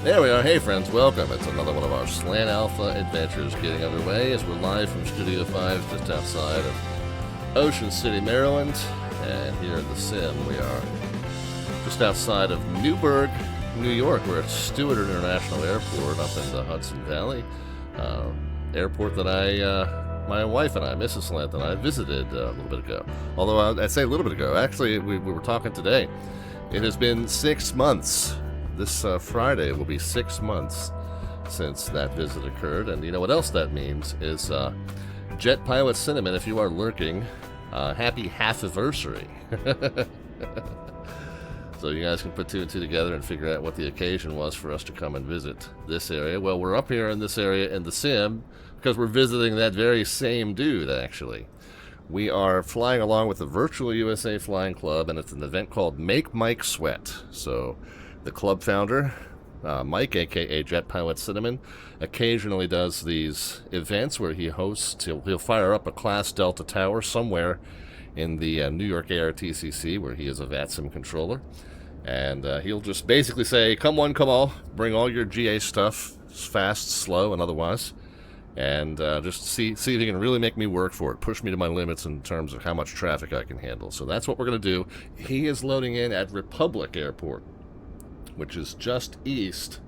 There we are. Hey friends, welcome. It's another one of our Slant Alpha adventures getting underway as we're live from Studio 5 just outside of Ocean City, Maryland. And here at the Sim, we are just outside of Newburgh, New York. We're at Stewart International Airport up in the Hudson Valley. Airport that my wife and I, Mrs. Slant and I, visited a little bit ago. Although I say a little bit ago, actually we were talking today. It has been 6 months. This Friday will be 6 months since that visit occurred. And you know what else that means is Jet Pilot Cinnamon, if you are lurking, happy half-anniversary. So you guys can put two and two together and figure out what the occasion was for us to come and visit this area. Well, we're up here in this area in the Sim because we're visiting that very same dude, actually. We are flying along with the Virtual USA Flying Club, and it's an event called Make Mike Sweat. So the club founder, Mike, a.k.a. Jet Pilot Cinnamon, occasionally does these events where he hosts. He'll fire up a Class Delta tower somewhere in the New York ARTCC, where he is a VATSIM controller. And he'll just basically say, come one, come all, bring all your GA stuff, fast, slow, and otherwise, and just see if he can really make me work for it, push me to my limits in terms of how much traffic I can handle. So that's what we're going to do. He is loading in at Republic Airport, which is just east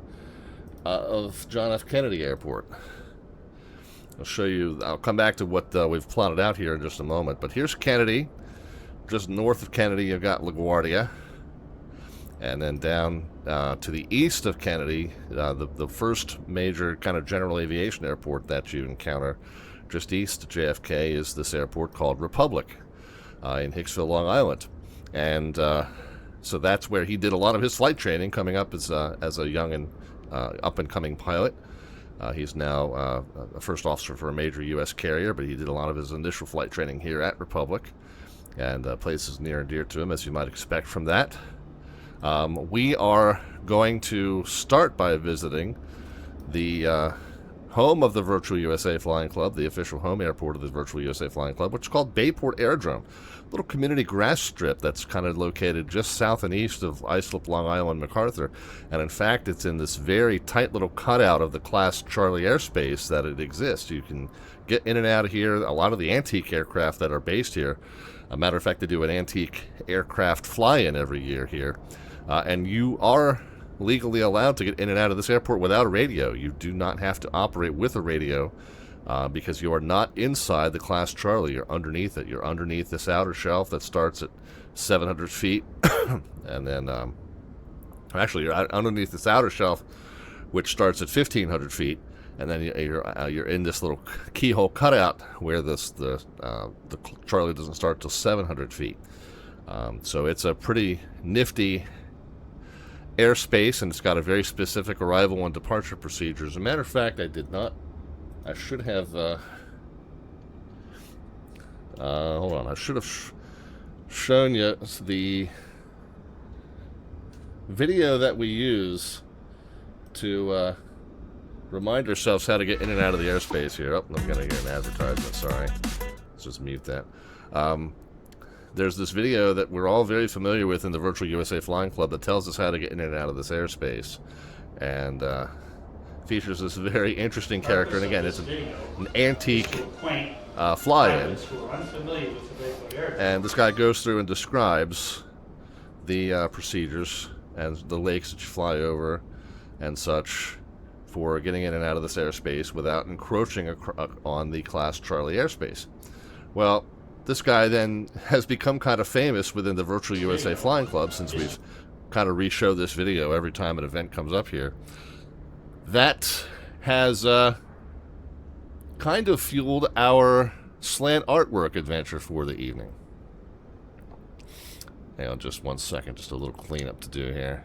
of John F. Kennedy Airport. I'll come back to what we've plotted out here in just a moment. But here's Kennedy. Just north of Kennedy, you've got LaGuardia. And then down to the east of Kennedy, the first major kind of general aviation airport that you encounter just east of JFK is this airport called Republic in Hicksville, Long Island. And so that's where he did a lot of his flight training coming up as a young and up-and-coming pilot. He's now a first officer for a major U.S. carrier, but he did a lot of his initial flight training here at Republic, and places near and dear to him, as you might expect from that. We are going to start by visiting the home of the Virtual USA Flying Club, the official home airport of the Virtual USA Flying Club, which is called Bayport Aerodrome. Little community grass strip that's kind of located just south and east of Islip, Long Island, MacArthur. And in fact, it's in this very tight little cutout of the Class Charlie airspace that it exists. You can get in and out of here. A lot of the antique aircraft that are based here, a matter of fact, they do an antique aircraft fly-in every year here. And you are legally allowed to get in and out of this airport without a radio. You do not have to operate with a radio because you are not inside the Class Charlie. You're underneath it. You're underneath this outer shelf that starts at 700 feet. And then, actually, you're underneath this outer shelf, which starts at 1,500 feet. And then you're in this little keyhole cutout where the Charlie doesn't start till 700 feet. So it's a pretty nifty airspace, and it's got a very specific arrival and departure procedure. As a matter of fact, I should have hold on. I should have shown you the video that we use to remind ourselves how to get in and out of the airspace here. Oh, I'm going to get an advertisement, sorry. Let's just mute that. There's this video that we're all very familiar with in the Virtual USA Flying Club that tells us how to get in and out of this airspace. And features this very interesting character. And again, it's an antique fly-in. And this guy goes through and describes the procedures and the lakes that you fly over and such for getting in and out of this airspace without encroaching on the Class Charlie airspace. Well, this guy then has become kind of famous within the Virtual USA Flying Club, since we've kind of re-show this video every time an event comes up here. That has kind of fueled our slant artwork adventure for the evening. Hang on just 1 second, just a little cleanup to do here.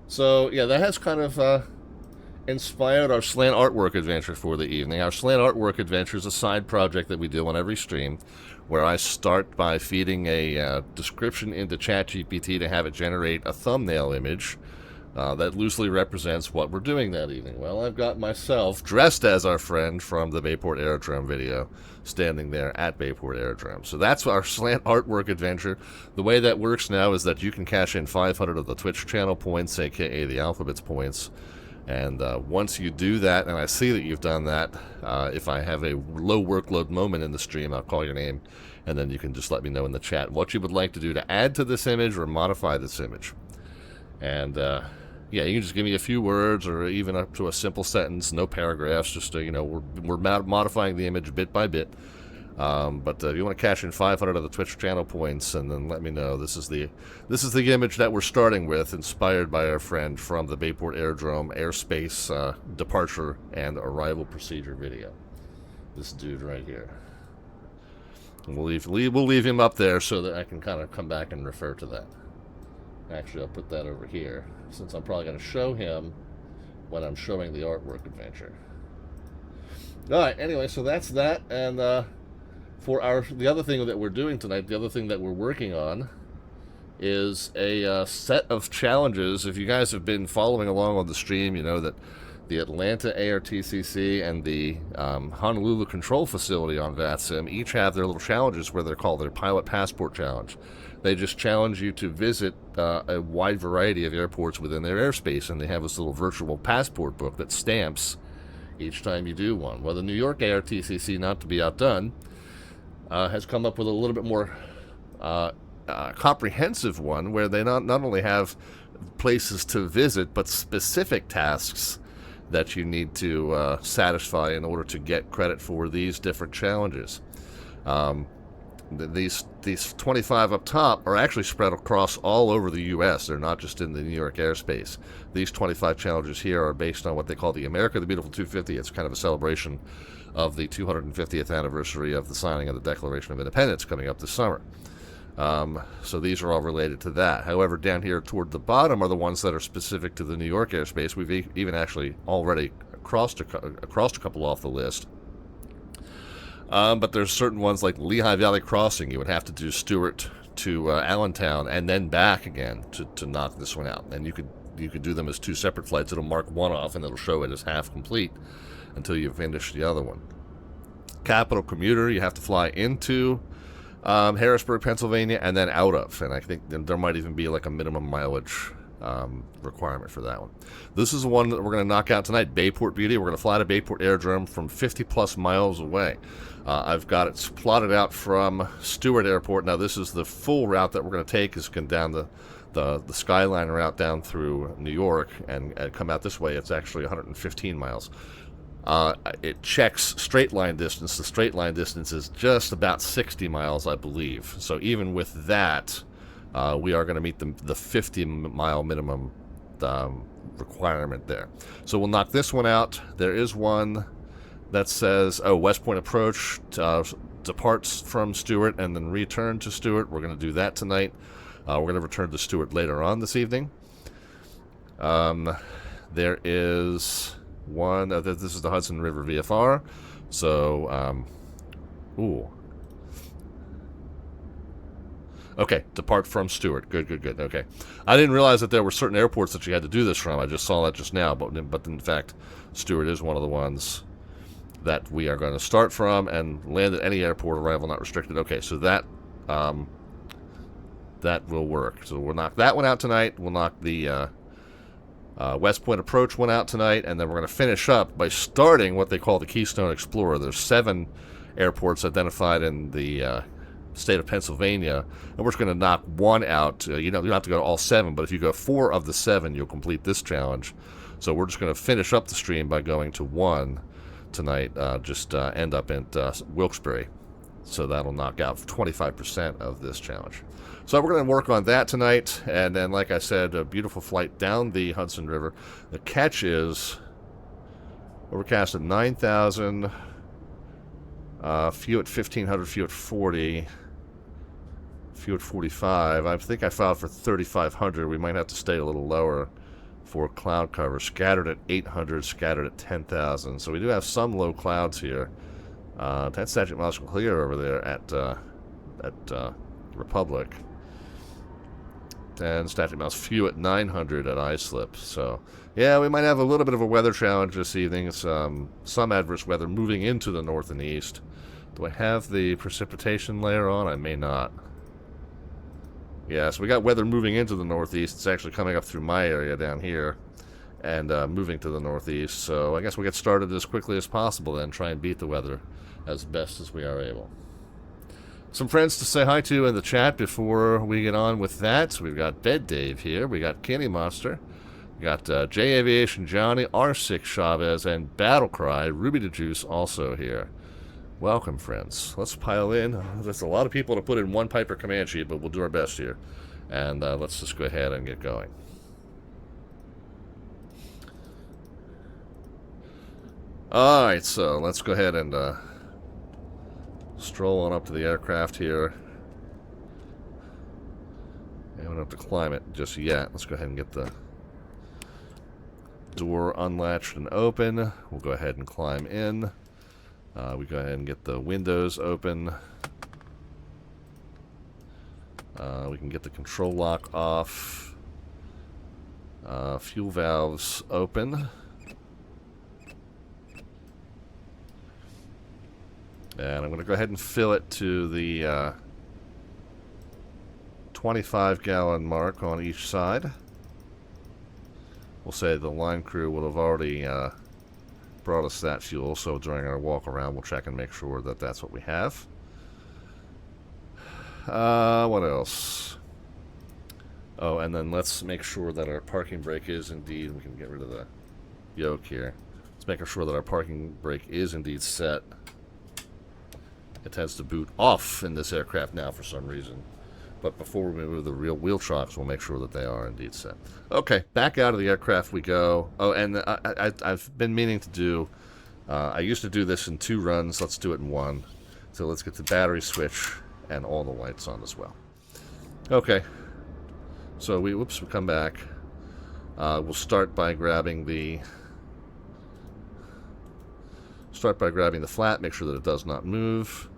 So, yeah, that has kind of inspired our slant artwork adventure for the evening. Our slant artwork adventure is a side project that we do on every stream, where I start by feeding a description into ChatGPT to have it generate a thumbnail image that loosely represents what we're doing that evening. Well, I've got myself dressed as our friend from the Bayport Aerodrome video, standing there at Bayport Aerodrome. So that's our slant artwork adventure. The way that works now is that you can cash in 500 of the Twitch channel points, aka the Alphabets points. And once you do that, and I see that you've done that, if I have a low workload moment in the stream, I'll call your name, and then you can just let me know in the chat what you would like to do to add to this image or modify this image. And yeah, you can just give me a few words, or even up to a simple sentence, no paragraphs. Just we're modifying the image bit by bit. But if you want to cash in 500 of the Twitch channel points, and then let me know. This is the image that we're starting with, inspired by our friend from the Bayport Aerodrome airspace departure and arrival procedure video. This dude right here. And we'll leave him up there so that I can kind of come back and refer to that. Actually, I'll put that over here, since I'm probably going to show him when I'm showing the artwork adventure. Alright, anyway, so that's that, and for the other thing that we're doing tonight, the other thing that we're working on is a set of challenges. If you guys have been following along on the stream, you know that the Atlanta ARTCC and the Honolulu Control Facility on VATSIM each have their little challenges where they're called their Pilot Passport Challenge. They just challenge you to visit a wide variety of airports within their airspace, and they have this little virtual passport book that stamps each time you do one. Well, the New York ARTCC, not to be outdone, has come up with a little bit more comprehensive one, where they not only have places to visit, but specific tasks that you need to satisfy in order to get credit for these different challenges. These 25 up top are actually spread across all over the U.S. They're not just in the New York airspace. These 25 challenges here are based on what they call the America the Beautiful 250. It's kind of a celebration of the 250th anniversary of the signing of the Declaration of Independence coming up this summer. So these are all related to that. However, down here toward the bottom are the ones that are specific to the New York airspace. We've even actually already crossed a couple off the list. But there's certain ones like Lehigh Valley Crossing. You would have to do Stewart to Allentown and then back again to knock this one out. And you could do them as two separate flights. It'll mark one off and it'll show it as half complete until you finish the other one. Capital Commuter, you have to fly into Harrisburg, Pennsylvania, and then out of. And I think there might even be like a minimum mileage requirement for that one. This is the one that we're going to knock out tonight, Bayport Beauty. We're going to fly to Bayport Aerodrome from 50 plus miles away. I've got it plotted out from Stewart Airport. Now this is the full route that we're going to take, is going down the Skyline route down through New York and come out this way. It's actually 115 miles. It checks straight line distance. The straight line distance is just about 60 miles, I believe. So even with that, we are going to meet the 50-mile minimum requirement there. So we'll knock this one out. There is one that says, West Point Approach departs from Stewart and then return to Stewart. We're going to do that tonight. We're going to return to Stewart later on this evening. There is one, this is the Hudson River VFR. So, okay, depart from Stewart. Good. Okay. I didn't realize that there were certain airports that you had to do this from. I just saw that just now, but in fact, Stewart is one of the ones that we are going to start from and land at any airport, arrival not restricted. Okay, so that will work. So we'll knock that one out tonight. We'll knock the West Point Approach one out tonight, and then we're going to finish up by starting what they call the Keystone Explorer. There's 7 airports identified in the state of Pennsylvania, and we're just going to knock one out. You don't have to go to all 7, but if you go 4 of the 7, you'll complete this challenge. So we're just going to finish up the stream by going to 1 tonight, end up at Wilkes-Barre. So that'll knock out 25% of this challenge. So we're going to work on that tonight, and then, like I said, a beautiful flight down the Hudson River. The catch is overcast at 9,000, few at 1,500, few at 40, few at 45. I think I filed for 3,500. We might have to stay a little lower for cloud cover. Scattered at 800, scattered at 10,000. So we do have some low clouds here. 10 Statute miles clear over there at Republic. And static miles few at 900 at islip. So, yeah, we might have a little bit of a weather challenge this evening. Some adverse weather moving into the north and east. Do I have the precipitation layer on? I may not. Yeah, so we got weather moving into the northeast. It's actually coming up through my area down here and moving to the northeast. So I guess we'll get started as quickly as possible then, try and beat the weather as best as we are able. Some friends to say hi to in the chat before we get on with that. So we've got Bed Dave here. We got Kenny Monster. We got J Aviation Johnny, R6 Chavez, and Battle Cry, Ruby the Juice also here. Welcome, friends. Let's pile in. There's a lot of people to put in one Piper Comanche, but we'll do our best here. And let's just go ahead and get going. Alright, so let's go ahead and stroll on up to the aircraft here. We don't have to climb it just yet. Let's go ahead and get the door unlatched and open. We'll go ahead and climb in. We go ahead and get the windows open. We can get the control lock off. Fuel valves open. And I'm going to go ahead and fill it to the 25-gallon mark on each side. We'll say the line crew will have already brought us that fuel, so during our walk around we'll check and make sure that that's what we have. What else? Oh, and then let's make sure that our parking brake is indeed, we can get rid of the yoke here. Let's make sure that our parking brake is indeed set. It tends to boot off in this aircraft now for some reason. But before we move the real wheel chocks, we'll make sure that they are indeed set. Okay, back out of the aircraft we go. Oh, and I've been meaning to do... I used to do this in 2 runs. Let's do it in 1. So let's get the battery switch and all the lights on as well. Okay. So we'll come back. We'll start by grabbing the... flap, make sure that it does not move.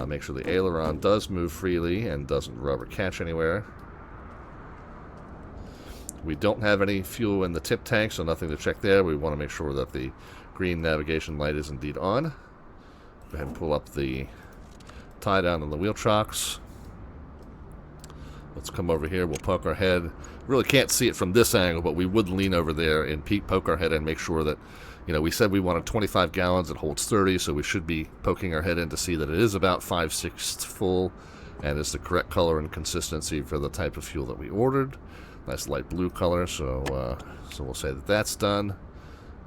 Make sure the aileron does move freely and doesn't rubber catch anywhere. We don't have any fuel in the tip tank, so nothing to check there. We want to make sure that the green navigation light is indeed on. Go ahead and pull up the tie down on the wheel chocks. Let's come over here. We'll poke our head. Really can't see it from this angle, but we would lean over there and poke our head and make sure that, you know, we said we wanted 25 gallons. It holds 30, so we should be poking our head in to see that it is about 5/6 full and is the correct color and consistency for the type of fuel that we ordered. Nice light blue color, so we'll say that that's done.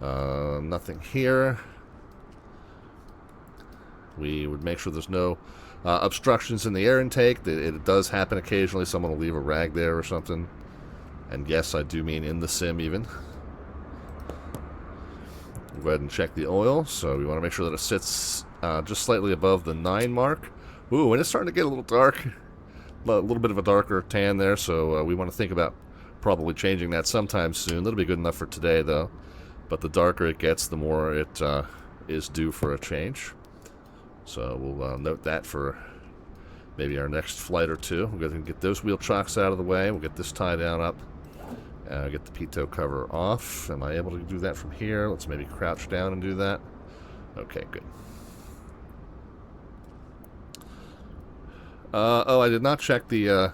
Nothing here. We would make sure there's no obstructions in the air intake. It does happen occasionally. Someone will leave a rag there or something. And yes, I do mean in the sim even. We'll go ahead and check the oil. So we want to make sure that it sits just slightly above the 9 mark. Ooh, and it's starting to get a little dark. A little bit of a darker tan there, so we want to think about probably changing that sometime soon. That'll be good enough for today, though. But the darker it gets, the more it is due for a change. So we'll note that for maybe our next flight or two. We'll go ahead and get those wheel chocks out of the way. We'll get this tie down up. Get the pitot cover off. Am I able to do that from here? Let's maybe crouch down and do that. Okay, good. Oh, I did not check the...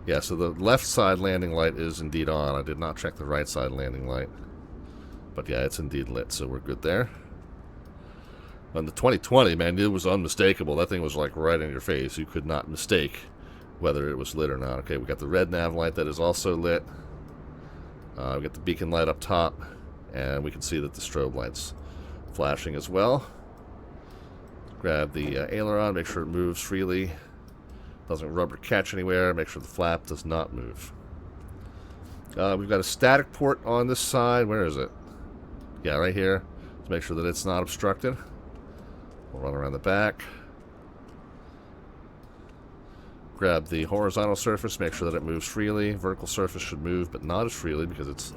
yeah, so the left side landing light is indeed on. I did not check the right side landing light. But yeah, it's indeed lit, so we're good there. On the 2020, man, it was unmistakable. That thing was like right in your face. You could not mistake whether it was lit or not. Okay, we got the red nav light that is also lit. We got the beacon light up top, and we can see that the strobe light's flashing as well. Grab the aileron, make sure it moves freely. Doesn't rubber catch anywhere. Make sure the flap does not move. We've got a static port on this side. Where is it? Yeah, right here. Let's make sure that it's not obstructed. We'll run around the back. Grab the horizontal surface, make sure that it moves freely. Vertical surface should move, but not as freely because it's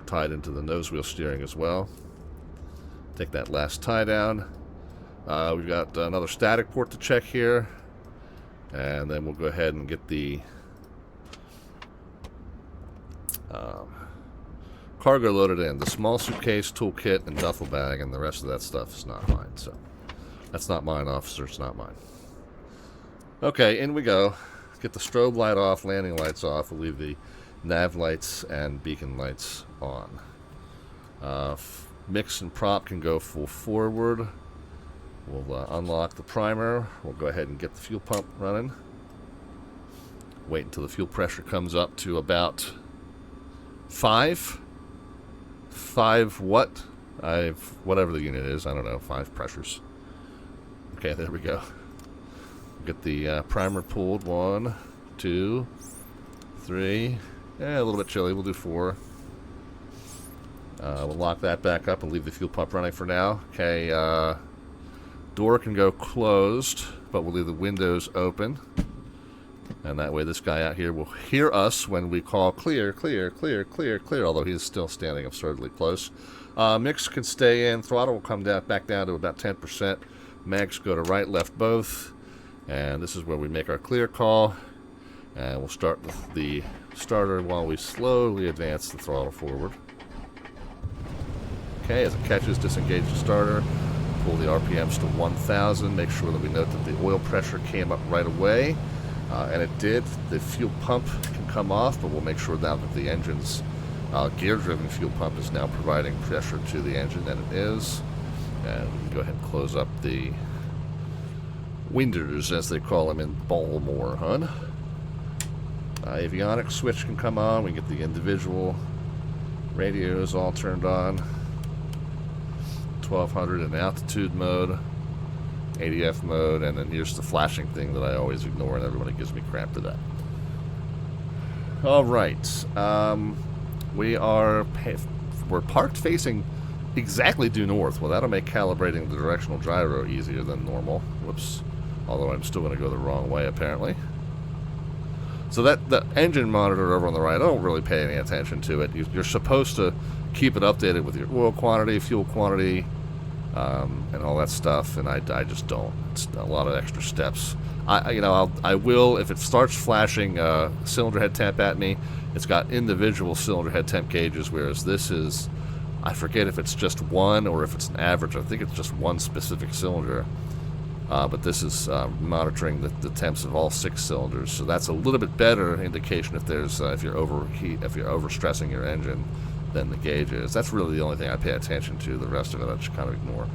tied into the nose wheel steering as well. Take that last tie down. We've got another static port to check here. And then we'll go ahead and get the Cargo loaded in. The small suitcase, toolkit, and duffel bag, and the rest of that stuff is not mine. So that's not mine, officer. It's not mine. Okay, in we go. Get the strobe light off, landing lights off. We'll leave the nav lights and beacon lights on. Mix and prop can go full forward. We'll unlock the primer. We'll go ahead and get the fuel pump running. Wait until the fuel pressure comes up to about 5 what? Whatever the unit is. I don't know. 5 pressures. Okay, there we go. Get the primer pulled. 1, 2, 3. Yeah, a little bit chilly. We'll do 4. We'll lock that back up and leave the fuel pump running for now. Okay, door can go closed, but we'll leave the windows open. And that way this guy out here will hear us when we call clear, clear, clear, clear, clear, although he's still standing absurdly close. Mix can stay in. Throttle will come down, back down to about 10%. Mags go to right, left, both. And this is where we make our clear call. And we'll start the starter while we slowly advance the throttle forward. Okay, as it catches, disengage the starter. Pull the RPMs to 1,000. Make sure that we note that the oil pressure came up right away. And it did. The fuel pump can come off, but we'll make sure now that the engine's gear-driven fuel pump is now providing pressure to the engine, and it is. And we can go ahead and close up the winders, as they call them in Baltimore, huh? Avionics switch can come on. We can get the individual radios all turned on. 1200 in altitude mode. ADF mode, and then here's the flashing thing that I always ignore, and everybody gives me crap for that. All right, we're parked facing exactly due north. Well, that'll make calibrating the directional gyro easier than normal. Whoops. Although I'm still going to go the wrong way, apparently. So that the engine monitor over on the right, I don't really pay any attention to it. You're supposed to keep it updated with your oil quantity, fuel quantity, and all that stuff, and I just don't. It's a lot of extra steps. I will, if it starts flashing cylinder head temp at me. It's got individual cylinder head temp gauges, whereas this is, I forget if it's just one or if it's an average. I think it's just one specific cylinder. But this is monitoring the temps of all 6 cylinders, so that's a little bit better indication if there's if you're overstressing your engine than the gauge is. That's really the only thing I pay attention to. The rest of it I just kind of ignore.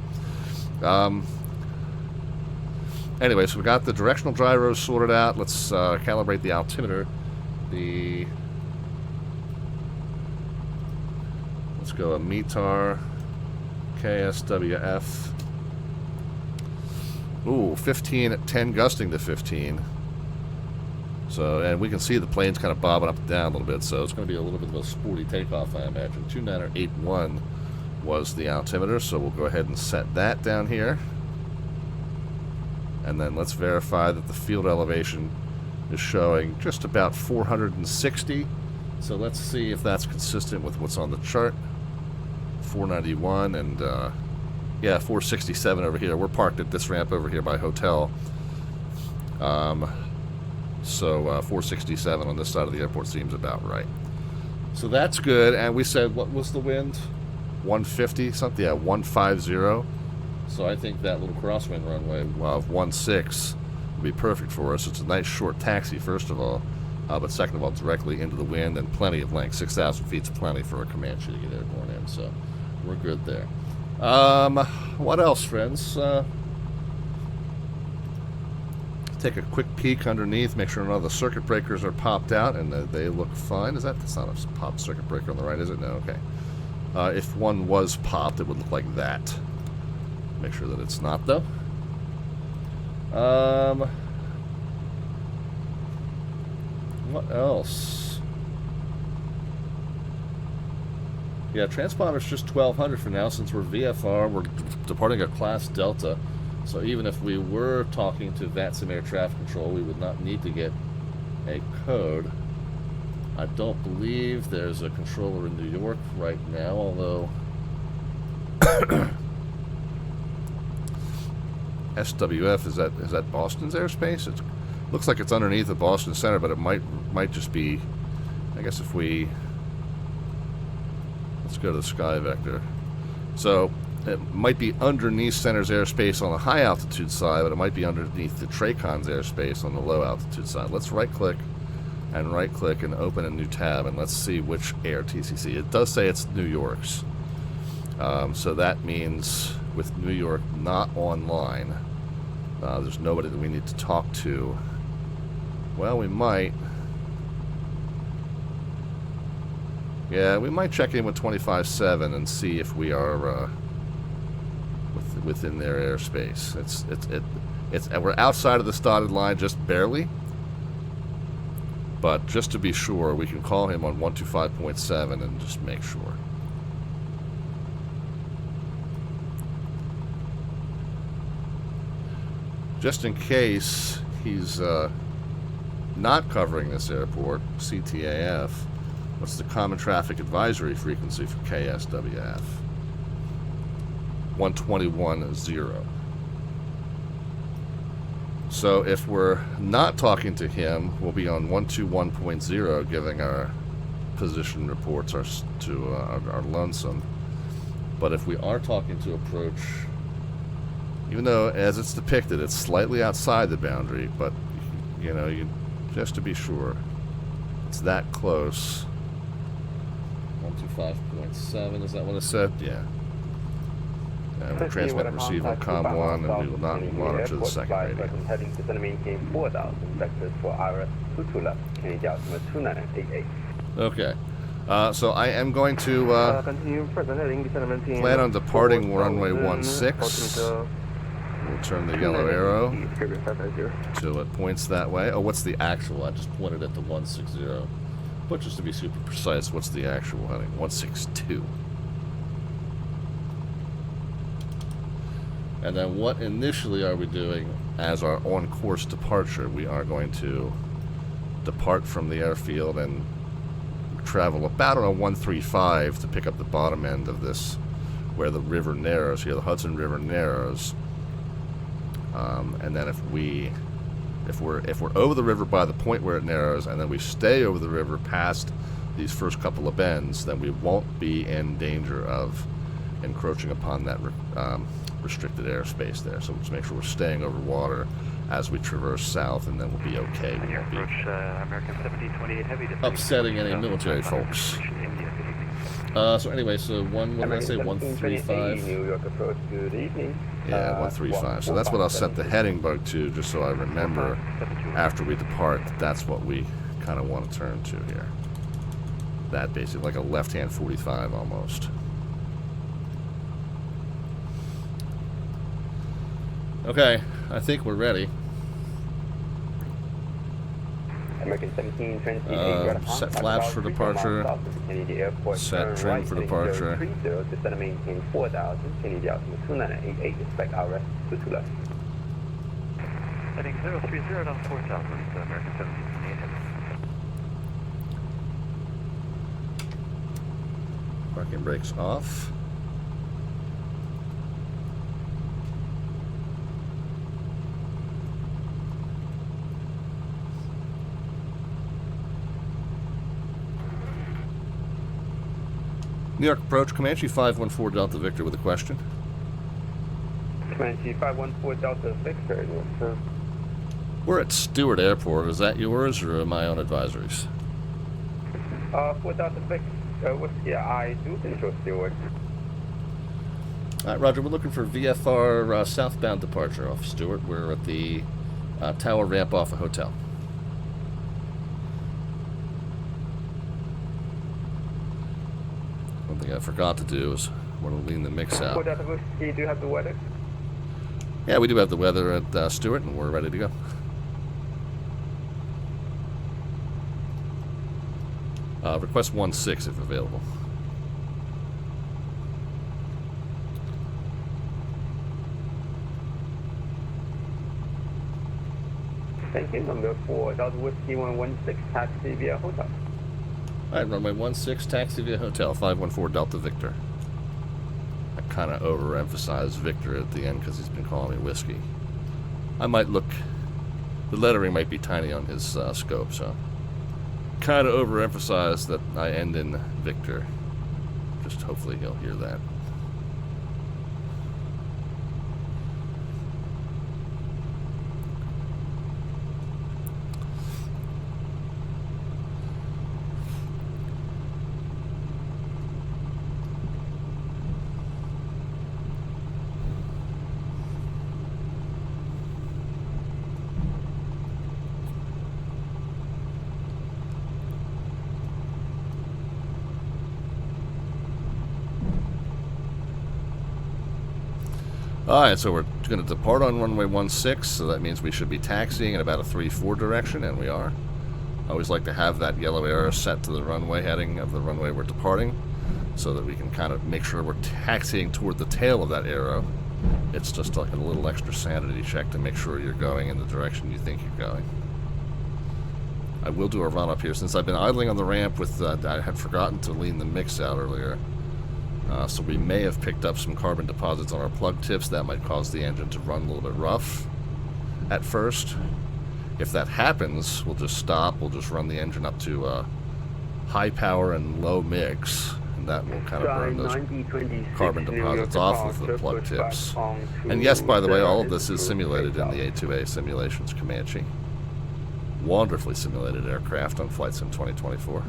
Anyway, so we got the directional gyros sorted out. Let's calibrate the altimeter. Let's go a METAR KSWF. Ooh, 15 at 10, gusting to 15. So, and we can see the plane's kind of bobbing up and down a little bit, so it's going to be a little bit of a sporty takeoff, I imagine. 2981 was the altimeter, so we'll go ahead and set that down here. And then let's verify that the field elevation is showing just about 460. So let's see if that's consistent with what's on the chart. 491 and yeah, 467 over here. We're parked at this ramp over here by hotel. So 467 on this side of the airport seems about right. So that's good. And we said, what was the wind? 150 something? Yeah, 150. So I think that little crosswind runway of 16 would be perfect for us. It's a nice short taxi, first of all. But second of all, directly into the wind and plenty of length. 6,000 feet's plenty for a Comanche to get airborne in. So we're good there. What else, friends? Take a quick peek underneath, make sure none of the circuit breakers are popped out, and they look fine. That's not a popped circuit breaker on the right, is it? No, okay. If one was popped, it would look like that. Make sure that it's not, though. What else? Yeah, transponder's just 1200 for now. Since we're VFR, we're departing a class Delta. So even if we were talking to VATSIM air traffic control, we would not need to get a code. I don't believe there's a controller in New York right now, although SWF, is that Boston's airspace? It looks like it's underneath the Boston Center, but it might just be, I guess if we Let's go to the sky vector. So it might be underneath center's airspace on the high altitude side, but it might be underneath the Tracon's airspace on the low altitude side. Let's right click and open a new tab, and let's see which air TCC. It does say it's New York's. So that means with New York not online, there's nobody that we need to talk to. Well, we might. Yeah, we might check in with 25-7 and see if we are within their airspace. We're outside of the dotted line just barely. But just to be sure, we can call him on 125.7 and just make sure. Just in case he's not covering this airport, CTAF, what's the Common Traffic Advisory frequency for KSWF? 121.0. So if we're not talking to him, we'll be on 121.0, giving our position reports to our lonesome. But if we are talking to approach, even though as it's depicted, it's slightly outside the boundary, but you know, just to be sure, it's that close. 125.7, is that what it said? Yeah. And we'll transmit and receive on COM 1, and we will not monitor the second radio. Heading to center maintain 4000, vectors for RS 22 left, Kennedy altimeter 2988. Okay. So I am going to plan on departing runway 16. We'll turn the yellow arrow till it points that way. Oh, what's the actual? I just pointed at the 160. But just to be super precise, what's the actual heading? 162. And then what initially are we doing as our on-course departure? We are going to depart from the airfield and travel about on a 135 to pick up the bottom end of this, where the river narrows here, the Hudson River narrows. And then if we're over the river by the point where it narrows, and then we stay over the river past these first couple of bends, then we won't be in danger of encroaching upon that restricted airspace there. So let's make sure we're staying over water as we traverse south, and then we'll be okay. We won't be upsetting any military folks. So anyway, so what did I say, 135? New York approach, good evening. Yeah, 135. So that's what I'll set the heading bug to, just so I remember after we depart that that's what we kind of want to turn to here. That basically, like a left-hand 45 almost. Okay, I think we're ready. American 17, set flaps for departure. Set trim for departure. 30 to center maintain 4000, Kennedy altimeter 2988, expect RS 22 left. Heading 030 down 4000, American 1728. Parking brakes off. New York approach, Comanche 514 Delta Victor with a question. Comanche 514 Delta Victor, sir. We're at Stewart Airport. Is that yours or my own advisories? 4 Delta Victor, yeah, I do control Stewart. All right, Roger, we're looking for VFR southbound departure off Stewart. We're at the tower ramp off a hotel. One thing I forgot to do is want to lean the mix out. Do you have the weather? Yeah, we do have the weather at Stewart, and we're ready to go. Request 16 if available. Thank you. Number 4 Delta Whiskey 116, taxi via hotel. All right, runway 16, taxi via hotel, 514 Delta Victor. I kind of overemphasized Victor at the end because he's been calling me Whiskey. I might look, the lettering might be tiny on his scope, so kind of overemphasized that I end in Victor, Just hopefully he'll hear that. Alright, so we're going to depart on runway 16, so that means we should be taxiing in about a 3-4 direction, and we are. I always like to have that yellow arrow set to the runway heading of the runway we're departing, so that we can kind of make sure we're taxiing toward the tail of that arrow. It's just like a little extra sanity check to make sure you're going in the direction you think you're going. I will do a run up here, since I've been idling on the ramp with, I had forgotten to lean the mix out earlier. So we may have picked up some carbon deposits on our plug tips. That might cause the engine to run a little bit rough at first. If that happens, we'll just stop. We'll just run the engine up to high power and low mix, and that will kind of burn those carbon deposits off with the plug tips. And yes, by the way, all of this is simulated in the A2A simulations Comanche. Wonderfully simulated aircraft on VATSIM 2024.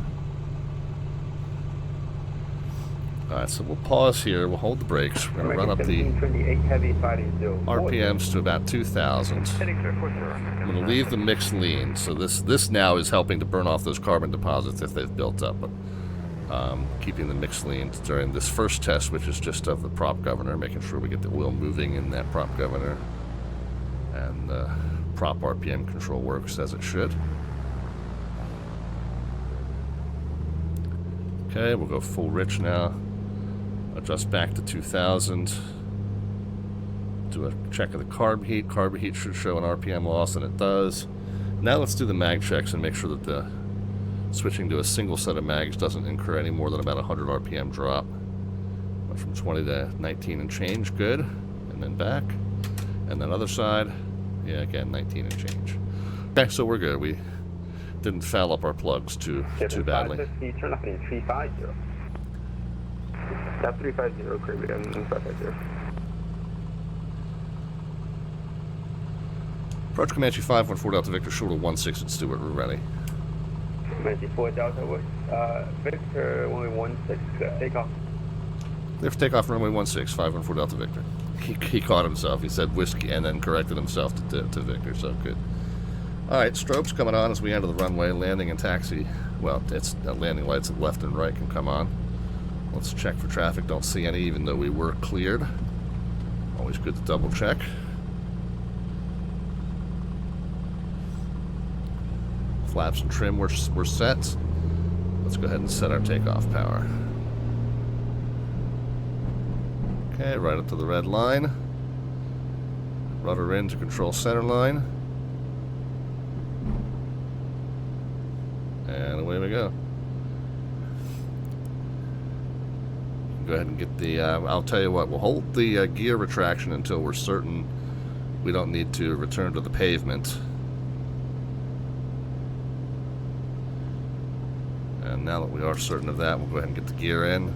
Alright, so we'll pause here, we'll hold the brakes, we're going to run up the RPMs to about 2,000. I'm going to leave the mix lean, so this now is helping to burn off those carbon deposits if they've built up, but keeping the mix lean during this first test, which is just of the prop governor, making sure we get the oil moving in that prop governor, and prop RPM control works as it should. Okay, we'll go full rich now. Adjust back to 2,000. Do a check of the carb heat. Carb heat should show an RPM loss, and it does. Now let's do the mag checks and make sure that the switching to a single set of mags doesn't incur any more than about 100 RPM drop. Went from 20 to 19 and change. Good. And then back. And then other side. Yeah, again, 19 and change. Okay, so we're good. We didn't foul up our plugs too badly. Turn up in 350. That's 350, Caribbean, and 550. Approach Comanche 514 Delta Victor, short of 16 at Stewart, we're ready. Comanche 4 Delta, Victor, runway 16, takeoff. Clear for takeoff, runway 16, 514 Delta Victor. He caught himself, he said whiskey, and then corrected himself to Victor, so good. Alright, strobes coming on as we enter the runway, landing and taxi. Well, it's landing lights left and right can come on. Let's check for traffic. Don't see any, even though we were cleared. Always good to double check. Flaps and trim we're set. Let's go ahead and set our takeoff power. Okay, right up to the red line. Rudder in to control center line. And away we go. Go ahead and get the, I'll tell you what, we'll hold the gear retraction until we're certain we don't need to return to the pavement. And now that we are certain of that, we'll go ahead and get the gear in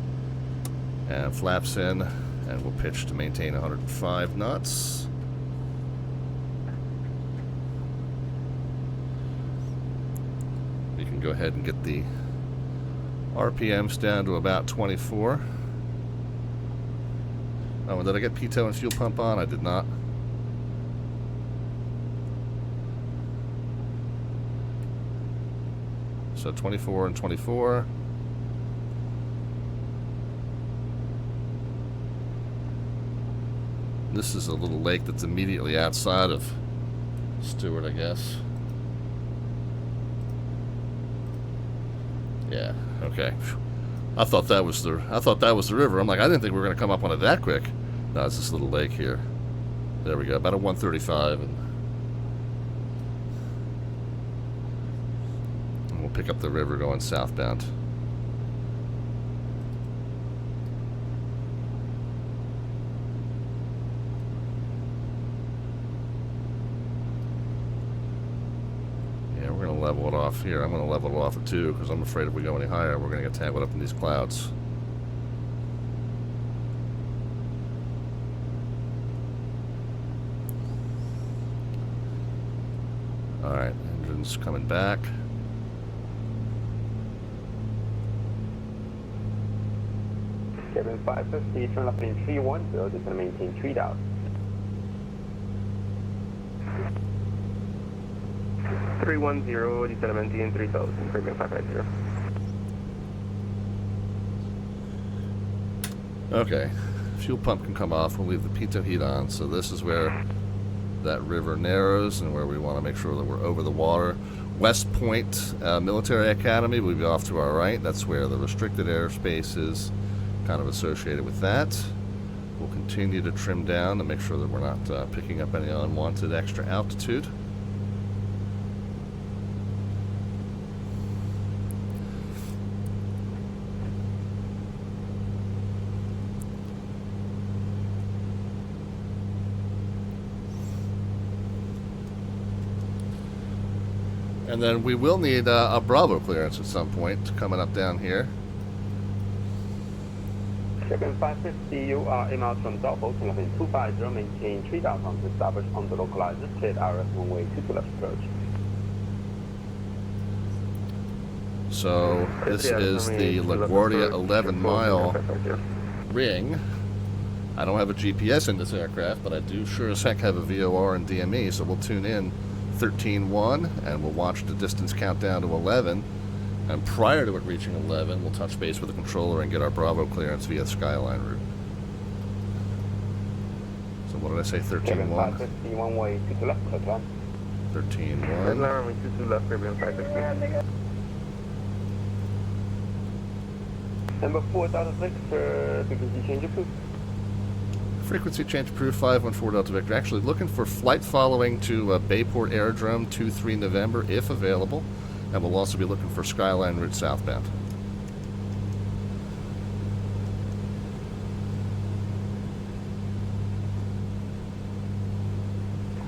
and flaps in, and we'll pitch to maintain 105 knots. We can go ahead and get the RPMs down to about 24. Oh, and did I get pitot and fuel pump on? I did not. So 24 and 24. This is a little lake that's immediately outside of Stewart, I guess. Yeah, okay. I thought that was the river. I'm like, I didn't think we were going to come up on it that quick. No, it's this little lake here. There we go, about a 135, and we'll pick up the river going southbound. Yeah, we're going to level it off here. I'm going to level it off at 2 because I'm afraid if we go any higher, we're going to get tangled up in these clouds. Alright, engine's coming back. Kevin 550, turn left in 310, just gonna maintain 3000. 310, just gonna maintain 3000, premium 550. Okay, fuel pump can come off. We'll leave the pitot heat on. So this is where that river narrows and where we want to make sure that we're over the water. West Point Military Academy will be off to our right. That's where the restricted airspace is kind of associated with that. We'll continue to trim down to make sure that we're not picking up any unwanted extra altitude. And then we will need a Bravo clearance at some point coming up down here. Kevin 550, you are inbound from Bravo, turn left in 250, maintain 3000 to establish on the localized cleared RS runway 22 left approach. So this is the LaGuardia 11-mile ring. I don't have a GPS in this aircraft, but I do sure as heck have a VOR and DME, so we'll tune in 13-1 and we'll watch the distance count down to 11, and prior to it reaching 11 we'll touch base with the controller and get our Bravo clearance via Skyline route. So what did I say, 13-1? 1 way 22 left, clear on. 13-1. Runway 22 left, premium 550. Number 4000 Victor, frequency change approved. Frequency change approved, 514 Delta Victor. Actually looking for flight following to Bayport Aerodrome 23 November if available. And we'll also be looking for Skyline route southbound.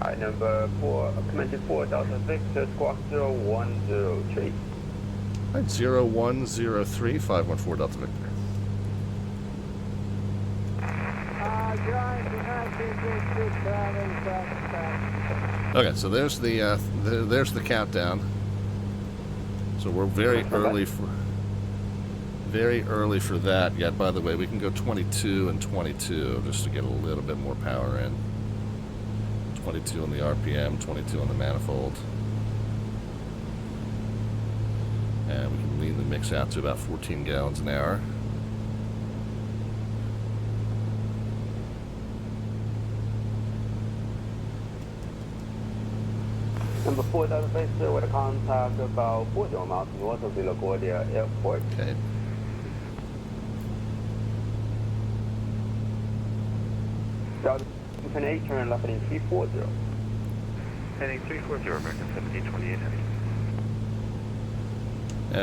Alright, number 4, Comanche 4000 Victor, squawk 0103. Alright, 0103, 514 Delta Victor. Okay, so there's the countdown. So we're very early for that. Yet, by the way, we can go 22 and 22 just to get a little bit more power in. 22 on the RPM, 22 on the manifold, and we can lean the mix out to about 14 gallons an hour. Number 4000 Victor with a contact about 40 miles north of the LaGuardia Airport. Okay. Delta 28, turn left in 340. Heading 340, American 1728 heavy.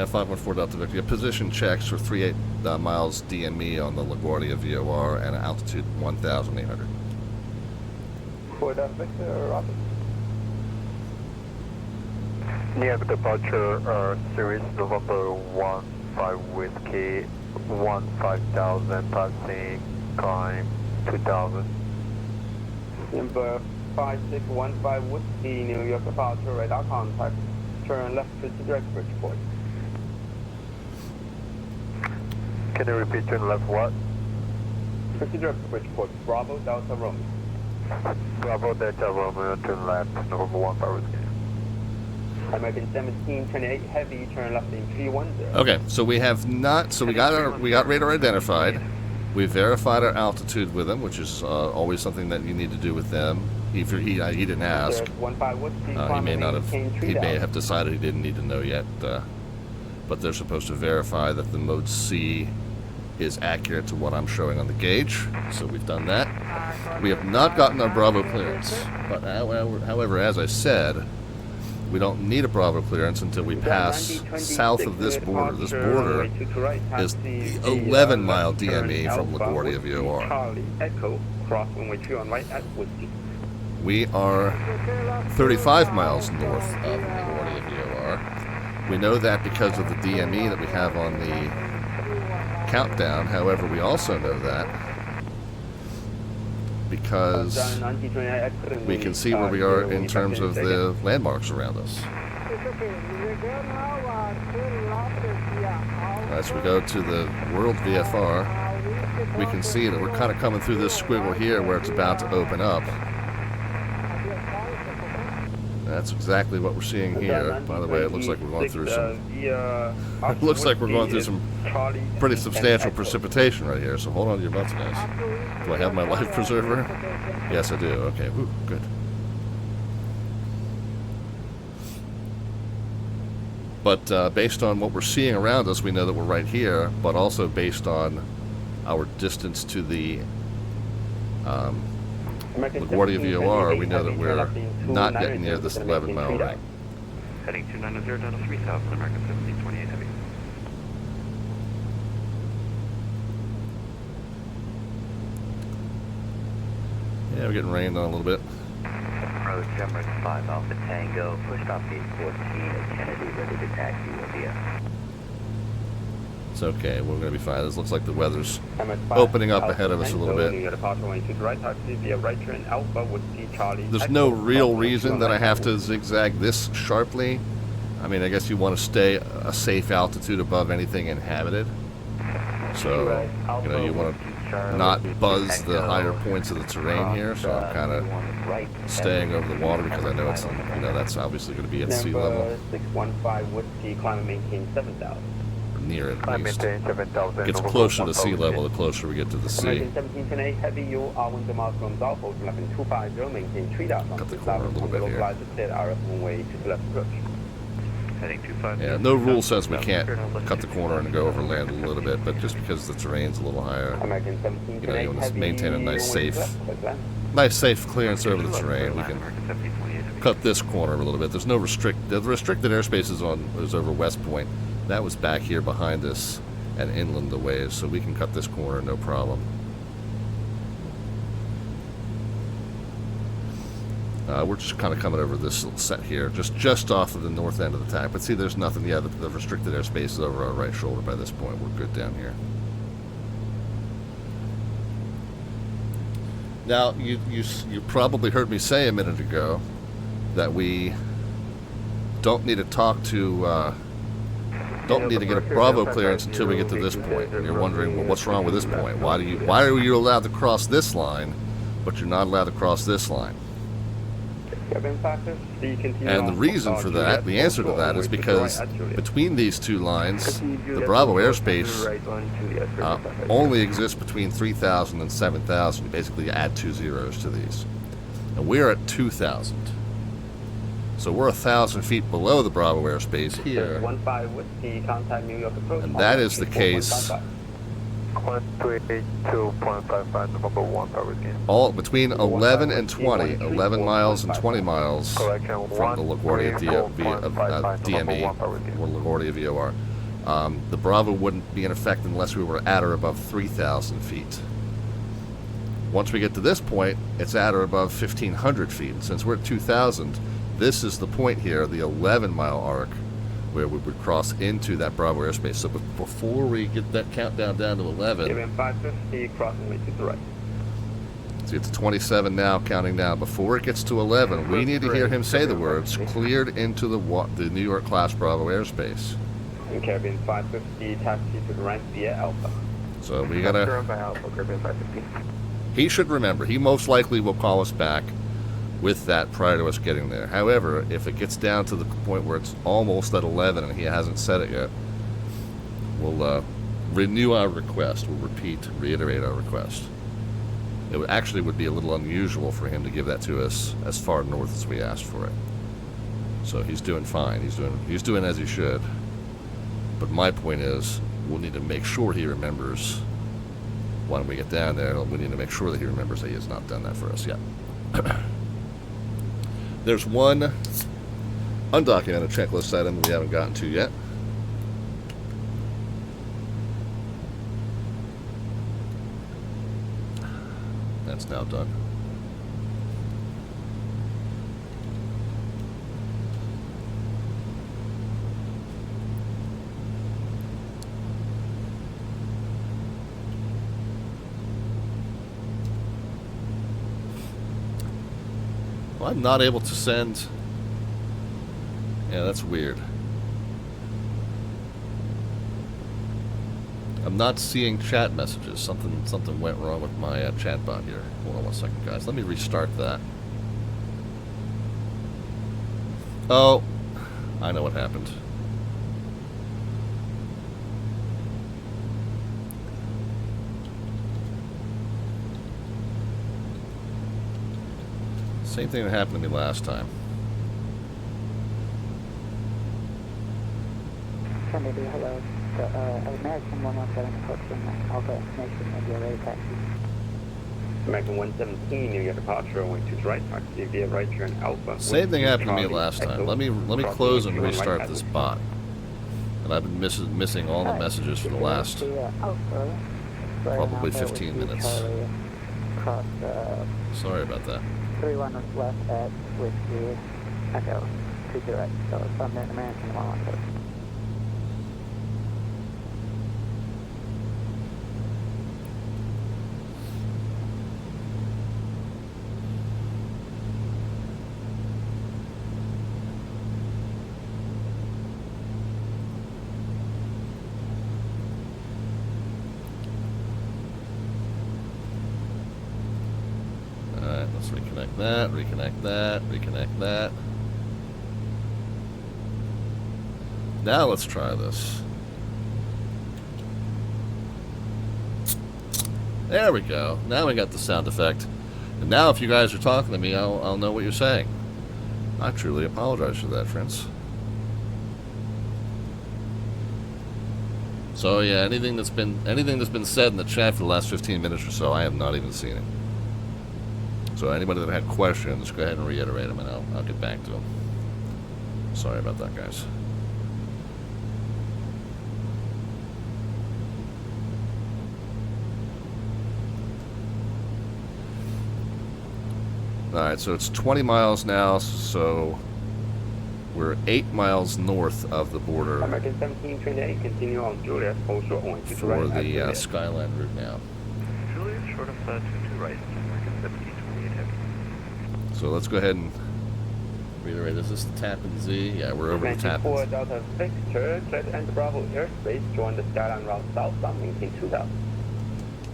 514 Delta Victor. Yeah, position checks for 38 miles DME on the LaGuardia VOR and altitude 1,800. 4000 Victor, roger. Near departure, series November 15 Whiskey, 15,000, passing climb 2,000. Number 5615 Whiskey, New York departure, radar contact, turn left to direct Bridgeport. Can you repeat turn left what? Direct Bridgeport, Bravo Delta Romeo. Bravo Delta Romeo, turn left, November 15 Whiskey. American 1728 heavy, turn left in 310. Okay, so we have not. So we got radar identified. We verified our altitude with them, which is always something that you need to do with them. He didn't ask. He may have decided he didn't need to know yet. But they're supposed to verify that the mode C is accurate to what I'm showing on the gauge. So we've done that. We have not gotten our Bravo clearance. But however, as I said, we don't need a Bravo clearance until we pass south of this border. This border is the 11-mile DME from LaGuardia VOR. We are 35 miles north of LaGuardia VOR. We know that because of the DME that we have on the countdown. However, we also know that because we can see where we are in terms of the landmarks around us. As we go to the World VFR, we can see that we're kind of coming through this squiggle here where it's about to open up. That's exactly what we're seeing here. By the way, it looks like we're going through some. It looks like we're going through some pretty substantial precipitation right here. So hold on to your butts, guys. Do I have my life preserver? Yes, I do. Okay, whew, good. But based on what we're seeing around us, we know that we're right here. But also based on our distance to the LaGuardia VOR, we know that we're not getting near this 11-mile ring. Heading 290 down to 3000, American 1728 heavy. Yeah, we're getting rained on a little bit. Approach Emirates 5 Alpha Tango, pushed off gate 14 at Kennedy, ready to taxi India. It's okay, we're going to be fine. This looks like the weather's opening up ahead of us a little bit. There's no real reason that I have to zigzag this sharply. I mean, I guess you want to stay a safe altitude above anything inhabited. So, you know, you want to not buzz the higher points of the terrain here. So I'm kind of staying over the water because I know it's, you know, that's obviously going to be at sea level. 615 Whiskey, climate maintain 7,000. Near at least. Gets closer to sea level the closer we get to the sea. Heavy, you are wind miles from South, 11,250, maintain 3,000. Cut the corner a little bit here. Heading 25. Yeah, no rule says we can't cut the corner and go over land a little bit, but just because the terrain's a little higher, you know, you want to maintain a nice safe clearance over the terrain. We can cut this corner a little bit. There's no the restricted airspace is over West Point. That was back here behind us and inland a ways, so we can cut this corner no problem. We're just kind of coming over this little set here, just off of the north end of the tack. But see, there's nothing. Yeah, the restricted airspace is over our right shoulder by this point. We're good down here. Now, you probably heard me say a minute ago that we don't need to talk to. Don't need to get a Bravo clearance until we get to this point. And you're wondering, well, what's wrong with this point? Why are you allowed to cross this line, but you're not allowed to cross this line? And the reason for that, the answer to that, is because between these two lines, the Bravo airspace only exists between 3,000 and 7,000. You basically add 2 zeros to these. And we're at 2,000. So we're 1,000 feet below the Bravo airspace here. And that is the case all between 11 and 20, 11 miles and 20 miles from the LaGuardia DME, or LaGuardia VOR. The Bravo wouldn't be in effect unless we were at or above 3,000 feet. Once we get to this point, it's at or above 1,500 feet. And since we're at 2,000, this is the point here, the 11-mile arc, where we would cross into that Bravo airspace. So before we get that countdown down to 11, 550, crossing way to the right. See, it's 27 now, counting down. Before it gets to 11, we need to hear him say the words, cleared into the New York class Bravo airspace. And Caribbean 550, taxi to the right via Alpha. So we gotta, he should remember, he most likely will call us back with that prior to us getting there. However, if it gets down to the point where it's almost at 11 and he hasn't said it yet, we'll renew our request. We'll reiterate our request. It would be a little unusual for him to give that to us as far north as we asked for it. So he's doing fine. He's doing as he should. But my point is, we'll need to make sure he remembers when we get down there. We need to make sure that he remembers that he has not done that for us yet. There's one undocumented checklist item we haven't gotten to yet. That's now done. Well, I'm not able to send. Yeah, that's weird. I'm not seeing chat messages. Something went wrong with my chat bot here. Hold on one second, guys. Let me restart that. Oh, I know what happened. Same thing that happened to me last time. Kennedy, hello. The American 117 approaching Alpha Information India ready taxi. American 117, New York departure, runway 2 right, taxi via right turn Alpha. Same thing happened to me last time. Let me close and restart this bot. And I've been missing all the messages for the last probably 15 minutes. Sorry about that. 31 left at Whiskey Echo 2 direct. So it's on the American 117. Reconnect that. Now let's try this. There we go. Now we got the sound effect. And now if you guys are talking to me, I'll know what you're saying. I truly apologize for that, friends. So yeah, anything that's been said in the chat for the last 15 minutes or so, I have not even seen it. So anybody that had questions, go ahead and reiterate them, and I'll get back to them. Sorry about that, guys. Alright, so it's 20 miles now, so we're 8 miles north of the border American 1728, continue on Juliet, hold short runway 2 for right. the Skyline route now. Juliet, short of 2 right, American 1728 heavy. So let's go ahead and reiterate. Is this the Tappan Z? Yeah, we're over the Tappan. 4 Delta Victor, clear to enter Bravo airspace, join the Skyline route southbound, maintain 2000.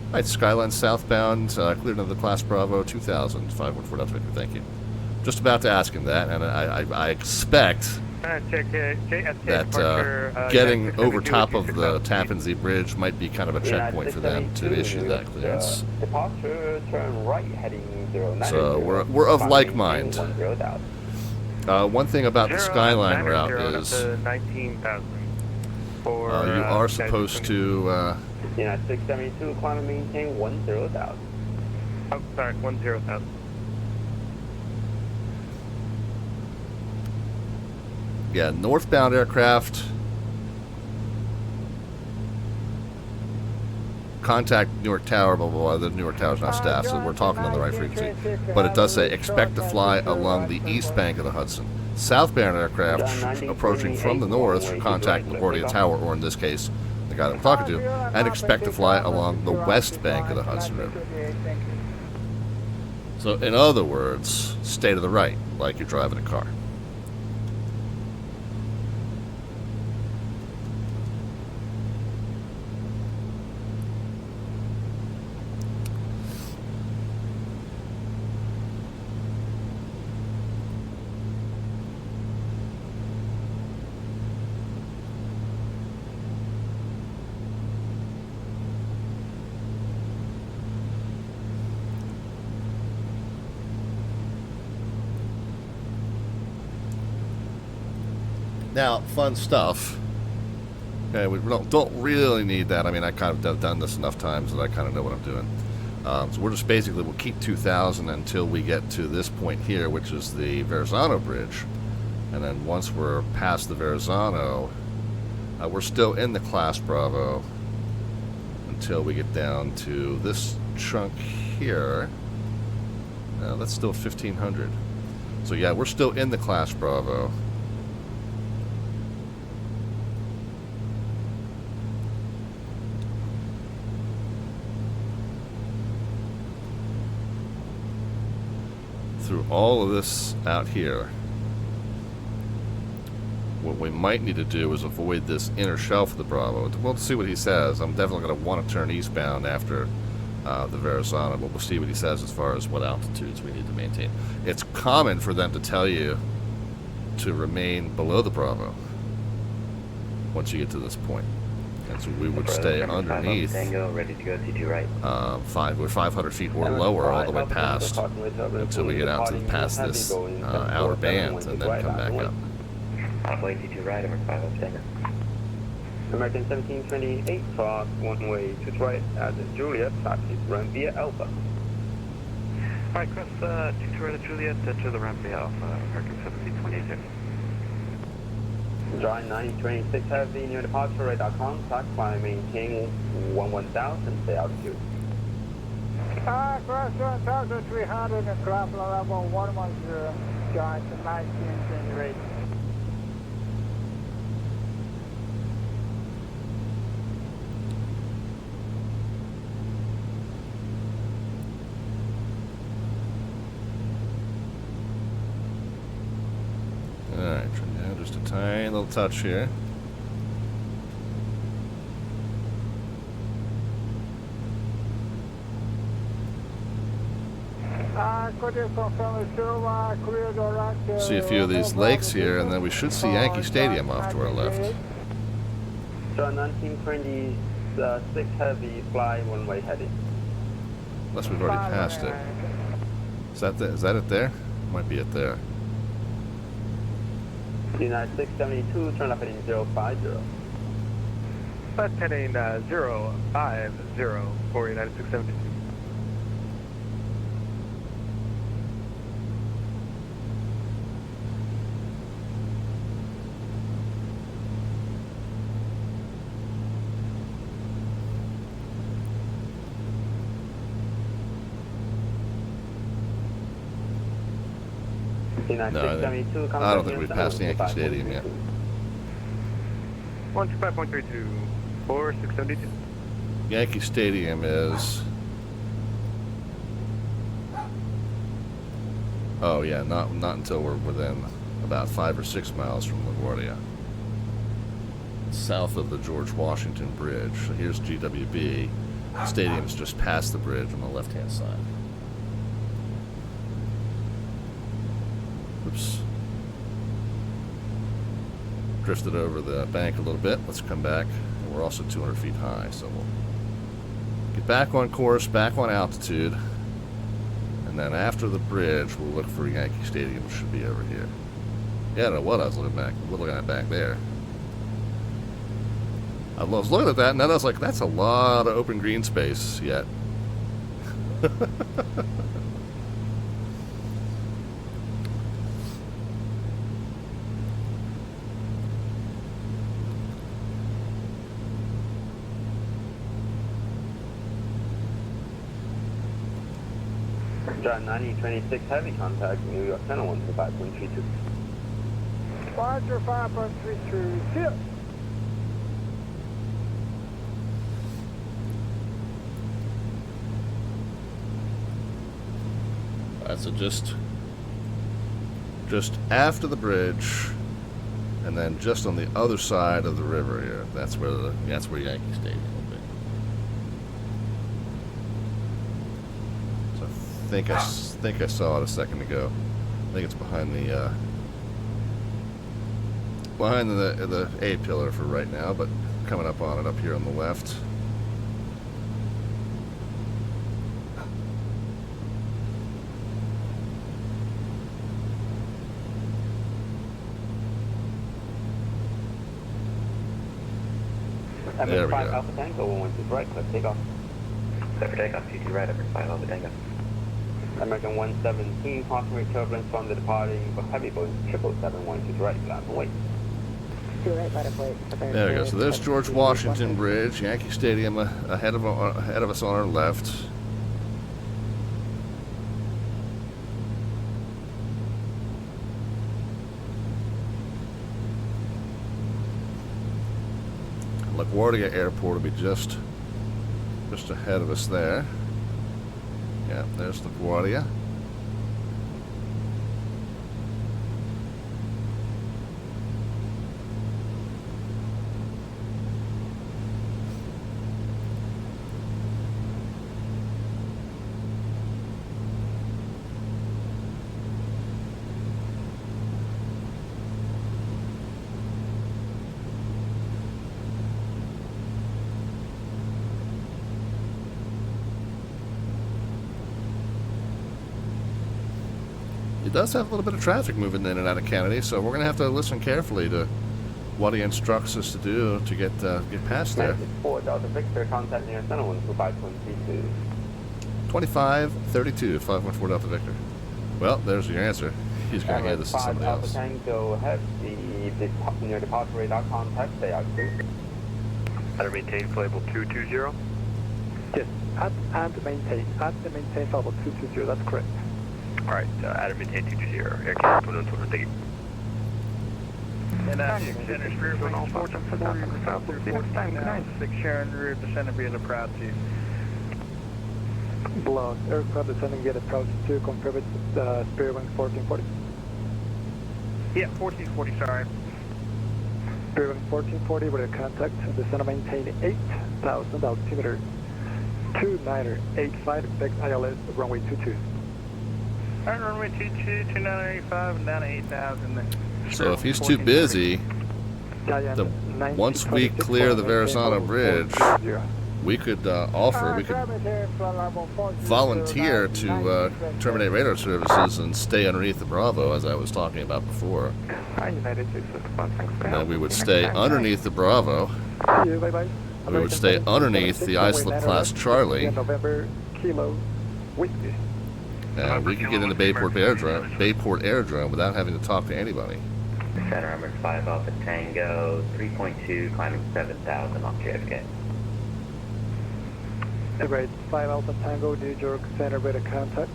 Alright, Skyline southbound, cleared into the Class Bravo 2000, 514 Delta Victor, thank you. Just about to ask him that, and I expect that getting over top of the Tappan Z Bridge might be kind of a checkpoint for them to issue that clearance. Departure, turn right, heading 09. So we're of like mind. One thing about the Skyline route is you are supposed to... United 672, climb and maintain 10,000. Oh, sorry, 10,000. Yeah, northbound aircraft. Contact Newark Tower, blah, blah, blah. The Newark Tower's not staffed, so we're talking on the right frequency. But it does say expect to fly along the east bank of the Hudson. Southbound aircraft approaching from the north should contact LaGuardia Tower, or in this case, the guy that I'm talking to, and expect to fly along the west bank of the Hudson River. So, in other words, stay to the right, like you're driving a car. Now, fun stuff. Okay, we don't really need that. I mean, I kind of have done this enough times that I kind of know what I'm doing. So we're just basically, we'll keep 2,000 until we get to this point here, which is the Verrazano Bridge. And then once we're past the Verrazano, we're still in the Class Bravo until we get down to this chunk here. That's still 1,500. So yeah, we're still in the Class Bravo. through all of this out here. What we might need to do is avoid this inner shelf of the Bravo. We'll see what he says. I'm definitely going to want to turn eastbound after the Verrazano, but we'll see what he says as far as what altitudes we need to maintain. It's common for them to tell you to remain below the Bravo once you get to this point. And so we would stay underneath. Tango, ready to go, T2 right. We're 500 feet or lower all the way past until we get out to past this outer band and then come back up. Halfway T2 right, over 5 up Tango. American 1728, cross one way to right at Juliet, taxi run via Alpha. Alright, cross T2 right at Juliet to the ramp via Alpha, American 1728. Dry 926 heavy, near departure radar contact, climb maintain 11,000, stay altitude. Cross 1,300 and climb level 110, John 1928. Alright, turn down just a tiny little touch here. See a few of these lakes here, and then we should see Yankee Stadium off to our left. Dry 1926 heavy, fly one way heading. Unless we've already passed it. Is that it there? Might be it there. United 672, turn left heading 050. Left heading 050 for United 672. No, I don't think we've passed Yankee Stadium yet. 125.32 for 672. Yankee Stadium is... Oh yeah, not until we're within about 5 or 6 miles from LaGuardia. South of the George Washington Bridge. So here's GWB. The stadium's just past the bridge on the left-hand side. Oops. Drifted over the bank a little bit. Let's come back. And we're also 200 feet high, so we'll get back on course, back on altitude, and then after the bridge, we'll look for Yankee Stadium, which should be over here. Yeah, I don't know what I was looking at back there. I was looking at that, and then I was like, that's a lot of open green space yet. Dry 9026 heavy contact, New York Center 125.32. 125.32, tip. So just after the bridge, and then just on the other side of the river here. That's where Yankee Stadium will be. So I think I saw it a second ago. I think it's behind the A pillar for right now, but coming up on it up here on the left. There we go. Alpha Tango, 112 right, click takeoff. Clear for takeoff, T2 right, over 5 Alpha Tango. American 117, cautionary turbulence from the departing heavy Boeing 777, right, flat and wait. There we go. So there's George Washington Bridge, Yankee Stadium ahead of us on our left. LaGuardia Airport will be just ahead of us there. Yeah, there's LaGuardia. he does have a little bit of traffic moving in and out of Kennedy, so we're going to have to listen carefully to what he instructs us to do to get past there. 94 Delta Victor, contact near center 12522. 2532, 514 Delta Victor. Well, there's your answer. He's going to hand this to somebody else. Tango have the near departure radar contact, stay out too. Adam maintain flight 220. Yes, and maintain flight level 220, that's correct. Alright, Adam maintain 220, Air Canada 2120, thank you. And center spirit on 1440, Sharon rear descending via the Proud Team. Block, aircraft descending via the Proud to confirm with Spirit Wing 1440. Yeah, 1440, sorry. Spirit Wing 1440 with a contact, descend and maintain 8,000 altimeter 2985, expect ILS runway 22. Alright, runway 22, 2985, and down to 8,000. So if he's too busy, once we clear the Verrazano Bridge, we could volunteer to terminate radar services and stay underneath the Bravo, as I was talking about before. And then we would stay underneath the Bravo. We would stay underneath the Islip class Charlie. And we could get into Bayport Aerodrome without having to talk to anybody. Center number 5 Alpha Tango, 3.2, climbing 7,000 off JFK. Emirates 5 Alpha Tango, New York Center with a contact,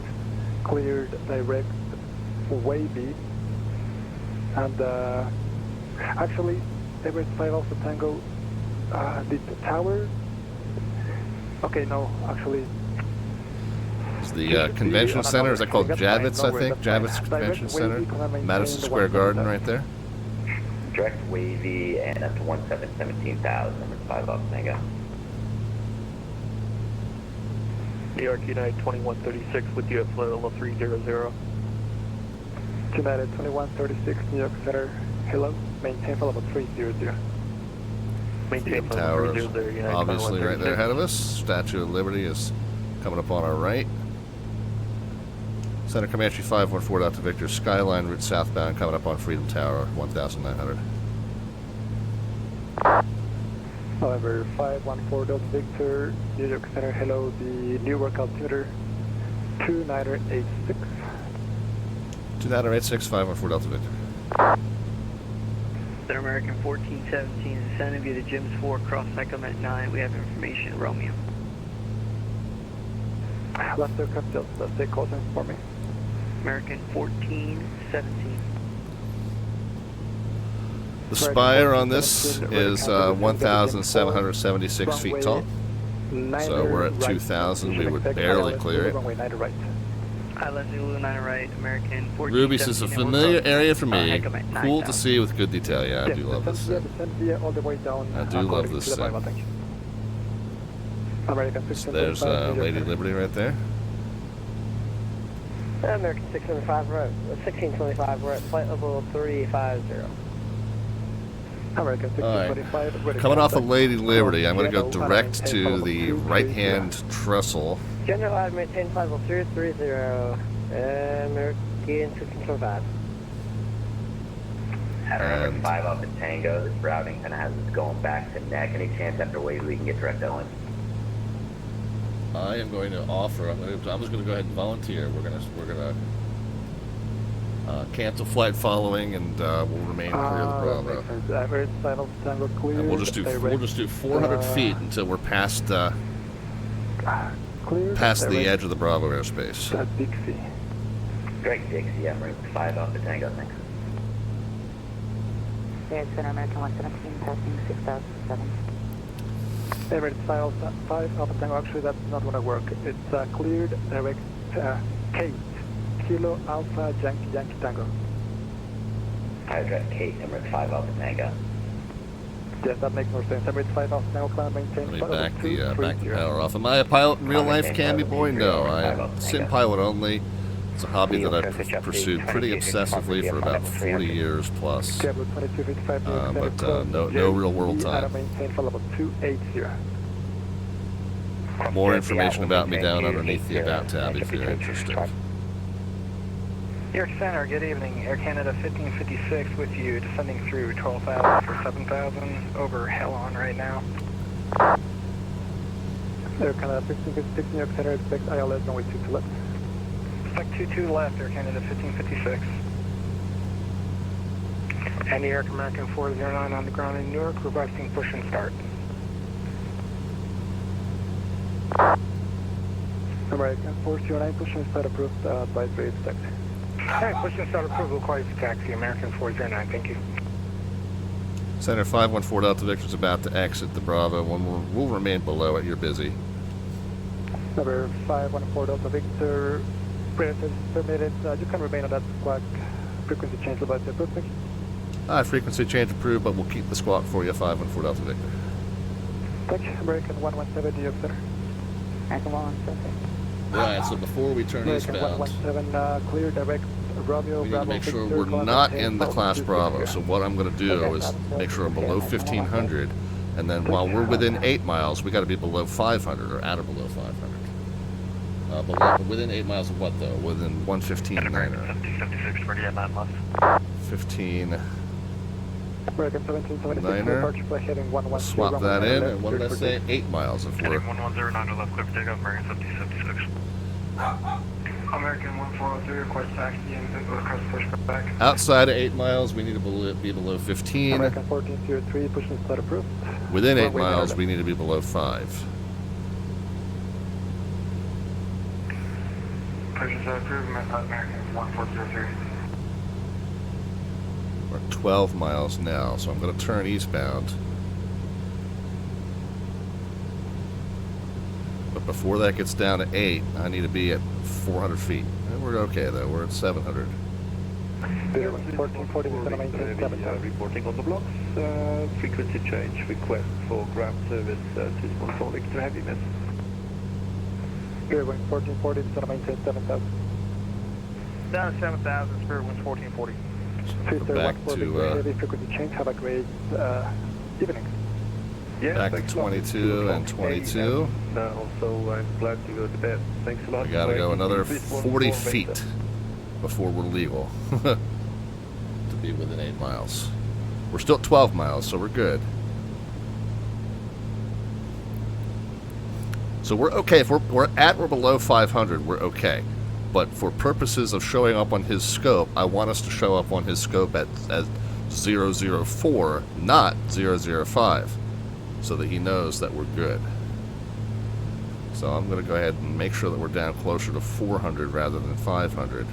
cleared direct wavy, and actually Emirates 5 Alpha Tango, the tower, okay, no, actually. It's the convention center, is that called Javits, I think? Javits Convention Center, Madison Square Garden right there. Direct wavy and up to 17,000, number 5 Alpha Tango. New York United 2136 with you at flight level 300. United 2136, New York Center, hello, maintain flight level 300. Maintain flight Towers, level 300, United obviously right there ahead of us. Statue of Liberty is coming up on our right. Center Comanche 514 Delta Victor, Skyline route southbound coming up on Freedom Tower, 1,900. However, 514 Delta Victor, New York Center, hello, the Newark altimeter 2986. 2986, 514 Delta Victor. Center American 1417, descending via the Jims 4, cross cycle at 9, we have information, Romeo. Last aircraft, Delta, stay close in for me. American 1417. The spire on this is 1,776 feet tall. So we're at 2,000. We would barely clear it. Island Zulu 9 right, American 1417. Ruby says a familiar area for me. Cool to see with good detail. Yeah, I do love this thing. I do love this thing. So there's Lady Liberty right there. American 675 right, 1625, we're at flight level 350. American 1625. Right. Coming off of Lady Liberty, I'm going to go direct to the right-hand trestle. General, I've maintained flight level 330, American 1625. Number 5 Alpha Tango, this routing kind of has us going back to neck. Any chance after wave we can get direct Owen? I am going to offer. I'm just going to go ahead and volunteer. We're going to cancel flight following, and we'll remain clear of the Bravo. And we'll just do 400 feet until we're past the edge of the Bravo airspace. Dixie. Greg Dixie, Emirates 5 Alpha Tango, thanks. Air Center American 117, passing 6,007. Emirates 5 Alpha Tango, actually that's not going to work. It's cleared direct Kate, Kilo Alpha Yankee Tango. Higher direct Kate, Emirates 5 Alpha Tango. Yes, that makes more sense. Emirates 5 Alpha Tango, plan maintain. Let me back the power off. Am I a pilot in real life, Camby Boy? No, I am sim pilot only. It's a hobby that I've pursued pretty obsessively for about 40 years plus. But no real world time. More information about me down underneath the About tab if you're interested. New York Center, good evening. Air Canada 1556 with you, descending through 12,000 for 7,000, over hell on right now. Air Canada 1556, New York Center, expect ILS runway 22 left. Expect 22 left, Air Canada 1556. And New York American 409 on the ground in Newark, requesting push and start. American 409, push and start approved, by grade taxi. Alright, push and start approved, required for taxi, American 409, thank you. Center 514 Delta Victor's about to exit the Bravo. We'll remain below it. You're busy. Number 514 Delta Victor, preference permitted, you can remain on that squawk. Frequency change about the approved. Frequency change approved, but we'll keep the squawk for you, 514 Delta Victor. Thank you, American 117, New York Center. American 117. Right, so before we turn American eastbound, 117, clear direct Romeo, we need to Bravo, make sure Victor, we're not Comanche, in the class Bravo. 260. So what I'm going to do is make sure I'm below 1,500, and then while we're within 8 miles, we got to be below 500 or at or below 500. Within 8 miles of what though? Within 115.9er. 1556, ready at 9 left. 15. American 1776, Niner. departure flight heading 110. Swap that in, and what did I say? 8 miles if we're. Heading 1109 left, clear for takeoff, American 1776. American 1403, request taxi and request push back. Outside of 8 miles, we need to be below 15. American 1403, push and start approved. Within 8 Runway miles, 9. we need to be below 5. Push and start approved, American 1403. We're at 12 miles now, so I'm going to turn eastbound. But before that gets down to 8, I need to be at 400 feet. And we're okay though, we're at 700. 1440, we're going to maintain 7,000. Reporting on the blocks, frequency change request for ground service to Sponsor Victor heaviness. Spirit Wind 1440, we're going to maintain 7,000. Down to 7,000, Spirit Winds 1440. We're back to heavy frequency change, have a great evening. Yeah, back to 22 and 22. Also, I'm glad to go to bed. Thanks a lot. We got to go another 40 feet before we're legal to be within 8 miles. We're still at 12 miles, so we're good. So we're okay. If we're at or below 500, we're okay. But for purposes of showing up on his scope, I want us to show up on his scope at 004, not 005, so that he knows that we're good. So I'm going to go ahead and make sure that we're down closer to 400 rather than 500.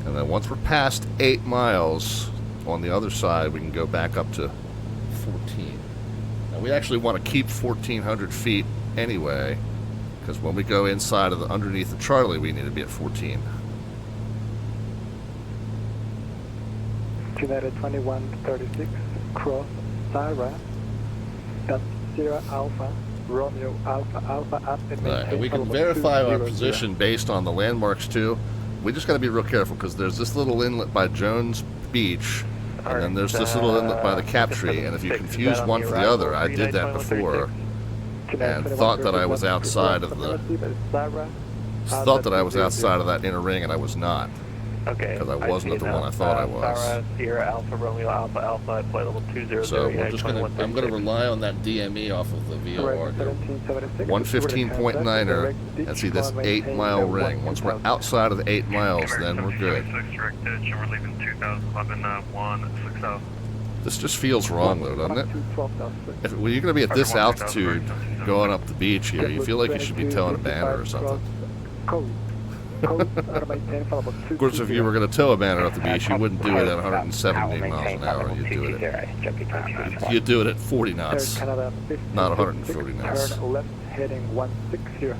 And then once we're past 8 miles on the other side, we can go back up to 14. Now we actually want to keep 1,400 feet anyway, because when we go inside of the underneath the Charlie, we need to be at 14. United 2136, cross Sarah, that's Sierra Alpha, Romeo Alpha Alpha up and And we can verify our position based on the landmarks too. We just got to be real careful because there's this little inlet by Jones Beach, and then there's this little inlet by the Cap Tree, and if you confuse one for the other, I did that before, and thought that I was outside of the, thought that I was outside of that inner ring, and I was not. Okay. Because I wasn't at the one I thought I was. Sarah, Sierra Alpha, Romeo Alpha, Alpha, at flight level 200. So we're just gonna, I'm going to rely on that DME off of the VOR here. 115.9er, and see this 8 mile ring. Once we're outside of the 8 miles, then we're good. We're leaving 2011 This just feels wrong though, doesn't it? Well, you're going to be at this altitude going up the beach here. You feel like you should be towing a banner or something. Of course, if you were going to tow a banner up the beach, you wouldn't do it at 170 miles an hour. You'd do it at 40 knots, not 140 knots. Turn left heading 160.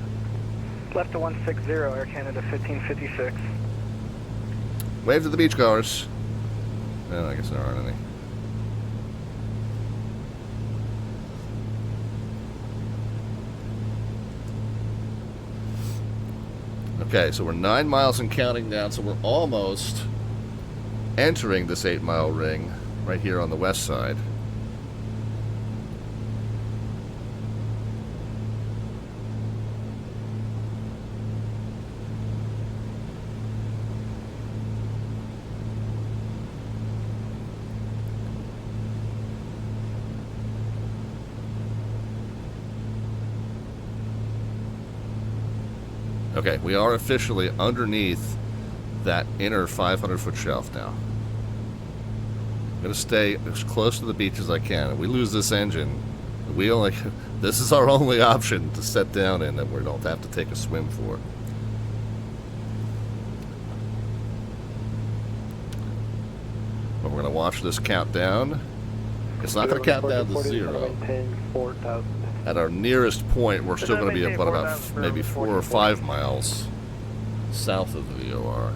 Left to 160, Air Canada 1556. Wave to the beachgoers. Well, I guess there aren't any. Okay, so we're 9 miles and counting down, so we're almost entering this 8 mile ring right here on the west side. Okay, we are officially underneath that inner 500-foot shelf now. I'm going to stay as close to the beach as I can. If we lose this engine, this is our only option to set down in that we don't have to take a swim for. But we're going to watch this countdown. It's not going to count down to 0. At our nearest point, we're still going to be about maybe 4 or 5 miles south of the VOR.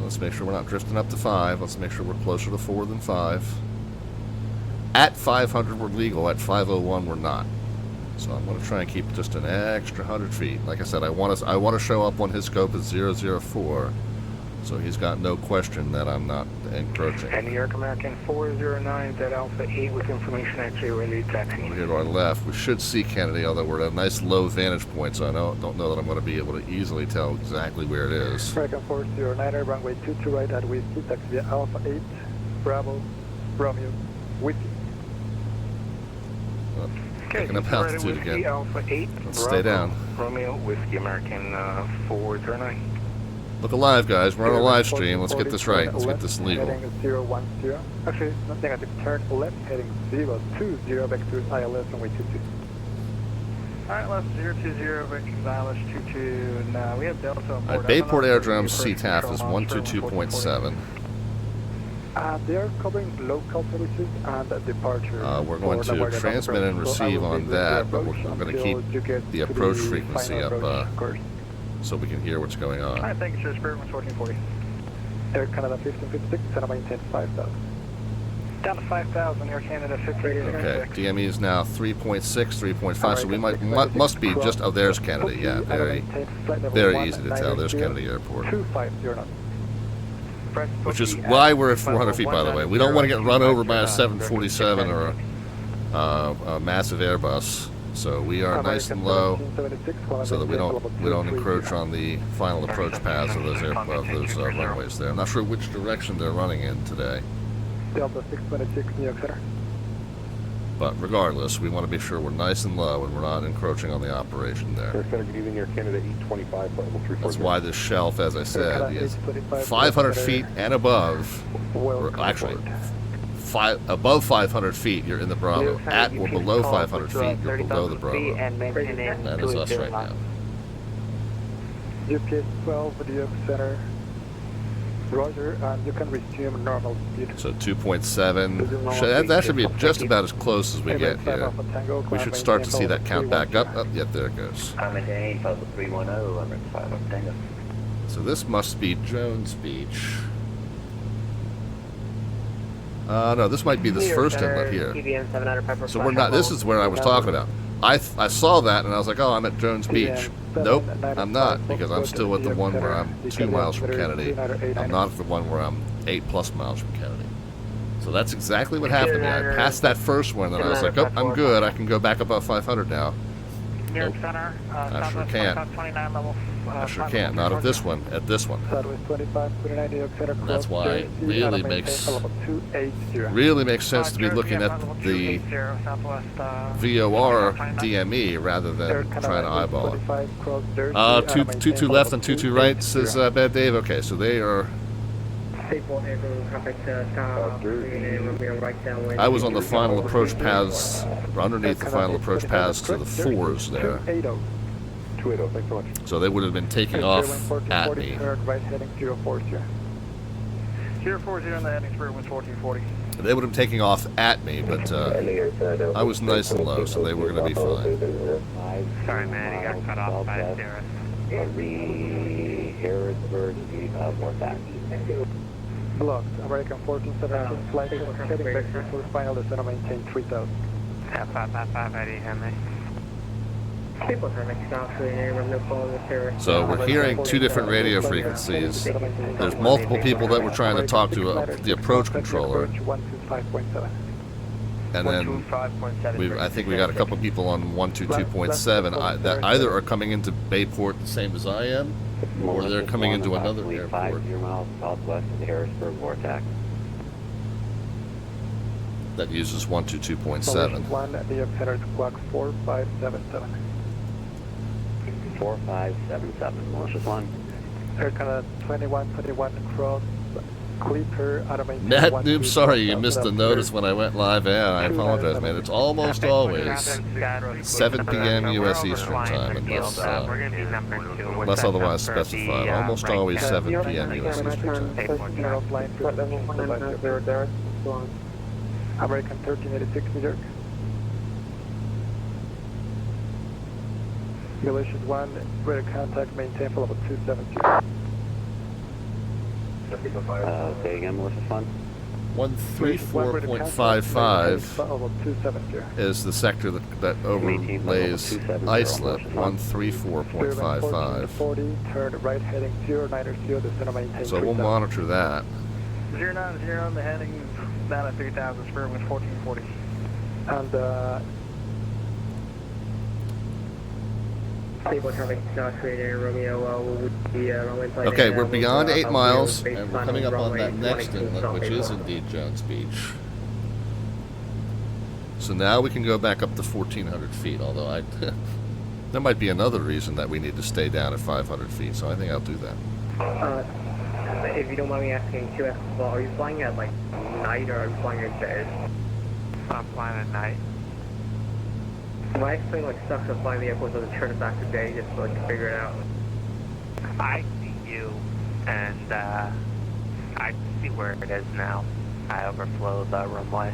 Let's make sure we're not drifting up to 5. Let's make sure we're closer to 4 than 5. At 500, we're legal. At 501, we're not. So I'm going to try and keep just an extra 100 feet. Like I said, I want to show up on his scope as 004, so he's got no question that I'm not encroaching. And New York American 409 at Alpha 8 with information at J ready to taxi. Over here to our left, we should see Kennedy, although we're at a nice low vantage point, so I don't know that I'm going to be able to easily tell exactly where it is. American 409, runway 22 right at Whiskey, taxi via Alpha 8, Bravo, Romeo, Whiskey. Picking up altitude again. Alpha 8, Let's stay down. Romeo, Whiskey American 409. Look alive, guys. We're on a live stream. Let's get this right. Let's get this legal. Heading 010. Actually, not negative. Turn left, heading 020 back to ILS runway 22. Alright, left 020 back to ILS 22. Now we have Delta on board. Bayport Aerodrome CTAF is 122.7. They are covering local services and departure. We're going to transmit and receive on that, but we're going to keep the approach frequency up so we can hear what's going on. Alright, thank you, sir. Spirit 1440. Air Canada 1556, Center maintain 5,000. Down to 5,000, Air Canada 1556. Okay, DME is now 3.6, 3.5, so we must be just, oh, there's Kennedy, yeah, very easy to tell. There's Kennedy Airport. 250. Which is why we're at 400 feet, by the way. We don't want to get run over by a 747 or a massive Airbus. So we are nice and low, so that we don't encroach on the final approach paths of those runways there. I'm not sure which direction they're running in today. Delta 626, New York Center. But regardless, we want to be sure we're nice and low and we're not encroaching on the operation there. Good evening, Air Canada 825, level 340. That's why this shelf, as I said, is 500 feet and above, or actually, above 500 feet, you're in the Bravo. At or below 500 feet, you're below the Bravo. That is us right now. GPS 12, New York Center. Roger, and you can resume normal speed. So 2.7. That should be just about as close as we get here. We should start to see that count back up. Oh, yep, there it goes. So this must be Jones Beach. No, this might be this first inlet here. So we're not. This is where I was talking about. I saw that and I was like, oh, I'm at Jones Beach. Nope, I'm not, because I'm still at the one where I'm 2 miles from Kennedy. I'm not at the one where I'm 8+ miles from Kennedy. So that's exactly what happened to me. I passed that first one and I was like, oh, I'm good. I can go back above 500 now. Nope. I sure can't. I sure can't. Not at this one. At this one. And that's why it really makes sense to be looking at the VOR DME rather than trying to eyeball it. 22 left and 22 right, says Bad Dave. Okay, so they are. I was on the final approach paths, or underneath the final approach paths to the 4s there. So they would have been taking off at me. 040 on the heading, Spirit 1440. They would have been taking off at me, but I was nice and low, so they were going to be fine. Sorry, man, you got cut off by Sarah. Harrisburg, Blocked. American 1417 flight heading back for final descent, maintain 3000. 555 Eddie, Henry. So we're hearing 2 different radio frequencies. There's multiple people that we're trying to talk to the approach controller. And then I think we got a couple people on 122.7 that either are coming into Bayport the same as I am, or they're coming into another airport. 5 miles southwest of the Harrisburg vortex. that uses 122.7. Malaysian 1, New York Center squawk 4577. 4577, Malicious 1. Air Canada 2121 cross, clear out of maintain. Matt Noob, sorry you missed the notice when I went live. Yeah, I apologize, man. It's almost always 7 p.m. U.S. Eastern Time, unless otherwise specified. Almost always 7 p.m. U.S. Eastern Time. American 1386 New York. Malaysian 1, radar contact, maintain for level 270. Say again, Malicious 1. 134.55 is the sector that overlays Iceland. 134.55. 40, turn right heading 090, descend maintain. So we'll monitor that. 090 on the heading down at 3000, square with 1440. And okay, we're beyond 8 miles, and we're coming up on that next inlet, which is indeed Jones Beach. So now we can go back up to 1,400 feet, although there might be another reason that we need to stay down at 500 feet, so I think I'll do that. If you don't mind me asking, are you flying at like night or are you flying at day? I'm flying at night. Am I explaining like stuff to flying the airport so to turn it back to day just so I can figure it out? I see you, and I see where it is now. I overflow the runway.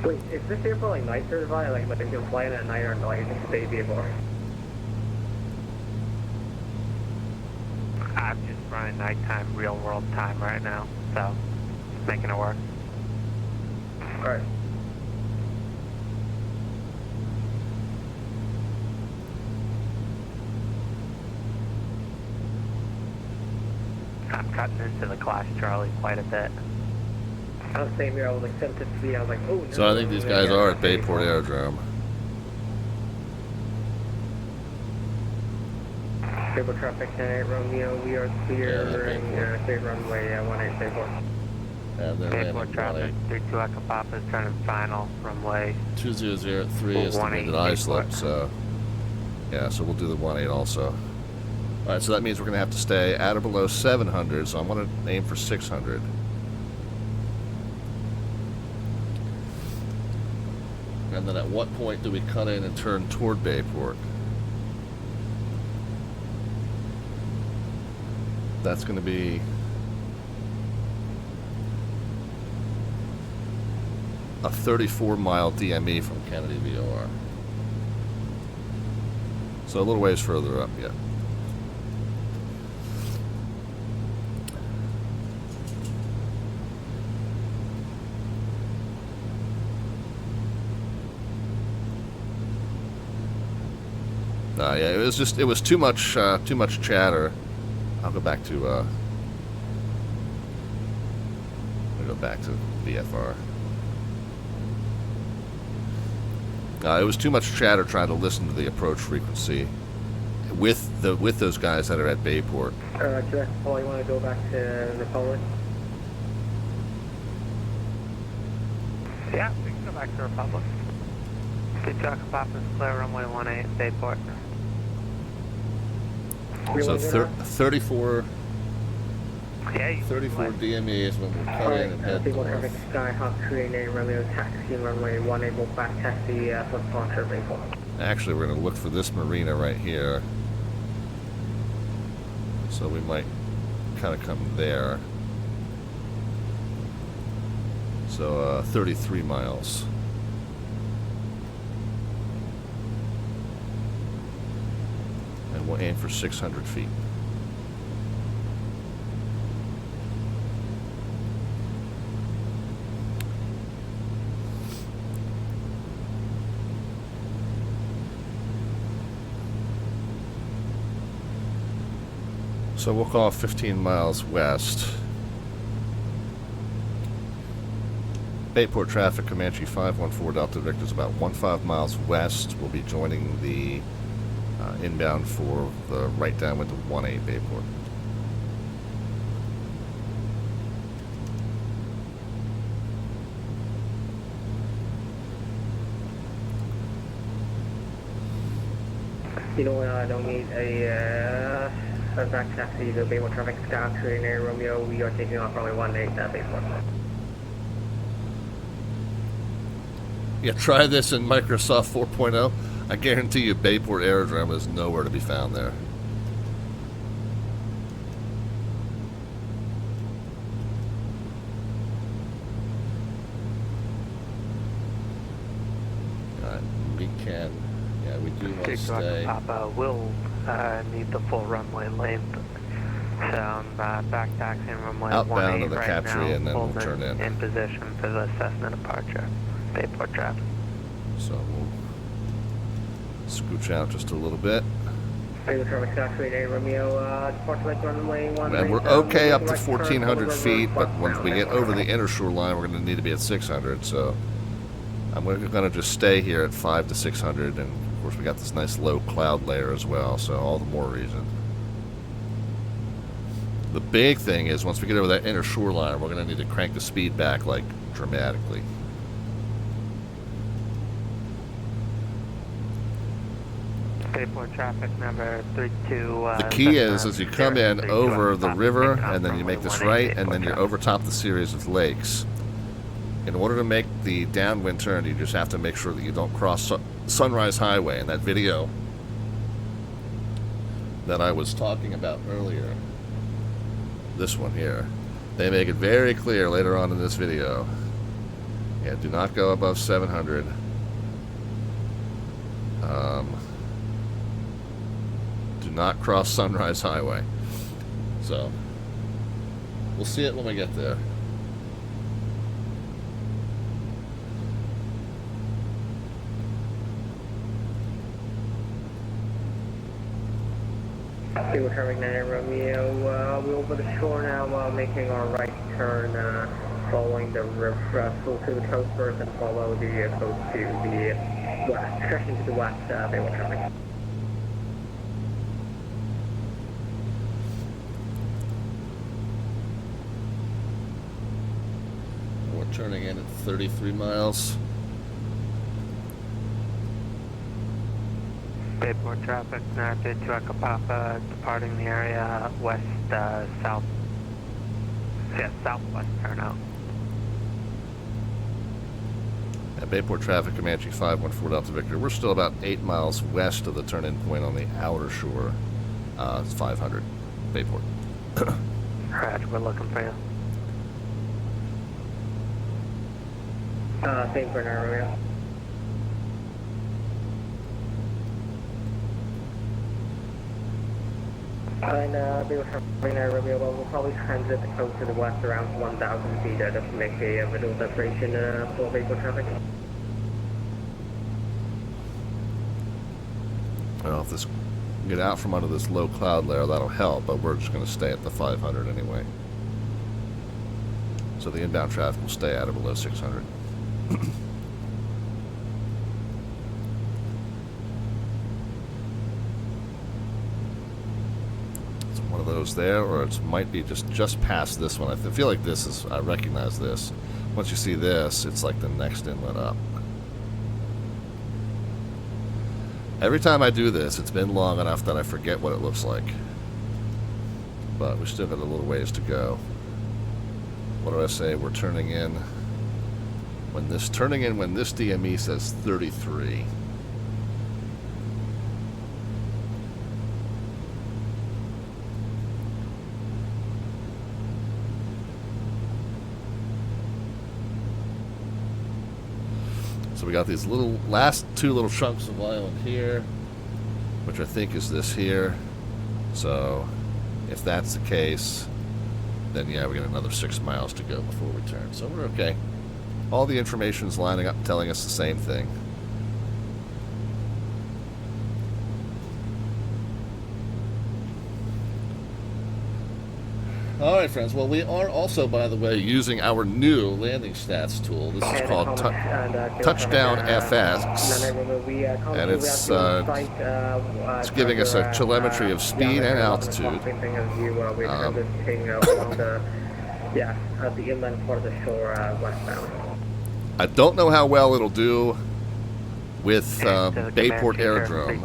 Wait, is this airport like night certified? Like you can fly in at night or like it's just a day vehicle? I'm just running nighttime, real world time right now, so making it work. Alright. I'm cutting into the Clash Charlie quite a bit. I was saying here, I was like 7 to 3, I was like, oh no. So I think these guys are at Bayport Aerodrome. Bayport traffic 10 Romeo, we are clear in state runway 18 Bayport. And then Bayport traffic 32 Echo Papa is turning final, runway 2003 is the wind at Iceland, so yeah, so we'll do the 18 also. Alright, so that means we're going to have to stay at or below 700, so I'm going to aim for 600. And then at what point do we cut in and turn toward Bayport? That's going to be a 34-mile DME from Kennedy VOR. So a little ways further up yet. Yeah, it was too much chatter. I'll go back to VFR. It was too much chatter trying to listen to the approach frequency with those guys that are at Bayport. Jeff, Paul, you want to go back to Republic? Yeah, we can go back to Republic. Good Echo Papa is clear, runway 18 Bayport. So 34 Yeah, 34 DME is when we'll cut in and head north. Skyhawk 38 Romeo taxi runway 18 will back taxi for departure Bayport. Actually, we're going to look for this marina right here. So we might kind of come there. So 33 miles. And we'll aim for 600 feet. So we'll call 15 miles west. Bayport traffic, Comanche 514 Delta Victor is about 15 miles west. We'll be joining the inbound for the right downwind to 18 Bayport. You know, I don't need a back taxi, the Bayport traffic scout to in Romeo. We are taking off runway 18 at Bayport. Yeah, try this in Microsoft 4.0. I guarantee you Bayport Aerodrome is nowhere to be found there. We can, yeah, we do want to stay. Papa will need the full runway length. So back taxiing runway Outbound 18 of the right capture now, and then we'll turn in position for the Cessna departure. Bayport traffic. So we'll scooch out just a little bit. Bayport traffic scout to in Romeo. Departure like runway 18. And we're okay up to 1,400 feet, but once we get over the intershore line, we're going to need to be at 600. So I'm going to just stay here at 5 to 600, and of course we got this nice low cloud layer as well, so all the more reason. The big thing is once we get over that inner shore line, we're going to need to crank the speed back like dramatically. Bayport traffic number 32. The key is as you come in over the river and then you make this right and then you're over top the series of lakes. In order to make the downwind turn, you just have to make sure that you don't cross Sunrise Highway. In that video that I was talking about earlier, this one here, they make it very clear later on in this video. Yeah, do not go above 700. Do not cross Sunrise Highway. So, we'll see it when we get there. Bayport traffic 9 Romeo. We're over the shore now, making our right turn, following the river, full to the coast first, and follow the coast to the west, stretching to the west, Bayport traffic. We're turning in at 33 miles. Bayport traffic, Narrate to Echo Papa, departing the area west, south. Yeah, southwest turnout. At Bayport traffic, Comanche 514 Delta Victor. We're still about 8 miles west of the turn-in point on the outer shore. It's 500, Bayport. Roger, we're looking for you. Same for 9 Romeo. And Bayport traffic 9 Romeo, well, we'll probably transit the coast to the west around 1,000 feet just to make a visual separation for Bayport traffic. Well, if this get out from under this low cloud layer, that'll help, but we're just going to stay at the 500 anyway. So the inbound traffic will stay at or below 600. It's one of those there, or it might be just past this one. I feel like this is, I recognize this. Once you see this, it's like the next inlet up. Every time I do this, it's been long enough that I forget what it looks like. But we still got a little ways to go. What do I say? We're turning in when this DME says 33. So we got these last two little chunks of island here, which I think is this here. So if that's the case, then yeah, we got another 6 miles to go before we turn. So we're okay. All the information is lining up, telling us the same thing. All right, friends. Well, we are also, by the way, using our new landing stats tool. This is called Touchdown FX, and it's giving us a telemetry of speed and altitude. The inland part of the shore westbound. I don't know how well it'll do with Bayport Aerodrome.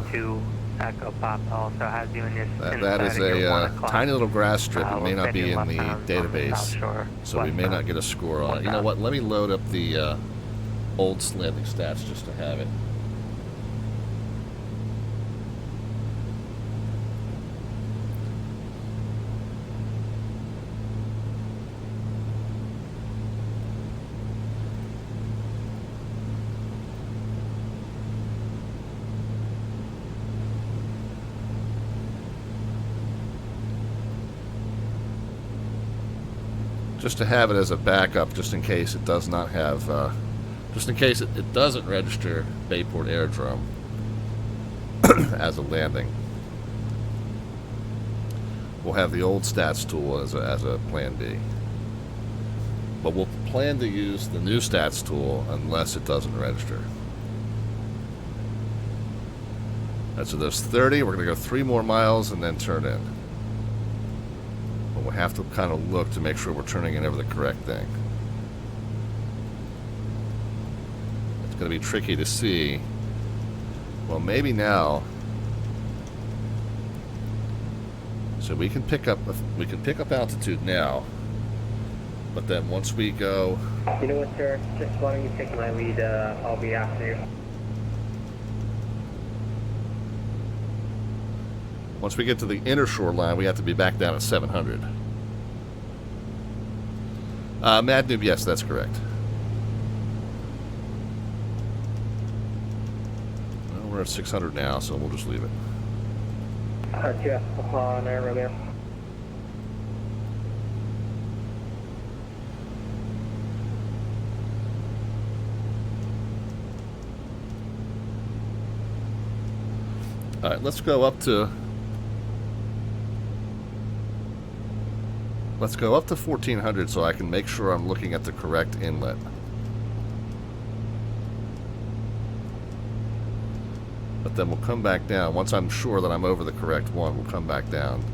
Echo Papa also has you in your That is a tiny little grass strip. It may not be in the database, so we may not get a score on it. You know what? Let me load up the old landing stats just to have it. Just to have it as a backup, just in case it does not have, just in case it doesn't register Bayport Aerodrome as a landing. We'll have the old stats tool as a plan B. But we'll plan to use the new stats tool unless it doesn't register. Right, so there's 30. We're going to go 3 more miles and then turn in. But we'll have to kind of look to make sure we're turning in over the correct thing. It's going to be tricky to see. Well, maybe now. So we can pick up altitude now. But then once we go, you know what, sir? Just why don't you take my lead? I'll be after you. once we get to the inner shoreline, we have to be back down at 700. Mad Noob, yes, that's correct. Well, we're at 600 now, so we'll just leave it. Jeff, on air, Romeo. All right, let's go up to 1400 so I can make sure I'm looking at the correct inlet. But then we'll come back down. Once I'm sure that I'm over the correct one, we'll come back down.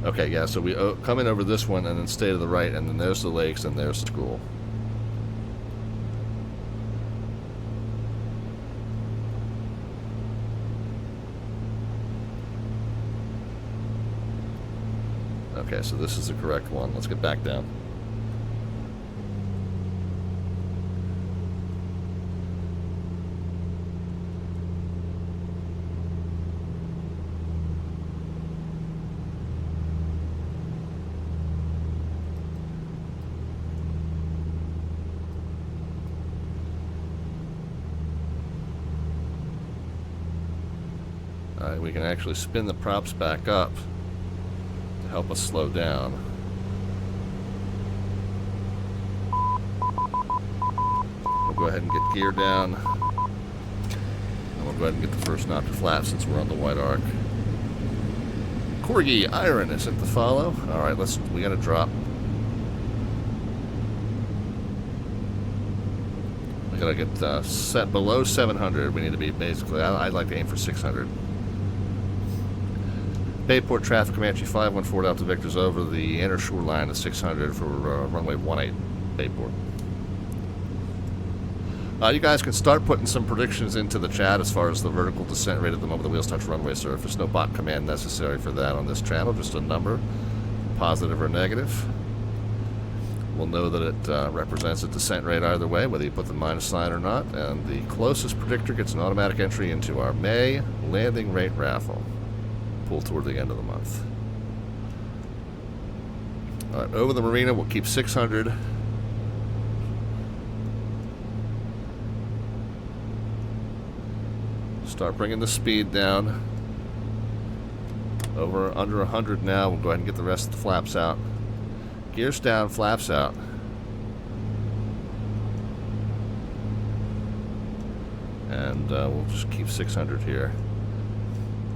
Okay, yeah, so we come in over this one and then stay to the right, and then there's the lakes and there's the school. Okay, so this is the correct one. Let's get back down. Alright, we can actually spin the props back up to help us slow down. We'll go ahead and get gear down. And we'll go ahead and get the first notch of flap since we're on the white arc. Corgi Iron is at the follow. Alright, we gotta drop. We gotta get set below 700. We need to be basically, I'd like to aim for 600. Bayport traffic, Comanche 514 Delta Victor's over the inner shore line at 600 for runway 18, Bayport. You guys can start putting some predictions into the chat as far as the vertical descent rate at the moment the wheels touch runway surface. No bot command necessary for that on this channel, just a number, positive or negative. We'll know that it represents a descent rate either way, whether you put the minus sign or not, and the closest predictor gets an automatic entry into our May landing rate raffle. Pull toward the end of the month. Alright, over the marina, we'll keep 600. Start bringing the speed down. Under 100 now. We'll go ahead and get the rest of the flaps out. Gears down, flaps out. And we'll just keep 600 here.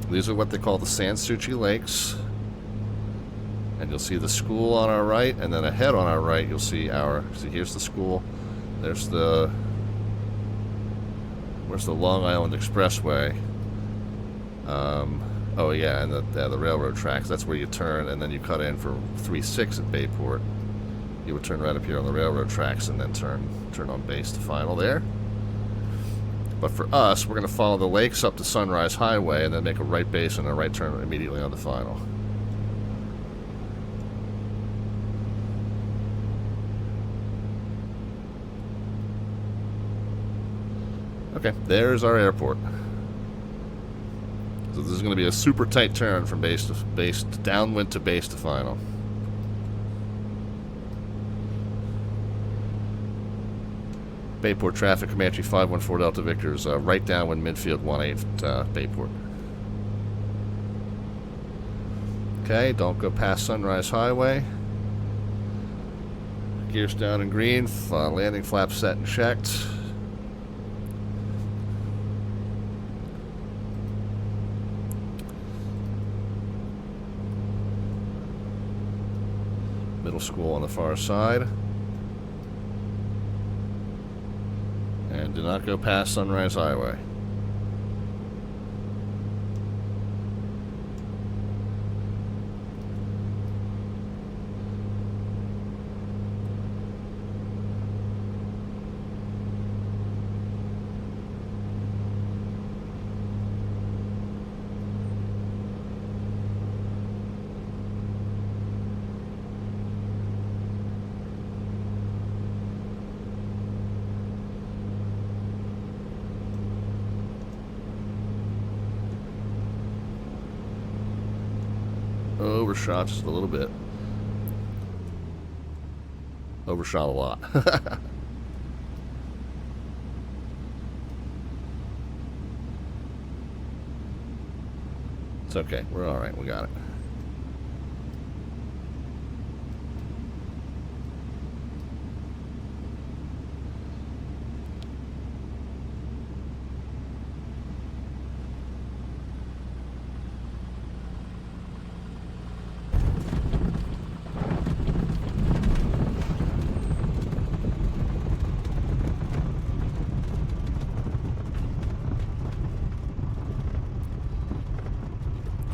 These are what they call the Sanssouci Lakes. And you'll see the school on our right, and then ahead on our right you'll see here's the school. Where's the Long Island Expressway. Oh yeah, and the railroad tracks. That's where you turn, and then you cut in for 3-6 at Bayport. You would turn right up here on the railroad tracks, and then turn on base to final there. But for us, we're going to follow the lakes up to Sunrise Highway, and then make a right base and a right turn immediately on the final. Okay, there's our airport. So this is going to be a super tight turn from base to downwind to base to final. Bayport traffic, Comanche 514 Delta Victor's right downwind midfield 18 Bayport. Okay, don't go past Sunrise Highway. Gears down in green, landing flaps set and checked. Middle school on the far side. And do not go past Sunrise Highway. Overshot just a little bit. Overshot a lot. It's okay. We're all right. We got it.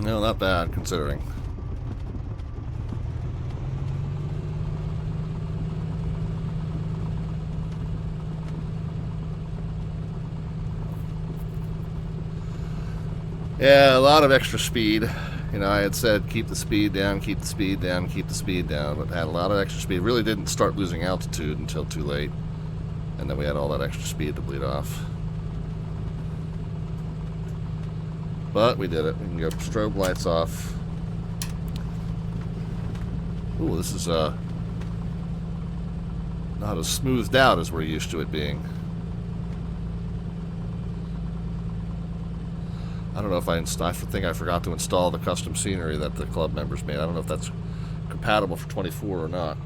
No, not bad, considering. Yeah, a lot of extra speed. You know, I had said keep the speed down, keep the speed down, keep the speed down, but had a lot of extra speed. Really didn't start losing altitude until too late. And then we had all that extra speed to bleed off. But we did it. We can go strobe lights off. Ooh, this is not as smoothed out as we're used to it being. I don't know if I think I forgot to install the custom scenery that the club members made. I don't know if that's compatible for 24 or not.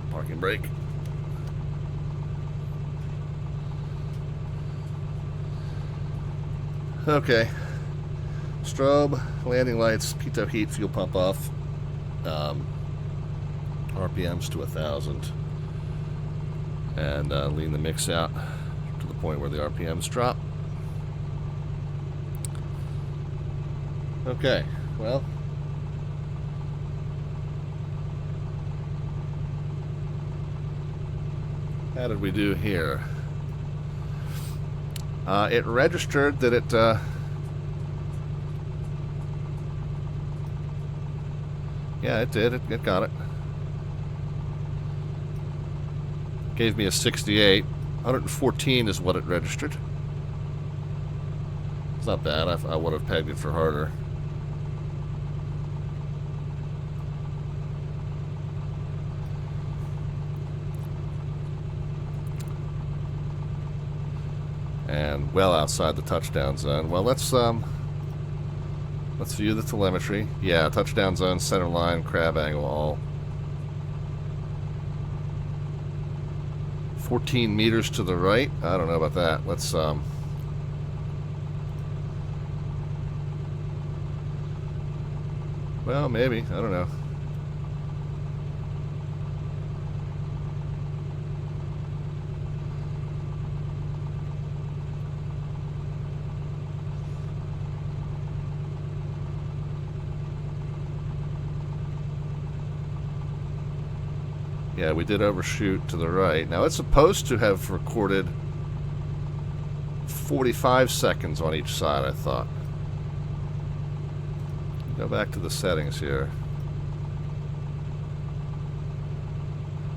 Parking brake. Okay. Strobe, landing lights, pitot heat, fuel pump off. RPMs to 1,000. And lean the mix out to the point where the RPMs drop. Okay, well. How did we do here? It registered that it, yeah, it did. It got it. Gave me a 68. 114 is what it registered. It's not bad. I would have pegged it for harder. And well outside the touchdown zone. Well, let's view the telemetry. Yeah, touchdown zone, center line, crab angle, all 14 meters to the right. I don't know about that. Let's well, maybe. I don't know. Yeah, we did overshoot to the right. Now, it's supposed to have recorded 45 seconds on each side, I thought. Go back to the settings here.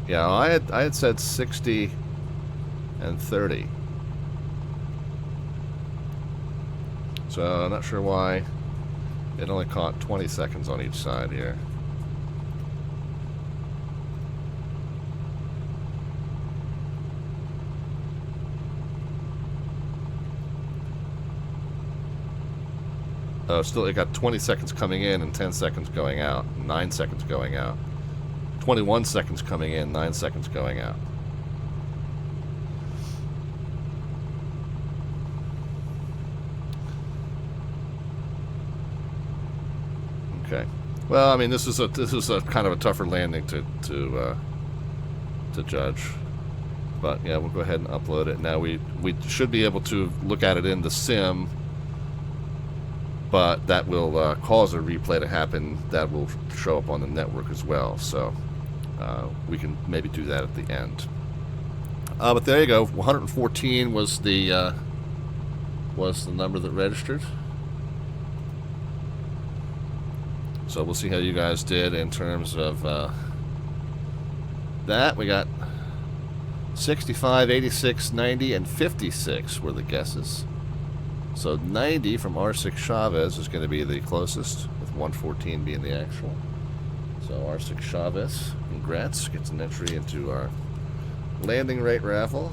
Yeah, I had said 60 and 30. So I'm not sure why it only caught 20 seconds on each side here. Still, it got 20 seconds coming in and 10 seconds going out, 9 seconds going out, 21 seconds coming in, 9 seconds going out. Okay. Well, I mean, this is a kind of a tougher landing to judge, but yeah, we'll go ahead and upload it. Now we should be able to look at it in the sim. But that will cause a replay to happen. That will show up on the network as well. So we can maybe do that at the end. But there you go. 114 was the number that registered. So we'll see how you guys did in terms of that. We got 65, 86, 90, and 56 were the guesses. So 90 from R6 Chavez is going to be the closest, with 114 being the actual. So R6 Chavez, congrats, gets an entry into our landing rate raffle.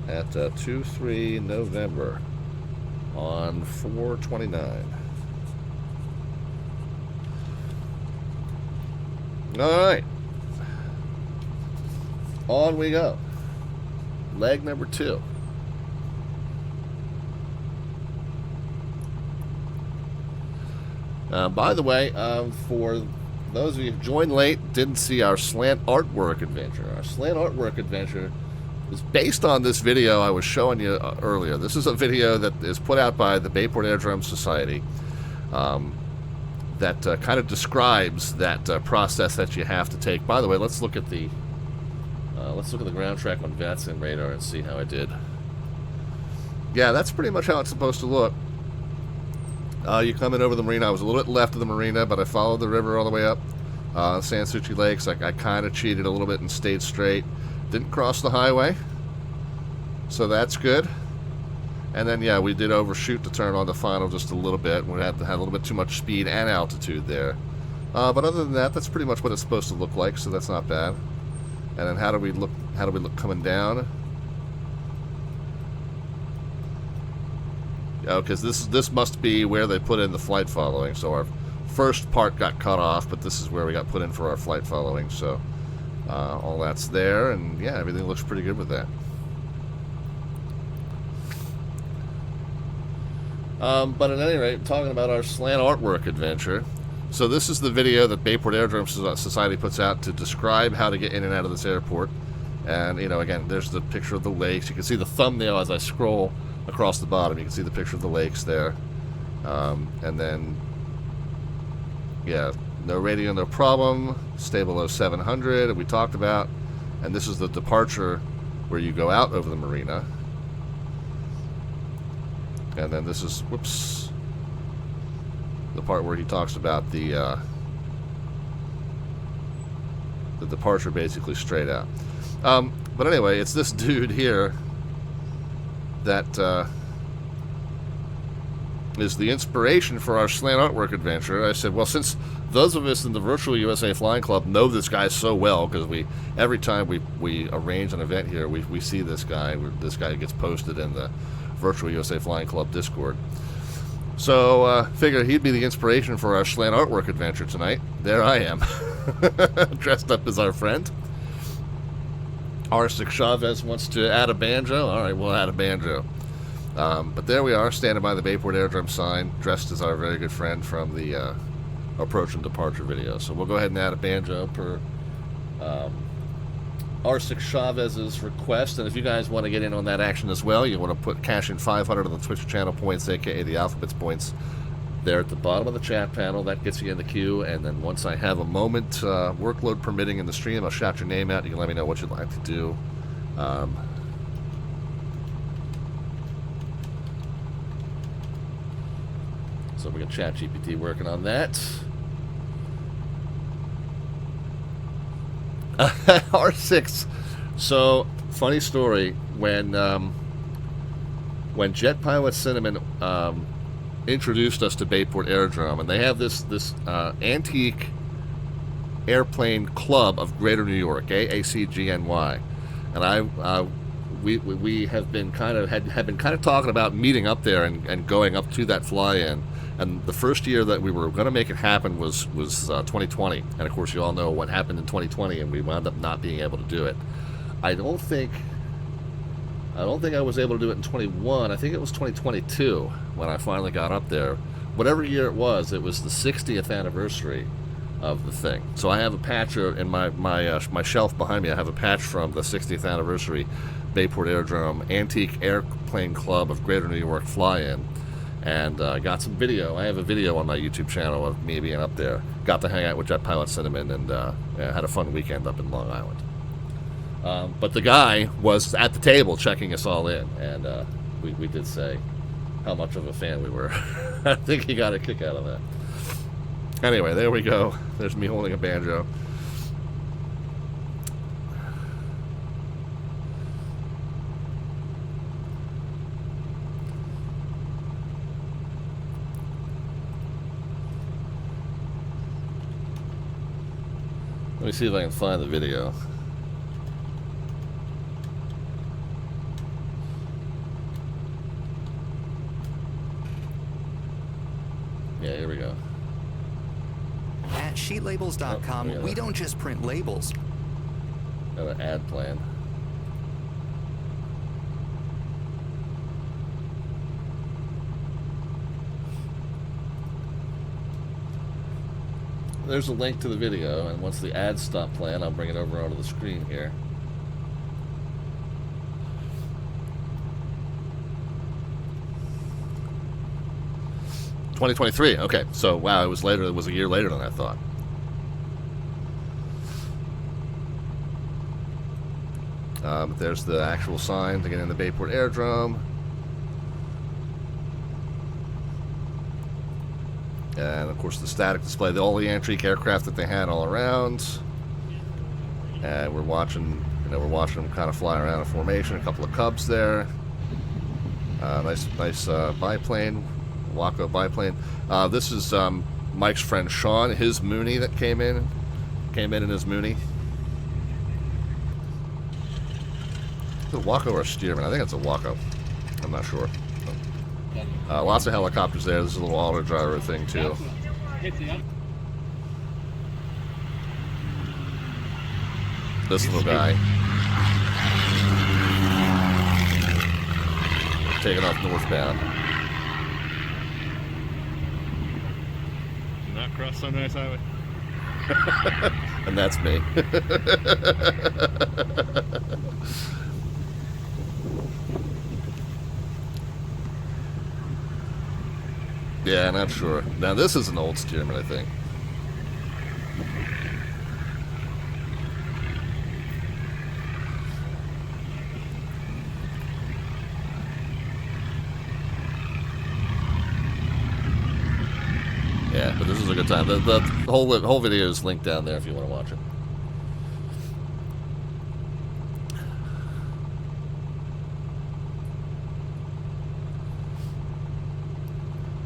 At 2-3 November on 4/29. All right. On we go. Leg number 2. By the way, for those of you who joined late, didn't see our slant artwork adventure. Our slant artwork adventure is based on this video I was showing you earlier. This is a video that is put out by the Bayport Aerodrome Society that kind of describes that process that you have to take. By the way, let's look at the ground track on VATSIM radar and see how I did. Yeah, that's pretty much how it's supposed to look. You come in over the marina. I was a little bit left of the marina, but I followed the river all the way up. San Suu Lakes, I kind of cheated a little bit and stayed straight. Didn't cross the highway, so that's good. And then, yeah, we did overshoot to turn on the final just a little bit. We had a little bit too much speed and altitude there. But other than that, that's pretty much what it's supposed to look like, so that's not bad. And then how do we look coming down? Oh, because this must be where they put in the flight following. So our first part got cut off, but this is where we got put in for our flight following. So all that's there, and yeah, everything looks pretty good with that. But at any rate, talking about our slant artwork adventure. So this is the video that Bayport Aerodrome Society puts out to describe how to get in and out of this airport. And, you know, again, there's the picture of the lakes. You can see the thumbnail as I scroll across the bottom. You can see the picture of the lakes there. And then, yeah, no radio, no problem. Stay below 700, we talked about. And this is the departure where you go out over the marina. And then this is, whoops, the part where he talks about the departure basically straight out. But anyway, it's this dude here that is the inspiration for our slant artwork adventure. I said, well, since those of us in the Virtual USA Flying Club know this guy so well, because every time we arrange an event here, we see this guy. This guy gets posted in the Virtual USA Flying Club Discord. So figured he'd be the inspiration for our slant artwork adventure tonight. There I am, dressed up as our friend. R6 Chavez wants to add a banjo. All right, we'll add a banjo. But there we are, standing by the Bayport Aerodrome sign, dressed as our very good friend from the approach and departure video. So we'll go ahead and add a banjo per R6 Chavez's request. And if you guys want to get in on that action as well, you want to cash in 500 of the Twitch channel points, aka the Alphabets points, there at the bottom of the chat panel. That gets you in the queue, and then once I have a moment, workload permitting in the stream, I'll shout your name out. You can let me know what you'd like to do. So we got ChatGPT working on that. R6. So, funny story. When Jet Pilot Cinnamon introduced us to Bayport Aerodrome, and they have this antique airplane club of Greater New York, AACGNY, and we have been kind of talking about meeting up there and going up to that fly-in. And the first year that we were going to make it happen was 2020. And of course, you all know what happened in 2020, and we wound up not being able to do it. I don't think I was able to do it in 21. I think it was 2022 when I finally got up there. Whatever year it was the 60th anniversary of the thing. So I have a patch in my shelf behind me. I have a patch from the 60th anniversary Bayport Aerodrome Antique Airplane Club of Greater New York fly-in. And I got some video. I have a video on my YouTube channel of me being up there. Got to hang out with Jet Pilot Cinnamon and had a fun weekend up in Long Island. But the guy was at the table checking us all in, and we did say how much of a fan we were. I think he got a kick out of that. Anyway, there we go. There's me holding a banjo. Let me see if I can find the video. Yeah, here we go. At sheetlabels.com, we don't just print labels. Got an ad plan. There's a link to the video, and once the ads stop playing, I'll bring it over onto the screen here. (2023). Okay, so wow, it was later. It was a year later than I thought. There's the actual sign to get in the Bayport Aerodrome. And of course the static display, all the antique aircraft that they had all around. And we're watching them kind of fly around in formation. A couple of Cubs there. Nice biplane, Waco biplane. This is Mike's friend Sean, his Mooney that came in in his Mooney. Is it a Waco or a Stearman? I think it's a Waco. I'm not sure. Lots of helicopters there. This is a little auto driver thing too. This little guy taking off northbound. Do not cross Sunrise Highway. And that's me. Yeah, not sure. Now this is an old Stearman, I think. Yeah, but this is a good time. The whole video is linked down there if you want to watch it.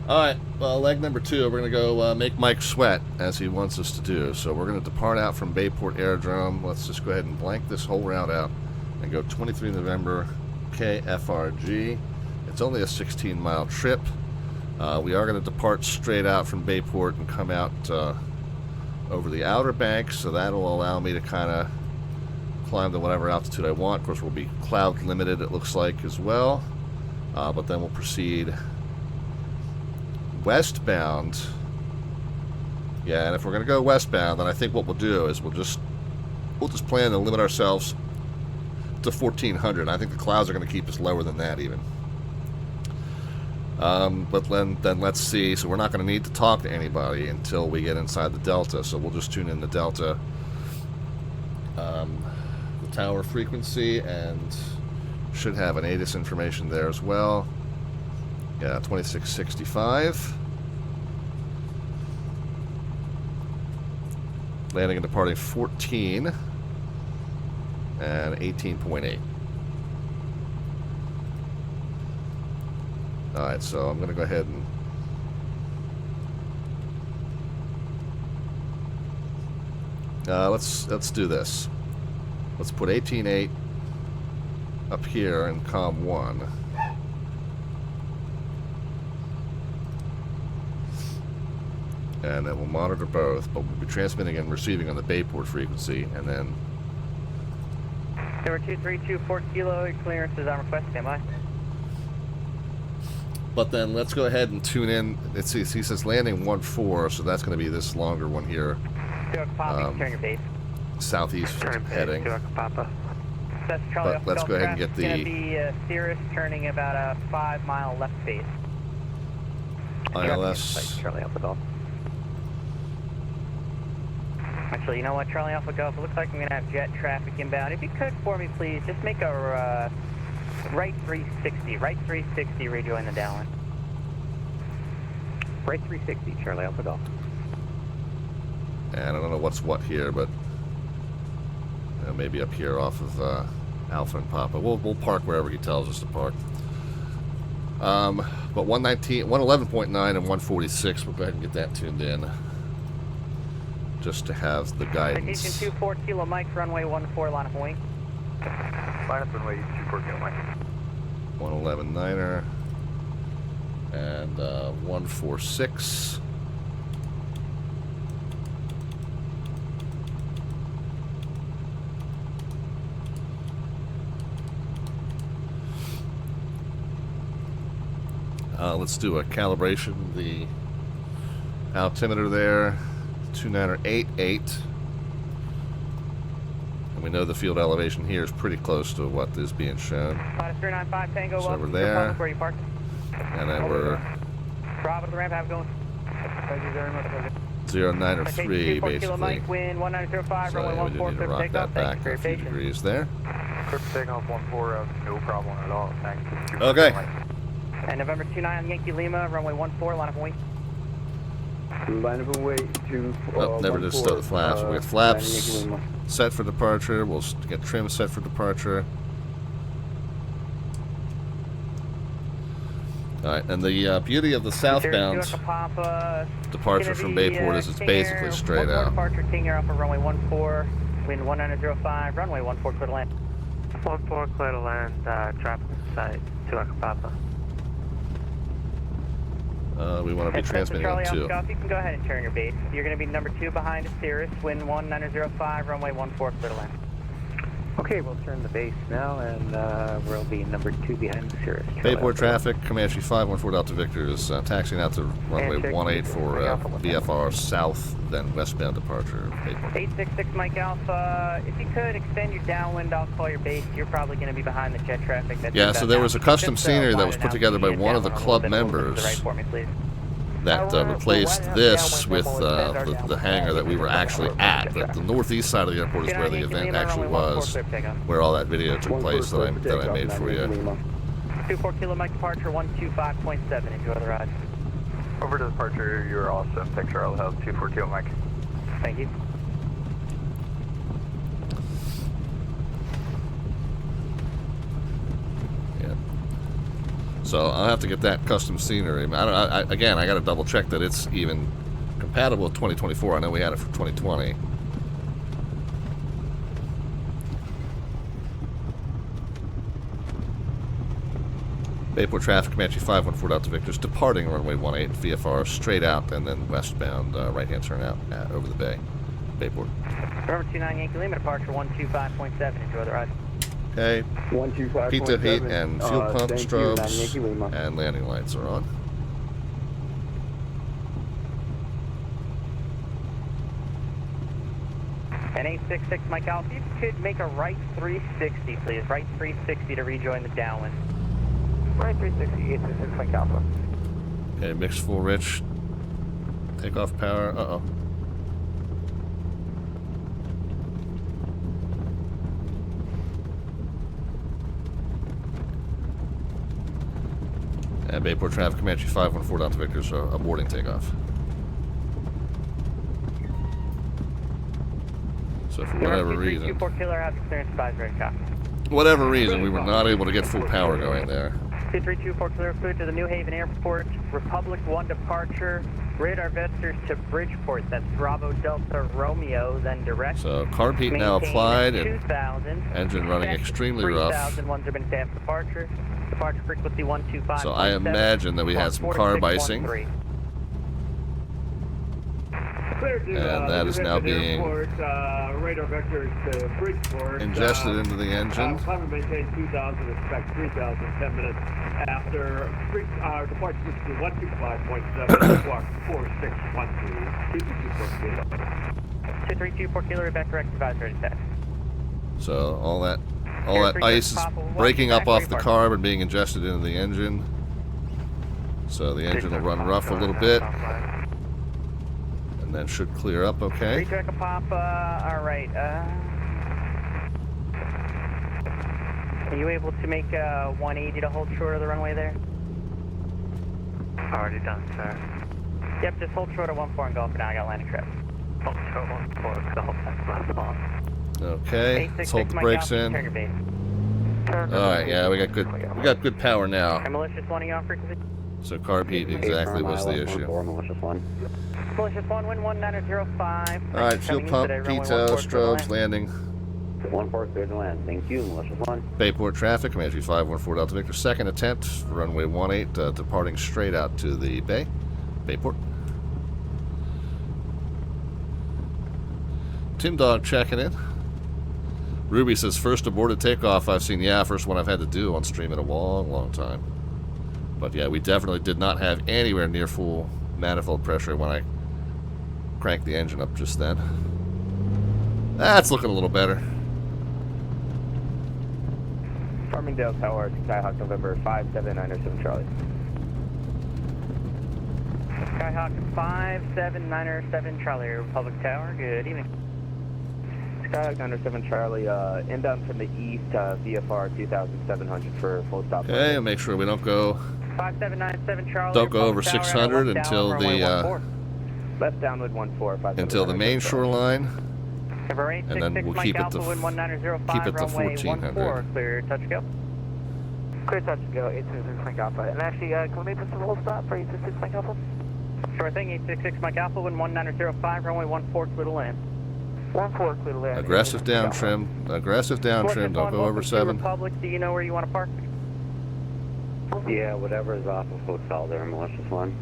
Alright, well, leg number 2, we're going to go make Mike sweat, as he wants us to do. So we're going to depart out from Bayport Aerodrome. Let's just go ahead and blank this whole route out and go 23 November KFRG. It's only a 16-mile trip. We are going to depart straight out from Bayport and come out over the Outer Banks, so that'll allow me to kind of climb to whatever altitude I want. Of course, we'll be cloud limited, it looks like, as well. But then we'll proceed westbound. Yeah, and if we're going to go westbound, then I think what we'll do is we'll just plan to limit ourselves to 1400. I think the clouds are going to keep us lower than that even. But then let's see. So we're not going to need to talk to anybody until we get inside the Delta. So we'll just tune in the Delta, the tower frequency, and should have an ATIS information there as well. Yeah, 2665. Landing and departing 14 and 18.8. Alright, so I'm going to go ahead and let's do this. Let's put 18.8 up here in COM 1. And then we'll monitor both, but we'll be transmitting and receiving on the Bayport frequency, and then... Number 2324 Kilo, clearance is on request, stand by. But then let's go ahead and tune in. He says landing 1-4, so that's going to be this longer one here. Turn your base. Southeast heading. But let's go ahead and get the... It's going to be Cirrus turning about a 5-mile left base. ILS. Charlie Alpha Golf. Actually, you know what, Charlie Alpha Golf, it looks like I'm going to have jet traffic inbound. If you could, for me, please, just make a right 360. Right 360, rejoin the downwind. Right 360, Charlie Alpha Golf. And I don't know what's what here, but maybe up here off of Alpha and Papa. We'll park wherever he tells us to park. But 111.9 and 146, we'll go ahead and get that tuned in. Just to have the guidance. Citation 24 Kilo Mike, runway 14, line up wing. Line up runway 24 Kilo Mike. 111.9er and 146. Let's do a calibration. The altimeter there, 2988. And we know the field elevation here is pretty close to what is being shown. 395 Tango, so we're there. Where you parked. And then we're Bravo to the ramp, have going. Thank you very much. 093 basically. Mike, wind 1905, so runway yeah, we do need to rock that back a few degrees there. Quick takeoff 14, no problem at all. Thanks. Okay. And November 29 Yankee Lima, runway 14, line up wing. Line up away to... Oh, never did start the flaps. We got flaps set for departure. We'll get trim set for departure. Alright, and the beauty of the southbound departure from Bayport is it's basically straight out. Departure, King Air Alpha, runway 14, wind 1905, runway 14, clear to land. 14, clear to land, traffic site, 2 Echo Papa. We want to be transmitting on 2. You can go ahead and turn your base. You're going to be number 2 behind Cirrus, wind 1905, runway 14, clear to land. Okay, we'll turn the base now, and we'll be number 2 behind the Cirrus. Bayport traffic, Comanche 514 Delta Victor is taxiing out to runway 18 for VFR south, then westbound departure. Bayport. 866 Mike Alpha, if you could extend your downwind, I'll call your base. You're probably going to be behind the jet traffic. Yeah, so there was a custom scenery that was put together by one of the club members that replaced this with the hangar that we were actually at. The northeast side of the airport is where the event actually was, where all that video took place that I made for you. 24 Kilo Mike departure 125.7. Enjoy the ride. Over to departure, you're awesome. Thanks, Charlie. 24 Kilo Mike. Thank you. So I'll have to get that custom scenery. Again, I got to double check that it's even compatible with 2024. I know we had it for 2020. Bayport traffic, Comanche 514 Delta Victor's departing runway 18 VFR straight out and then westbound right-hand turn out over the bay. Bayport. November 29 Yankee Lima departure 125.7. Enjoy the ride. Okay, P-tip heat and fuel pump strobes and landing lights are on. And 866 Mike Alpha, if you could make a right 360, please. Right 360 to rejoin the downwind. Right, 360, 866 Mike Alpha. Okay, mixed full rich. Takeoff power. Uh-oh. And Bayport traffic, Comanche 514 Delta Victor, so aborting takeoff. So for whatever reason, Killer has clearance advisory copy. whatever reason, we were not able to get full power going there. 2324 clear food to the New Haven Airport, Republic 1 departure, radar vectors to Bridgeport, that's Bravo Delta Romeo, then direct. So carb heat now applied and 2000, engine running extremely rough. 3000, ones have been staffed departure. Departure frequency 125. So I imagine that we had some carb icing. And that is now being radar vectors to Bridgeport. ingested into the engine. Climb and maintain 2000, expect 3000, 10 minutes after departure frequency 125.7, squawk 4613, 2324 kilo, back direct advisory test. So all that ice is breaking up off the carb and being ingested into the engine. So the engine will run rough a little bit. And then should clear up okay. Recheck a pop, alright. Are you able to make 180 to hold short of the runway there? Already done, sir. Yep, just hold short of 14 and go for now. I got landing trip. Hold short 14, the whole time last long. Okay, let's hold the brakes in. Alright, yeah, we got good power now. Malicious 1 on frequency. So carb heat exactly was the issue. Malicious 1. Malicious 1, wind 1905. Alright, fuel pump, pitot, strobes, landing. 14 cleared to land. Thank you, Malicious 1. Bayport traffic, Comanche 514 Delta Victor, second attempt, runway 18, departing straight out to the bay. Bayport. Tim Dog checking in. Ruby says, first aborted takeoff I've seen. Yeah, first one I've had to do on stream in a long, long time. But yeah, we definitely did not have anywhere near full manifold pressure when I cranked the engine up just then. That's looking a little better. Farmingdale Tower, Skyhawk November 5797 Charlie. Skyhawk 5797 Charlie, Republic Tower, good evening. Skyhawk 97 Charlie, inbound from the east, VFR 2700 for full stop. Okay, make sure we don't go 5797 Charlie. Don't go over 600 until the left downwind 14. Until the main shoreline, and then we'll keep it to 1400. Clear touch go. Clear touch go. 866 Mike Alpha. And actually, can we put some full stop for 866 Mike Alpha? Sure thing. 866 Mike Alpha. Wind 1905. Runway 14 clear to land. 14 clear to land. Aggressive down trim. Aggressive down trim. Don't go over 7. Republic, do you know where you want to park? Yeah, whatever is off of hotel there, Malicious 1.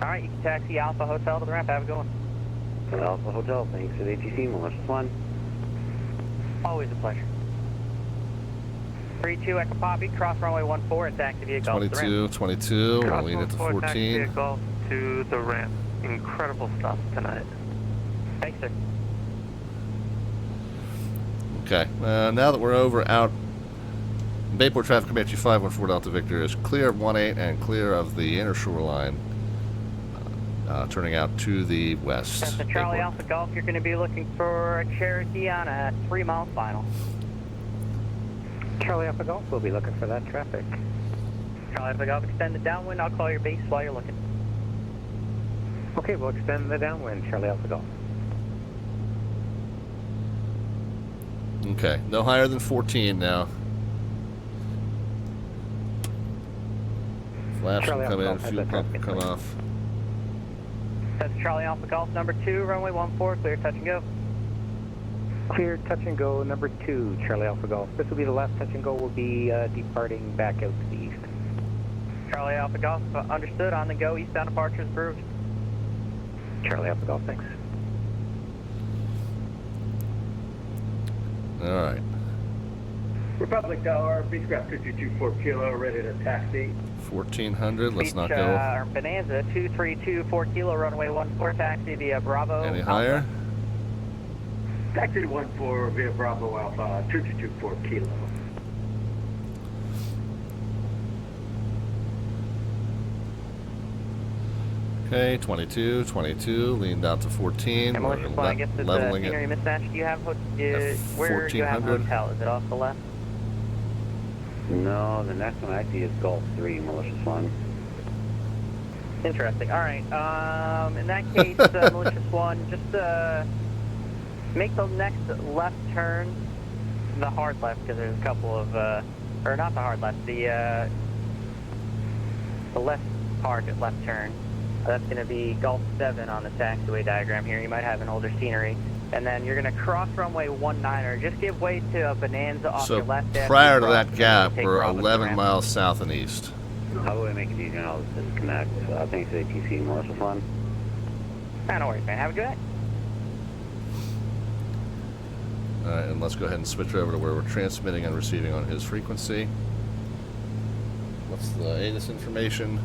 Alright, you can taxi Alpha Hotel to the ramp. Have a good one. Alpha Hotel, thanks for the ATC, Malicious 1. Always a pleasure. 32 Echo Poppy, cross runway 14 and taxi via Gulf 22, we'll lean it to 14. Taxi via Gulf to the ramp. Incredible stuff tonight. Thanks, sir. Okay, now that we're over out, Bayport traffic, Comanche 514 Delta Victor is clear of 18 and clear of the inner shoreline, turning out to the west. That's the Charlie Alpha Golf. You're going to be looking for a Cherokee on a 3-mile final. Charlie Alpha Golf, we'll be looking for that traffic. Charlie Alpha Golf, extend the downwind. I'll call your base while you're looking. Okay, we'll extend the downwind, Charlie Alpha Golf. Okay, no higher than 14 now. Flaps will come in, fuel pump will come off. That's Charlie Alpha Golf number 2, runway 14, clear touch and go. Clear touch and go number 2, Charlie Alpha Golf. This will be the last touch and go. We'll be departing back out to the east. Charlie Alpha Golf, understood. On the go, eastbound departure is approved. Charlie Alpha Golf, thanks. Alright. Republic Tower, Beechcraft 2224 Kilo, ready to taxi. 1400, let's not go. Bonanza 2324 Kilo, runway 14, taxi via Bravo. Any higher? Taxi to 14 via Bravo Alpha 2224 Kilo. Okay, 22, 22, leaned out to 14. And We're Malicious One, I guess it's a leveling scenery it. mismatch. Do you have, where do you have a 1400. hotel? Is it off the left? No, the next one I see is Gulf 3, Malicious One. Interesting. All right. In that case, Malicious One, just make the next left turn, the hard left, because there's a couple of, or not the hard left, the left hard left turn. That's going to be Gulf 7 on the taxiway diagram here. You might have an older scenery. And then you're going to cross runway 19er. Just give way to a Bonanza off your left. So prior to that gap, we're 11 miles south and east. How do I make it easier and I'll disconnect? Thanks to ATC, Malicious One. No worries, man. Have a good night. Alright, and let's go ahead and switch over to where we're transmitting and receiving on his frequency. What's the ATIS information?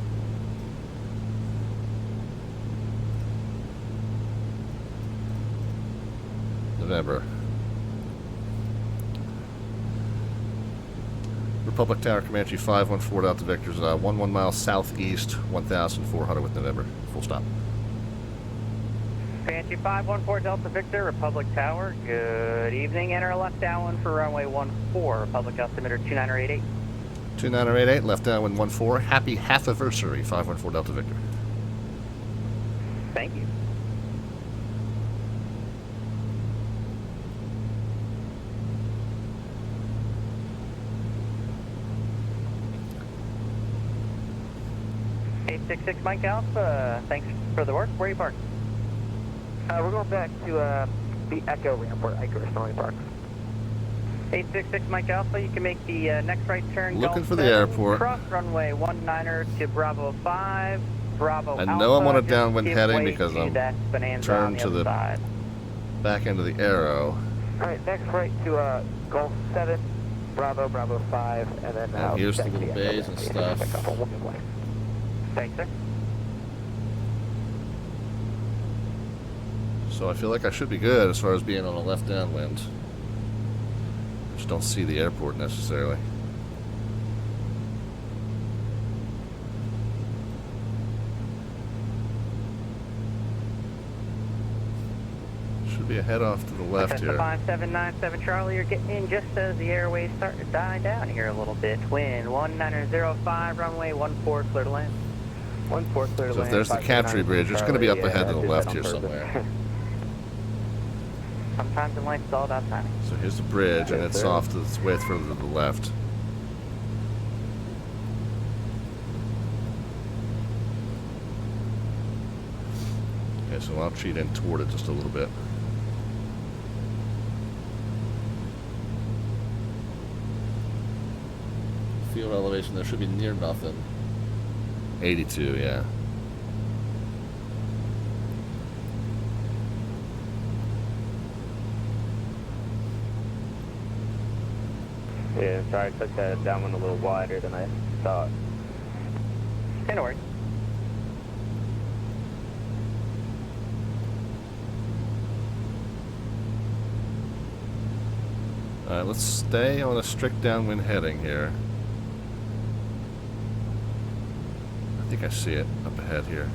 November. Republic Tower, Comanche 514 Delta Victor's 11 miles southeast, 1,400 with November. Full stop. Comanche 514 Delta Victor, Republic Tower. Good evening. Enter left downwind for runway 14, Republic altimeter 2988. 2988, left downwind 14. Happy half anniversary, 514 Delta Victor. Thank you. Six Mike Alpha, thanks for the work. Where are you parked? We're going back to the Echo ramp where Icarus normally parks. 866 Mike Alpha, you can make the next right turn. Looking Gulf for the 7, airport. Cross runway 19er to Bravo 5, Bravo I Alpha. know I'm on a Just downwind give heading way because to I'm that Bonanza turned on to other the side. back end of the arrow. Alright, next right to Gulf 7, Bravo, Bravo 5, and then And here's the back to little Echo bays ramp. and stuff. Pick up on one way. Thanks, sir. So I feel like I should be good as far as being on a left downwind. Just don't see the airport necessarily. Should be a head off to the left here. 5797 Charlie, you're getting in just as the airways start to die down here a little bit. Wind 1905, runway 14, clear to land. 14, clear to So land. if there's the Captree Bridge, it's going to be up ahead to the left here somewhere. Sometimes in life it's all about timing. So here's the bridge, and it's off to its way further to the left. Okay, so I'll cheat in toward it just a little bit. Field elevation there should be near nothing. 82, yeah. Yeah, sorry, I took that downwind a little wider than I thought. Hey, no worries. Alright, let's stay on a strict downwind heading here. I think I see it up ahead here.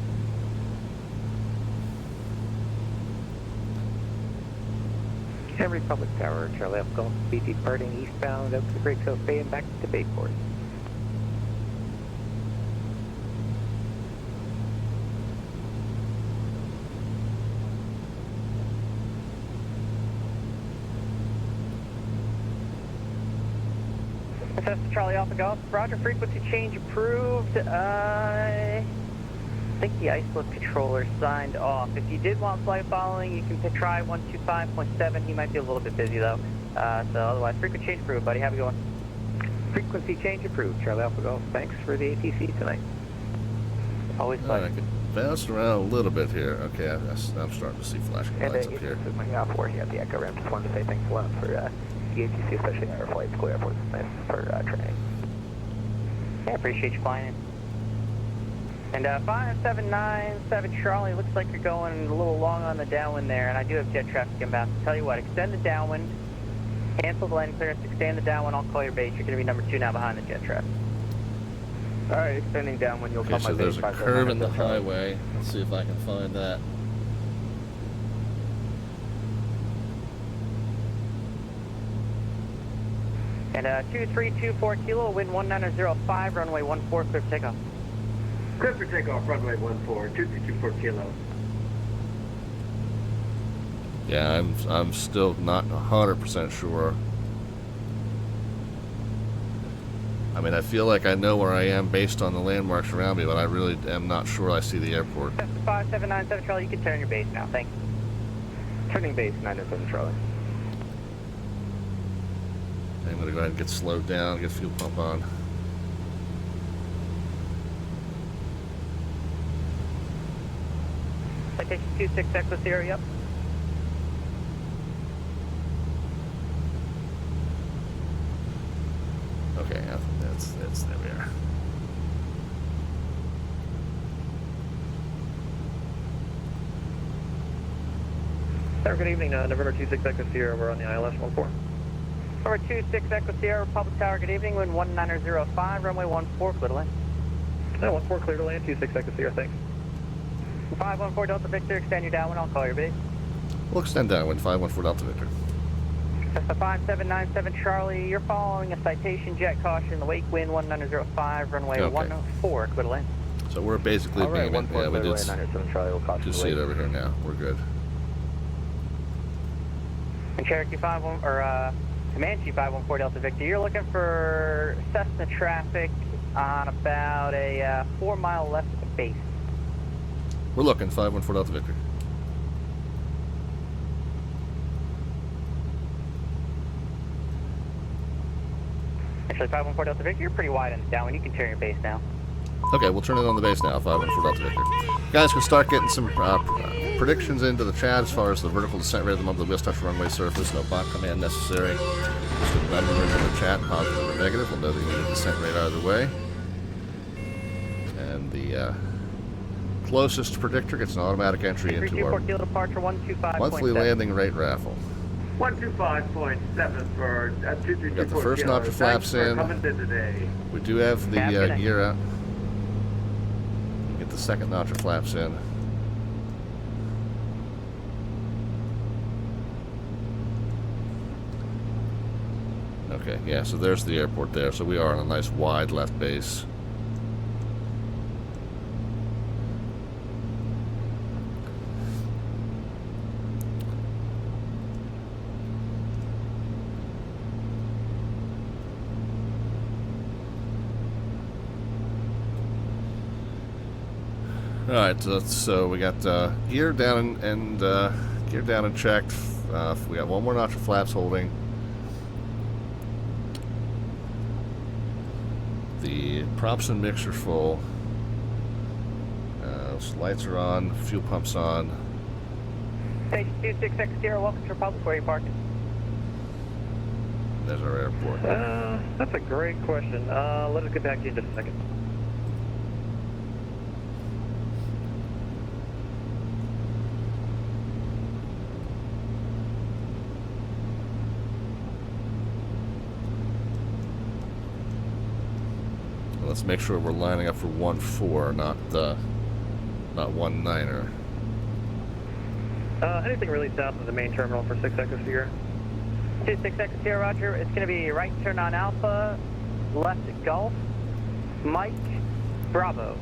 Republic Tower, Charlie Alpha Golf, speed departing eastbound up to the Great Coast Bay and back to Bayport. That's Charlie Alpha Golf. Roger, frequency change approved. I think the ice-lift controller signed off. If you did want flight following, you can try 125.7. He might be a little bit busy though. So otherwise, frequency change approved, buddy. Have a good one. Frequency change approved. Charlie Alpha Golf. Thanks for the ATC tonight. Always fun. I could bounce around a little bit here. Okay, I'm starting to see flashing lights up here. And my out for here at the Echo ramp. Just wanted to say thanks a lot for the ATC, especially our flights, clear airports, nice for training. Yeah, appreciate you flying in. And 5797 Charlie, looks like you're going a little long on the downwind there, and I do have jet traffic inbound. Tell you what, extend the downwind, cancel the landing clearance, extend the downwind, I'll call your base. You're going to be number 2 now behind the jet traffic. Alright, extending down when you'll Okay, call so my there's base a curve in the highway. Let's see if I can find that. And 2324 kilo, wind 1905, runway 14, clear for takeoff. Clear for takeoff, runway 14, 2324 kilo. Yeah, I'm still not 100% sure. I mean, I feel like I know where I am based on the landmarks around me, but I really am not sure I see the airport. 5797 Charlie, you can turn your base now, thanks. Turning base 907 Charlie. I'm going to go ahead and get slowed down, get fuel pump on. Citation 26 Echo Sierra, yep. Okay, that's there we are. Sir, good evening. November 26 Echo Sierra, we're on the ILS 14. Number 26 Echo Sierra, Republic Tower, good evening, wind 1905, runway 14, clear to land. No, 14 clear to land, 26 Echo Sierra, thanks. 514 Delta Victor, extend your downwind, I'll call your base. We'll extend downwind, 514 Delta Victor. Cessna 5797 Charlie, you're following a citation jet caution, the wake wind 1905, runway 14, clear to land. So we're basically Alright, being, 14 yeah, we clear did, to land, 907 Charlie will caution just see it over here now. We're good. And Cherokee 51, or Comanche 514 Delta Victor, you're looking for Cessna traffic on about a 4 mile left of the base. We're looking, 514 Delta Victor. Actually, 514 Delta Victor, you're pretty wide on the downwind. You can turn your base now. Okay, we'll turn it on the base now, 514 Delta Victor. Guys, can start getting some predictions into the chat as far as the vertical descent rate of the monthly wheels touch runway surface. No bot command necessary. Just a number in the chat, positive or negative. We'll know that you need a descent rate either way. And the closest predictor gets an automatic entry into our kilo departure, 125.7. monthly landing rate raffle. 125.7 for 2324 We got the first notch of flaps in. coming in today. We do have the gear out. Get the second notch of flaps in. Okay, yeah, so there's the airport there. So we are on a nice wide left base. All right, so we got gear down and gear down and checked. We got one more notch of flaps holding. The props and mix are full. Lights are on. Fuel pumps on. Station 2660, welcome to Republic. Where are you parking? There's our airport. That's a great question. Let us get back to you in just a second. Let's make sure we're lining up for 1-4, not 1-9er. Anything really south of the main terminal for 6 Echo Sierra? 26 Echo Sierra, roger. It's going to be right turn on Alpha, left Golf, Mike, Bravo.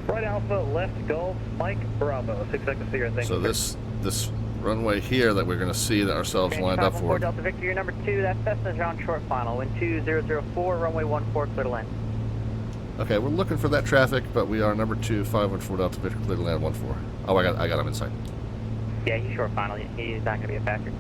Right Alpha, left Golf, Mike, Bravo. 6 Echo Sierra, thank So you. this runway here that we're going to see that ourselves lined up for. Delta Victor, you're number 2. That's Cessna's on short final. Wind 2004, runway 14, clear to land. Okay, we're looking for that traffic, but we are number 2, 514 Delta Victor, clear to land 14. Oh, I got him inside. Yeah, he's short final. He's not going to be a factor.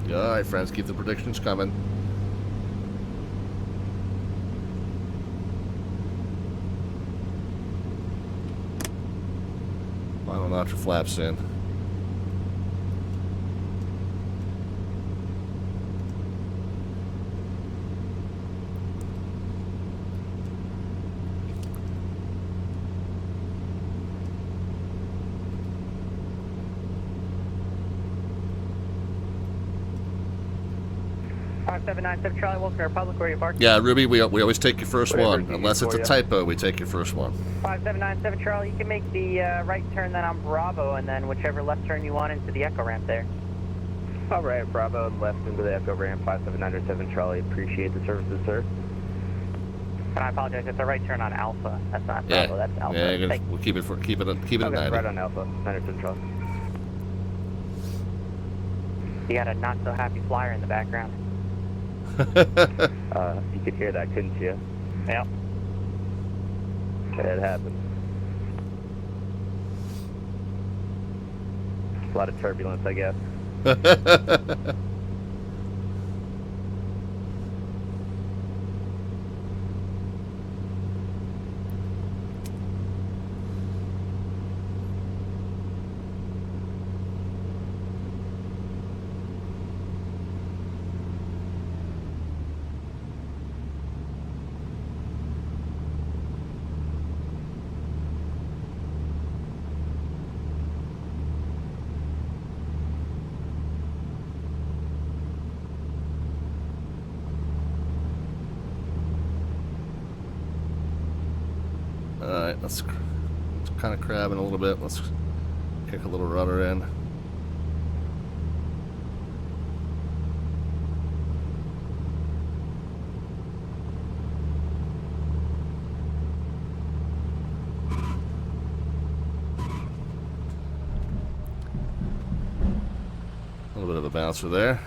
Yeah. All right, friends, keep the predictions coming. Final notch of flaps in. 5797 Charlie, Wolf Republic, where you parked? Yeah, Ruby, we always take your first Whatever one. it's easy Unless it's for a you. typo, we take your first one. 5797 Charlie, you can make the right turn then on Bravo, and then whichever left turn you want into the Echo ramp there. All right, Bravo, left into the Echo ramp, 5797 Charlie. Appreciate the services, sir. And I apologize, it's a right turn on Alpha. That's not Yeah. Bravo, that's Alpha. Yeah, Thank we'll keep it at Okay, 90. right on Alpha, 907 Charlie. You got a not so happy flyer in the background. You could hear that, couldn't you? Yep. It happened. A lot of turbulence, I guess. Alright, let's kind of crabbing a little bit. Let's kick a little rudder in. A little bit of a bouncer there.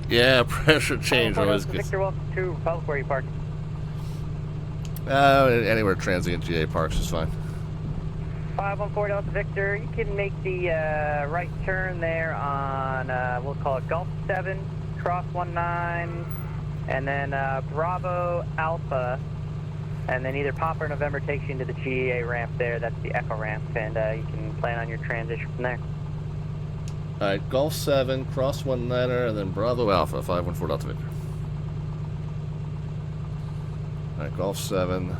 Yeah, pressure change always good. Victor, welcome to Republic, where you parked. Anywhere transient GA parks is fine. 514 Delta Victor, you can make the right turn there on, we'll call it Gulf 7, Cross 19, and then Bravo Alpha, and then either Papa or November takes you into the GA ramp there. That's the Echo ramp, and you can plan on your transition from there. Alright, Gulf 7, Cross 19er, and then Bravo Alpha, 514 Delta Victor. Alright, Gulf 7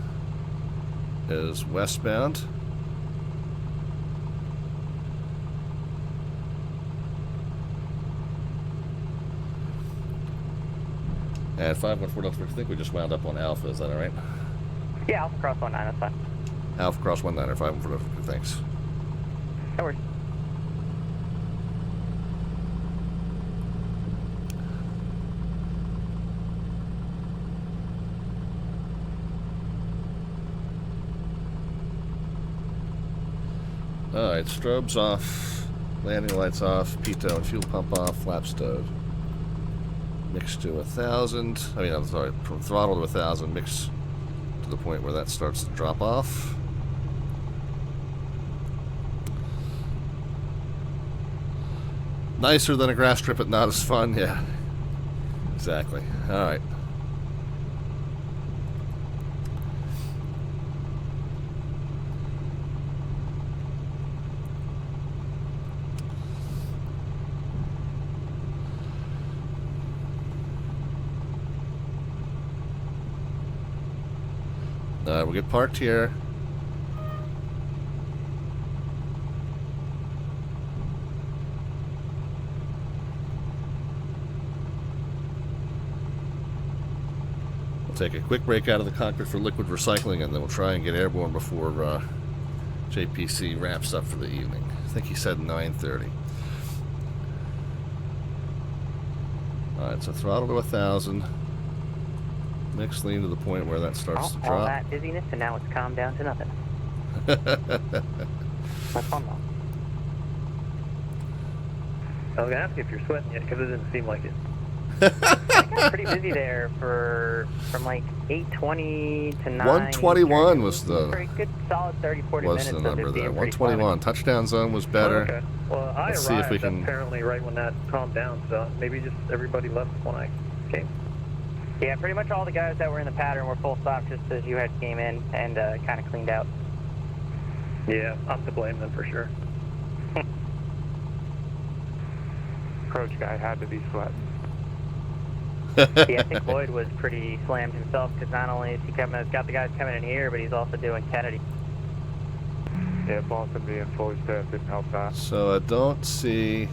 is westbound. And 514 Delta Victor, I think we just wound up on Alpha, is that alright? Yeah, Alpha Cross 19, that's fine. Alpha Cross 19er, 514 Delta Victor, thanks. No worries. Alright, strobes off, landing lights off, pitot and fuel pump off, flap stowed. Mix to 1,000, I'm sorry, from throttle to 1,000, mix to the point where that starts to drop off. Nicer than a grass strip, but not as fun, yeah. Exactly. Alright. We'll get parked here. We'll take a quick break out of the cockpit for liquid recycling, and then we'll try and get airborne before JPC wraps up for the evening. I think he said 9:30. Alright, so throttle to 1,000. Mix lean to the point where that starts to drop. All that dizziness, and now it's calmed down to nothing. That's fun though. I was gonna ask you if you're sweating yet, because it didn't seem like it. I got pretty busy there from like 8:20 to 9. 121 was the pretty good, solid 30-40 minutes. the number of there. being pretty 121. Touchdown zone was better. Okay. Well, I Let's arrived see if we can. apparently right when that calmed down, so maybe just everybody left when I came. Yeah, pretty much all the guys that were in the pattern were full stop just as you had came in and kind of cleaned out. Yeah, I'm to blame then for sure. Approach guy had to be sweating. Yeah, I think Lloyd was pretty slammed himself because not only is he got the guys coming in here, but he's also doing Kennedy. Yeah, Boston being fully staffed didn't help that. So I don't see.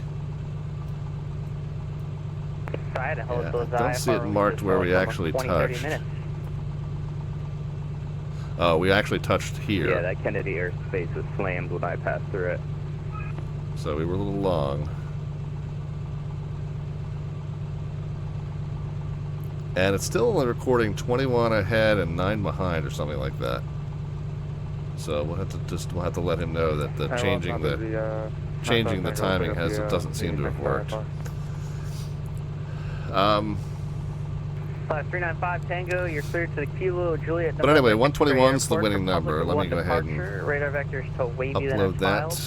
So I had to hold Yeah, those I don't see it IFR marked where we almost actually 20, 30 touched. minutes. Oh, we actually touched here. Yeah, that Kennedy airspace was slammed when I passed through it. So we were a little long. And it's still only recording 21 ahead and 9 behind or something like that. So we'll have to let him know that the changing the timing doesn't seem to have worked. 5395 Tango, you're clear to the Kilo Juliet. But anyway, 121's the winning number. Let me go ahead and radar vectors to wavy upload that.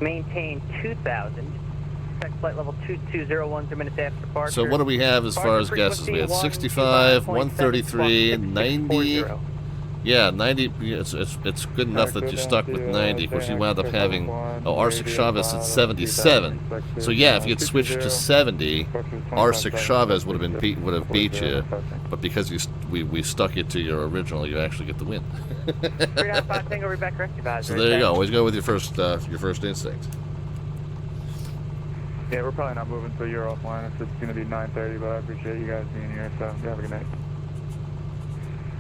Maintain 2000. Check flight level 2201 3 minutes after departure. So what do we have as far as guesses? We had 65, 133, 90. Yeah, 90. It's good enough that you stuck with 90. Of course, you wound up having Arctic Chavez at 77. So yeah, if you had switched to 70, Arctic Chavez would have beat you. But because we stuck you to your original, you actually get the win. 395 Tango, Rebecca rectified. So there you go. Always go with your first instinct. Yeah, we're probably not moving until you're offline. It's going to be 9:30, but I appreciate you guys being here, so you have a good night.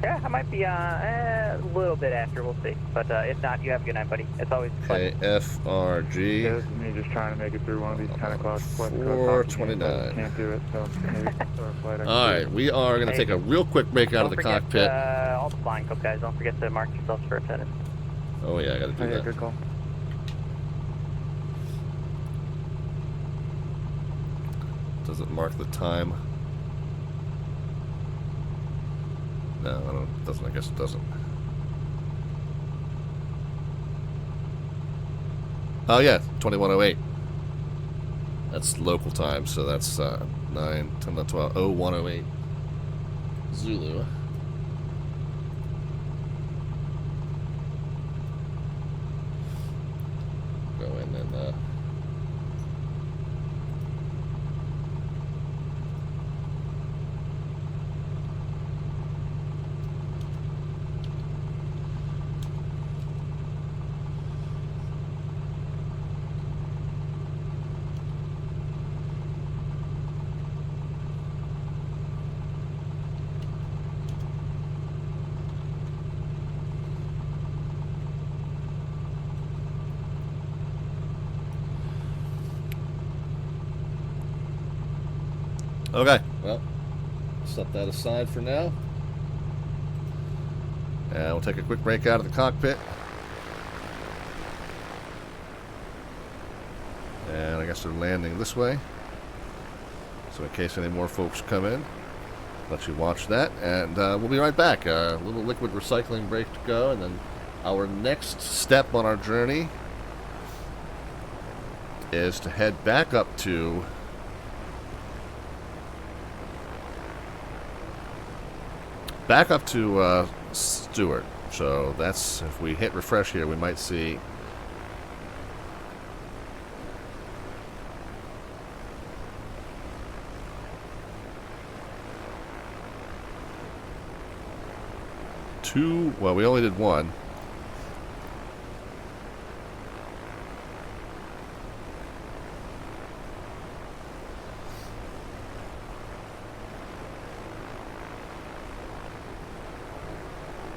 Yeah, I might be a little bit after, we'll see. But if not, you have a good night, buddy. It's always fun. KFRG. Yeah, this is me just trying to make it through one of these 10 o'clock. 429. Can't do it, so maybe start a flight. Alright, we are going to take a real quick break out of the cockpit. All the flying cook guys, don't forget to mark yourselves for attendance. Oh yeah, I got to do that. Yeah, good call. Does it mark the time? No, it doesn't. I guess it doesn't. Oh yeah, 21:08. That's local time, so that's 9, 10, 12, 01:08 Zulu. Go in and okay, well, set that aside for now. And we'll take a quick break out of the cockpit. And I guess they're landing this way. So in case any more folks come in, let you watch that. And we'll be right back. A little liquid recycling break to go. And then our next step on our journey is to head back up to Stewart. So that's, if we hit refresh here, we might see two. Well, we only did one.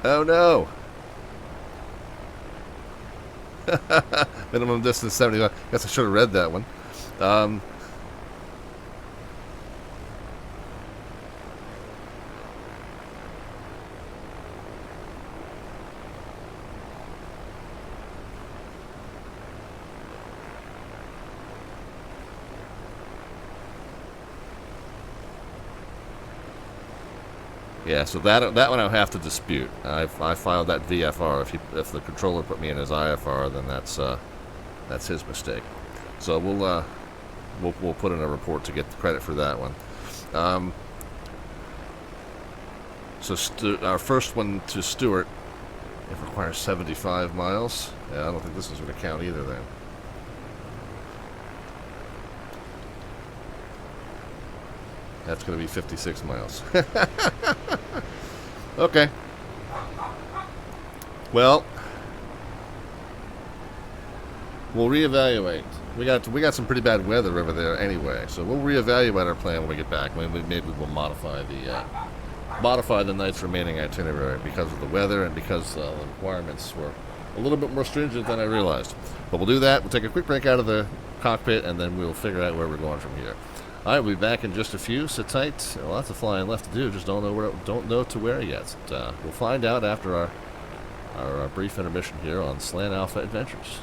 Oh no! Minimum distance 75. Guess I should have read that one. Yeah, so that one I'll have to dispute. I filed that VFR. If the controller put me in as IFR, then that's his mistake. So we'll put in a report to get the credit for that one. So our first one to Stewart It requires 75 miles. Yeah, I don't think this is going to count either then. That's going to be 56 miles. Okay. Well, we'll reevaluate. We got some pretty bad weather over there anyway, so we'll reevaluate our plan when we get back. Maybe we'll modify the night's remaining itinerary because of the weather and because the requirements were a little bit more stringent than I realized. But we'll do that. We'll take a quick break out of the cockpit, and then we'll figure out where we're going from here. All right, we'll be back in just a few. Sit tight. Lots of flying left to do. Just don't know to where yet. We'll find out after our brief intermission here on Slant Alpha Adventures.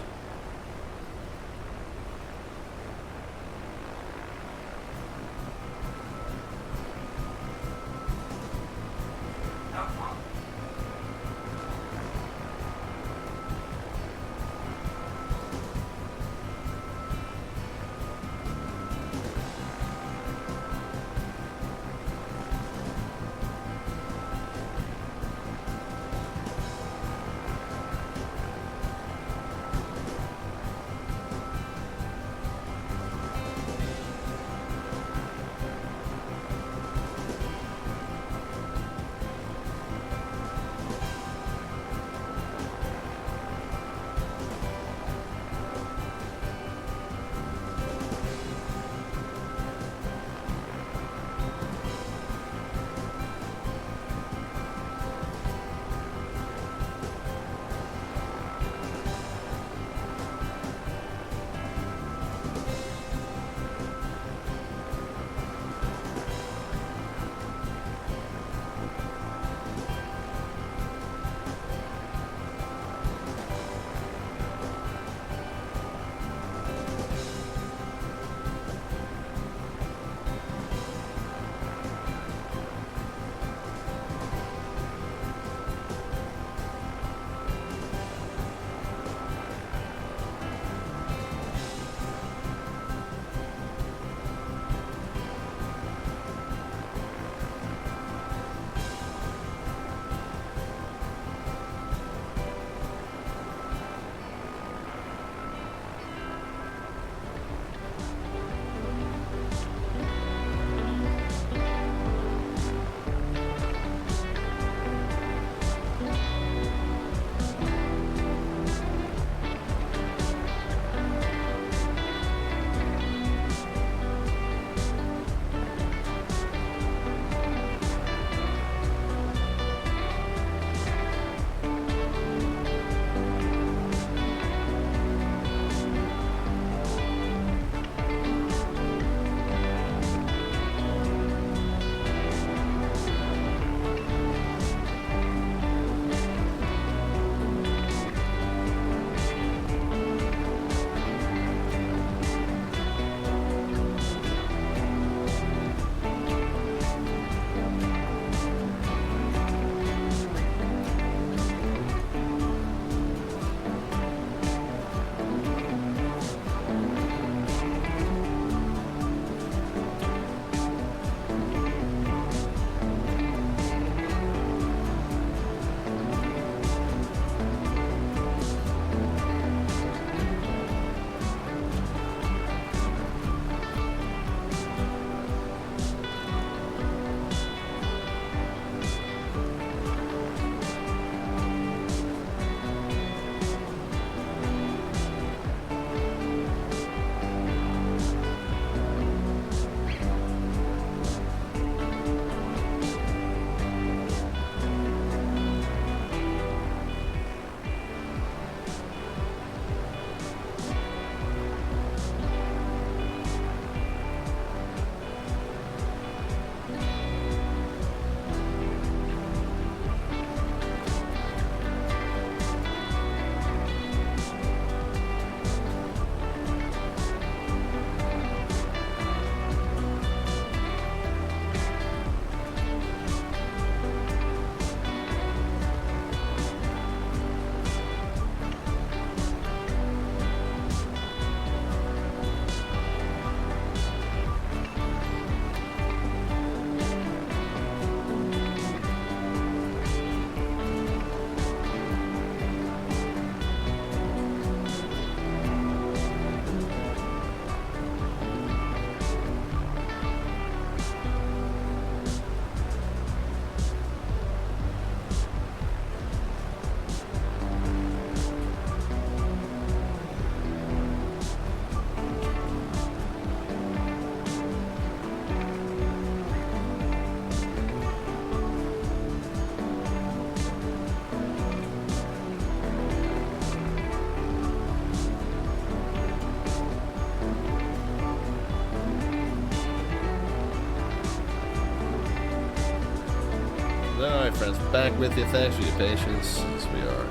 Alright friends, back with you. Thanks for your patience. As we are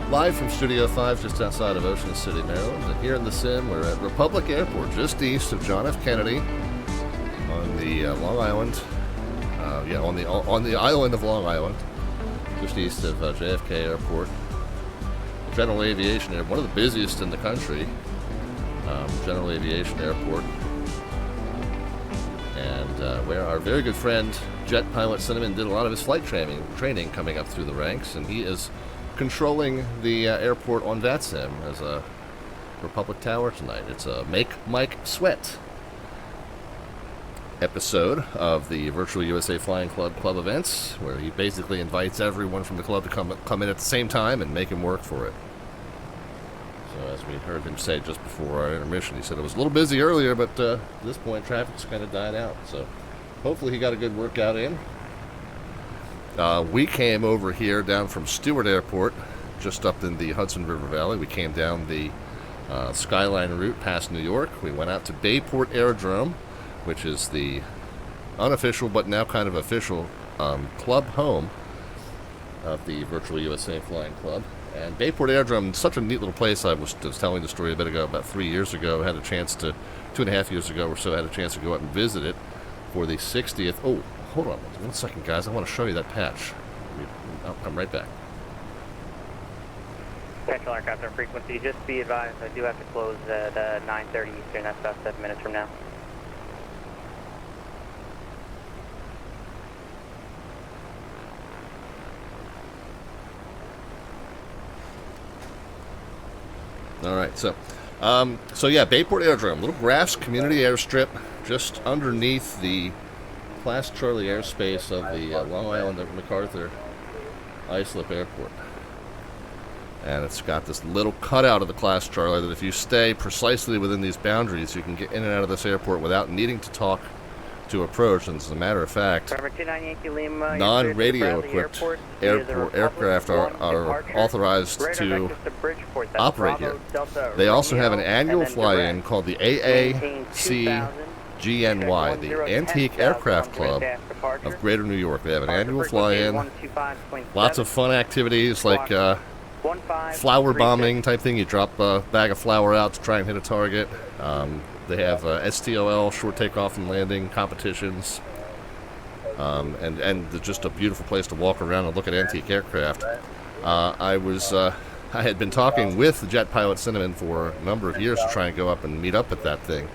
live from Studio 5 just outside of Ocean City, Maryland. And here in the sim, we're at Republic Airport, just east of John F. Kennedy on the Long Island. On the island of Long Island, just east of JFK Airport. General Aviation Airport, one of the busiest in the country. General Aviation Airport. And where our very good friend Jet Pilot Cinnamon did a lot of his flight training coming up through the ranks, and he is controlling the airport on VATSIM as a Republic Tower tonight. It's a Make Mike Sweat episode of the Virtual USA Flying Club events, where he basically invites everyone from the club to come in at the same time and make him work for it. So as we heard him say just before our intermission, he said it was a little busy earlier, but at this point traffic's kind of died out. So hopefully he got a good workout in. We came over here down from Stewart Airport, just up in the Hudson River Valley. We came down the Skyline route past New York. We went out to Bayport Aerodrome, which is the unofficial but now kind of official club home of the Virtual USA Flying Club. And Bayport Aerodrome is such a neat little place. I was telling the story a bit ago, about 3 years ago, had a chance to, 2.5 years ago or so, had a chance to go out and visit it for the 60th. Oh, hold on 1 second, guys. I want to show you that patch. I'll come right back. Central aircraft on frequency, just be advised, I do have to close at 9:30 Eastern. That's about 7 minutes from now. All right, so yeah, Bayport Aerodrome, little grass community airstrip just underneath the Class Charlie airspace of the Long Island of MacArthur Islip Airport. And it's got this little cutout of the Class Charlie that if you stay precisely within these boundaries, you can get in and out of this airport without needing to talk to approach. And as a matter of fact, non-radio equipped aircraft are authorized to operate here. They also have an annual fly-in called the AACGNY, the Antique Aircraft Club of Greater New York. They have an annual fly-in, lots of fun activities like flower bombing type thing. You drop a bag of flour out to try and hit a target. They have STOL, short takeoff and landing competitions, and just a beautiful place to walk around and look at antique aircraft. I had been talking with Jet Pilot Cinnamon for a number of years to try and go up and meet up at that thing.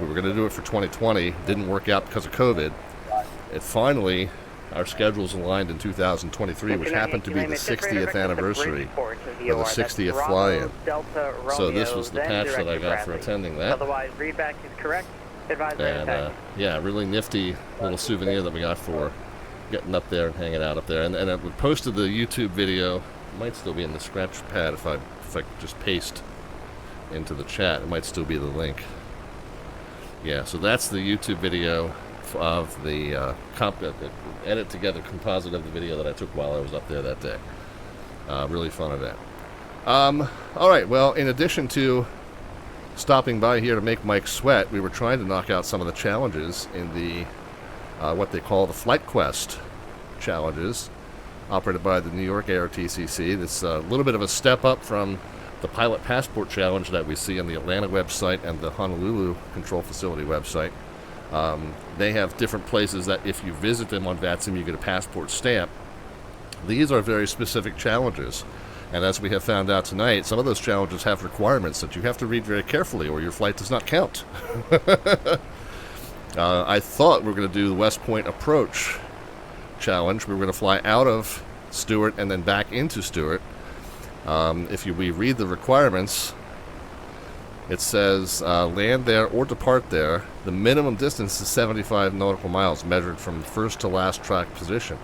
We were going to do it for 2020. Didn't work out because of COVID. It finally, our schedules aligned in 2023, which happened to be the 60th anniversary of the 60th fly-in. So this was the patch that I got for attending that. Otherwise, readback is correct. And yeah, really nifty little souvenir that we got for getting up there and hanging out up there. And I posted the YouTube video. It might still be in the scratch pad if I could just paste into the chat. It might still be the link. Yeah, so that's the YouTube video of the edit together composite of the video that I took while I was up there that day. Really fun event. Alright, well, in addition to stopping by here to make Mike sweat, we were trying to knock out some of the challenges in the what they call the Flight Quest challenges, operated by the New York ARTCC. It's a little bit of a step up from the Pilot Passport Challenge that we see on the Atlanta website and the Honolulu Control Facility website. They have different places that if you visit them on VATSIM, you get a passport stamp. These are very specific challenges. And as we have found out tonight, some of those challenges have requirements that you have to read very carefully or your flight does not count. I thought we were going to do the West Point Approach Challenge. We were going to fly out of Stewart and then back into Stewart. If we read the requirements, it says land there or depart there. The minimum distance is 75 nautical miles measured from first to last track position.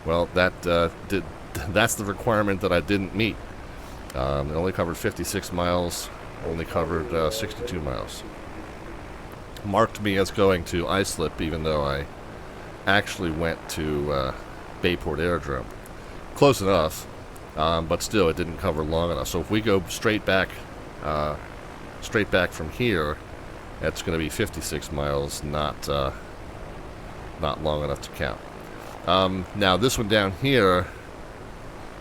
Well, that's the requirement that I didn't meet. It only covered 56 miles, only covered 62 miles. Marked me as going to Islip, even though I actually went to Bayport Aerodrome. Close enough, but still it didn't cover long enough. So if we go straight back from here, that's going to be 56 miles, not long enough to count. Now this one down here,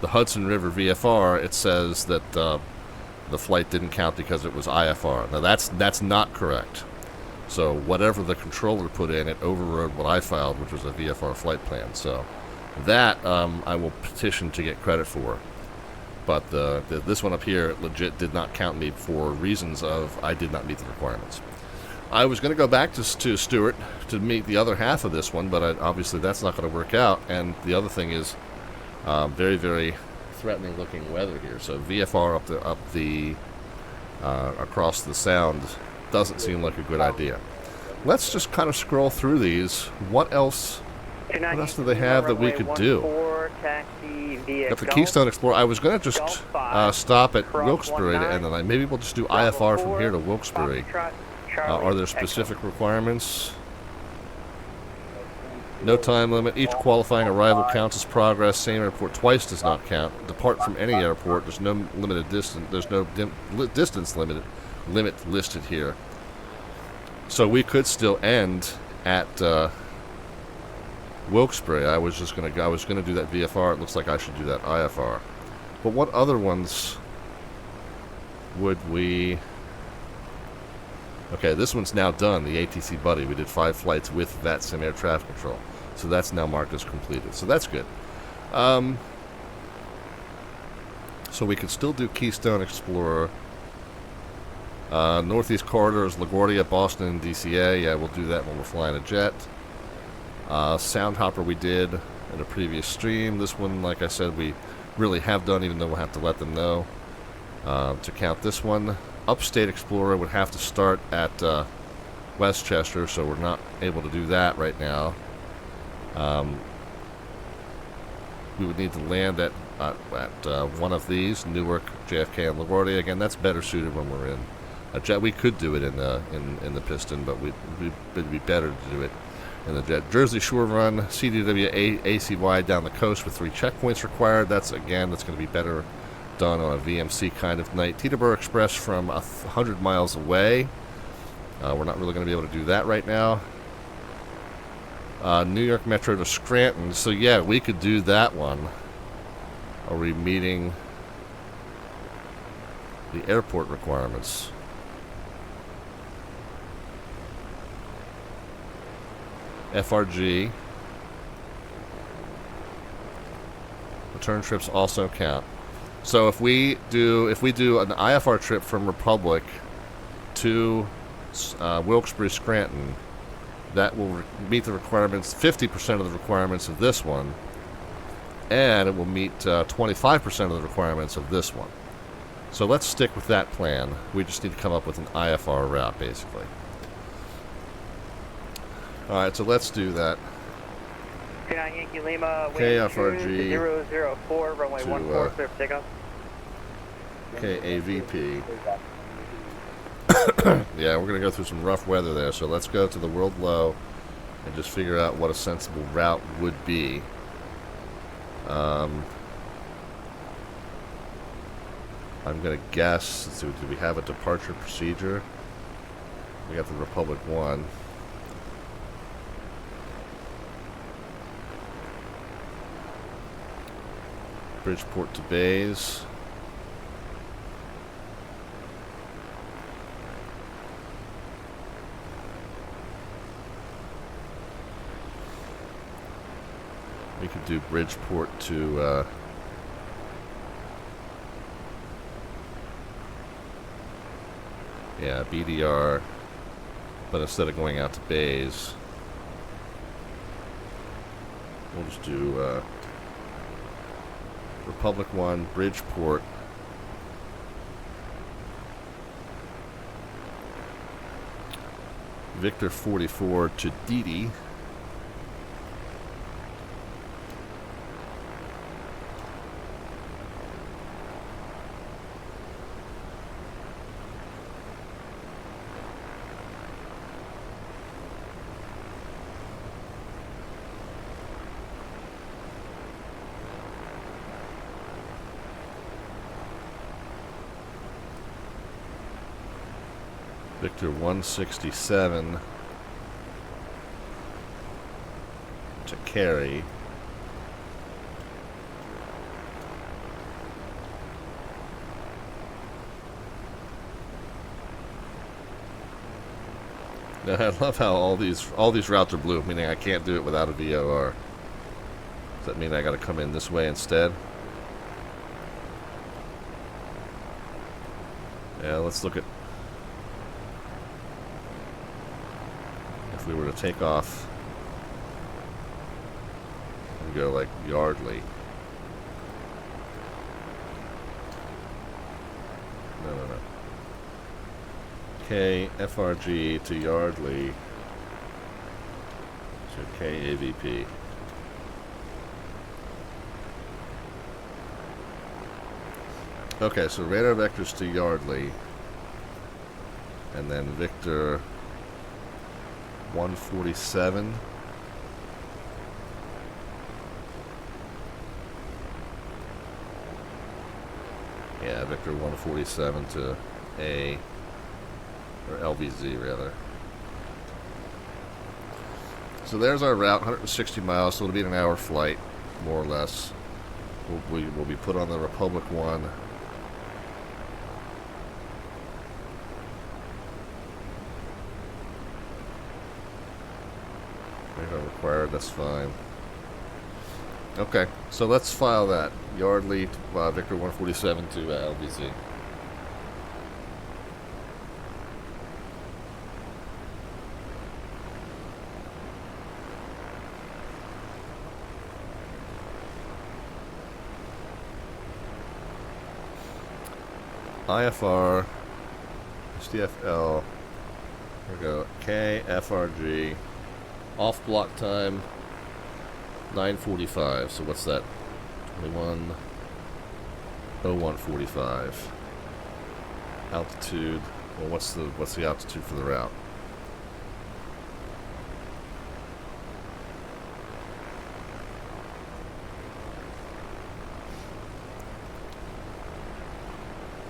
the Hudson River VFR, it says that the flight didn't count because it was IFR. Now that's not correct. So whatever the controller put in, it overrode what I filed, which was a VFR flight plan. So that I will petition to get credit for. But this one up here legit did not count me for reasons of I did not meet the requirements. I was going to go back to Stewart to meet the other half of this one, but obviously that's not going to work out. And the other thing is very, very threatening looking weather here. So VFR across the sound doesn't seem like a good idea. Let's just kind of scroll through these. What else do they have that we could do? Got the Keystone Explorer. I was going to just stop at Wilkes-Barre, and then maybe we'll just do IFR from here to Wilkes-Barre. Are there specific requirements? No time limit. Each qualifying arrival counts as progress. Same airport twice does not count. Depart from any airport. There's no limited distance. There's no distance limit listed here. So we could still end at Wilkes-Barre. I was going to do that VFR. It looks like I should do that IFR. But what other ones would we? Okay, this one's now done, the ATC Buddy. We did 5 flights with VATSIM air traffic control. So that's now marked as completed. So that's good. So we could still do Keystone Explorer. Northeast Corridor is LaGuardia, Boston, and DCA. Yeah, we'll do that when we're flying a jet. Soundhopper we did in a previous stream. This one, like I said, we really have done, even though we'll have to let them know to count this one. Upstate Explorer would have to start at Westchester, so we're not able to do that right now. We would need to land at one of these, Newark, JFK, and LaGuardia. Again, that's better suited when we're in a jet. We could do it in the Piston, but it'd be better to do it in the jet. Jersey Shore Run, CDW ACY down the coast with 3 checkpoints required. That's going to be better done on a VMC kind of night. Teterboro Express from 100 miles away. We're not really going to be able to do that right now. New York Metro to Scranton. So yeah, we could do that one. Are we meeting the airport requirements? FRG. Return trips also count. So if we do an IFR trip from Republic to Wilkes-Barre Scranton, that will meet the requirements, 50% of the requirements of this one, and it will meet 25% of the requirements of this one. So let's stick with that plan. We just need to come up with an IFR route, basically. All right, so let's do that. Yankee Lima, KFRG 004, runway 14, clear for takeoff. KAVP. Yeah, we're going to go through some rough weather there, so let's go to the world low and just figure out what a sensible route would be. I'm going to guess, do we have a departure procedure? We got the Republic 1. Bridgeport to Bays. We could do Bridgeport to yeah, BDR, but instead of going out to Bays, we'll just do Republic 1, Bridgeport. Victor 44 to Didi. Victor 167 to Cary. Now, I love how all these routes are blue, meaning I can't do it without a VOR. Does that mean I got to come in this way instead? Yeah, let's look at if we were to take off and go like Yardley. No. KFRG to Yardley to KAVP. Okay, so radar vectors to Yardley, and then Victor 147. Yeah, Victor 147 to A, or LVZ rather. So there's our route, 160 miles, so it'll be an hour flight, more or less. We'll be put on the Republic 1. Radar required, that's fine. Okay, so let's file that. Yardley, Victor 147 to LVZ. IFR, STFL, here we go, KFRG, off block time 9:45, so what's that? 21:01:45. Altitude, well what's the altitude for the route?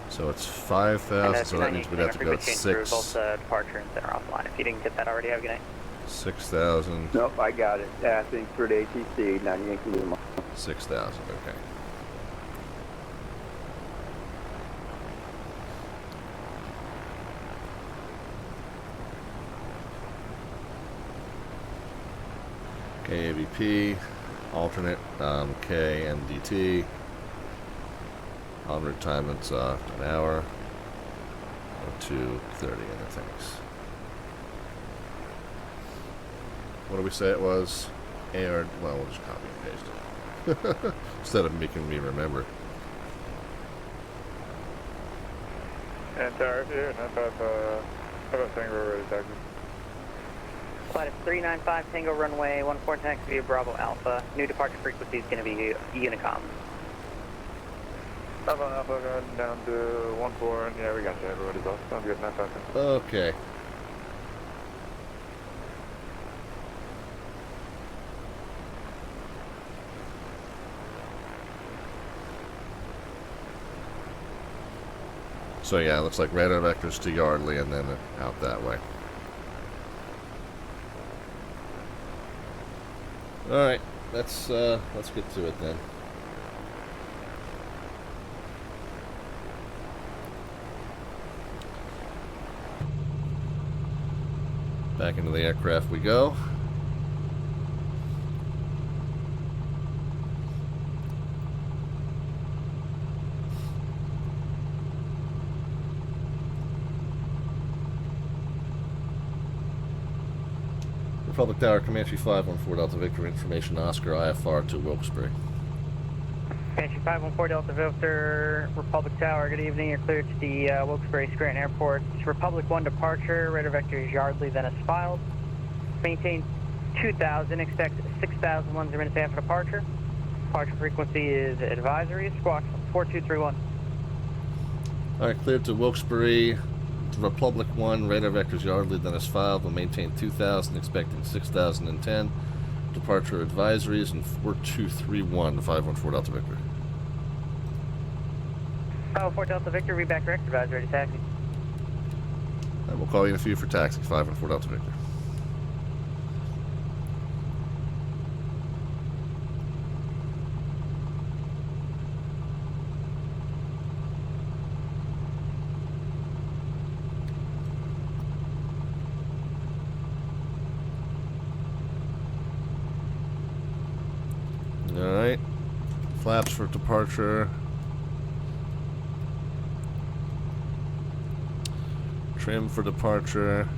So it's 5,000, so that means we'd have to go at 6. Both departure and center offline. If you didn't get that already, have a good night. 6,000. Nope, I got it. Passing through the ATC, 98 Lima. 6,000, okay. KAVP, alternate, KMDT. En route time, it's an hour, or 2:30 in the tanks. What do we say it was? AR, well, we'll just copy and paste it. Instead of making me remember. And tower here, and about Tango ready taxi. Flight is 395 Tango runway 14 taxi via Bravo Alpha. New departure frequency is going to be Unicom. Alpha going down to 14, and yeah, we got you. Everybody's off. Sounds good. 955. Okay. So yeah, it looks like radar vectors to Yardley and then out that way. Alright, let's get to it then. Back into the aircraft we go. Republic Tower, Comanche 514 Delta Victor, information Oscar IFR to Wilkes-Barre. Comanche 514 Delta Victor, Republic Tower, good evening. You're cleared to the Wilkes-Barre Scranton Airport. Republic 1 departure, radar vector is Yardley, then as filed. Maintain 2,000, expect 6,000 minutes after departure. Departure frequency is advisory, squawk 4231. Alright, cleared to Wilkes-Barre. Republic 1, radar vectors Yardley, then as filed. Will maintain 2,000, expecting 6,010. Departure advisories and 4231, 514 Delta Victor. 514 Delta Victor, read back direct advisory to taxi. And we'll call you in a few for taxi, 514 Delta Victor. Alright. Flaps for departure. Trim for departure.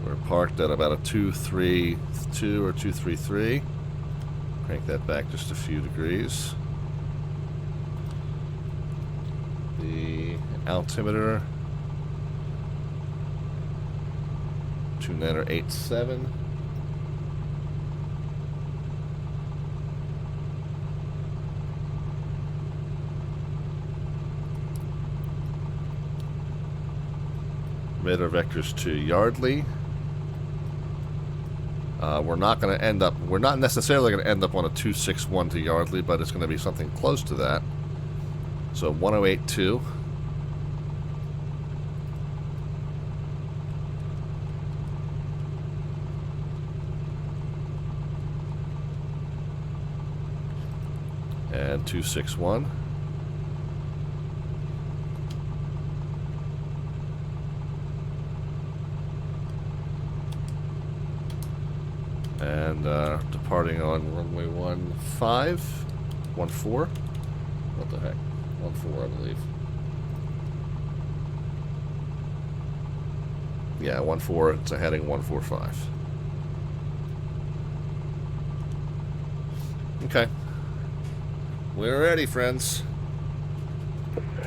We're parked at about a 232 or 233. Crank that back just a few degrees. The altimeter 2987. Radar vectors to Yardley. We're not going to end up, we're not necessarily going to end up on a 261 to Yardley, but it's going to be something close to that. So 1082. And 261. And departing on runway 15, 14. What the heck? 14, I believe. Yeah, 14. It's a heading 145. Okay. We're ready, friends.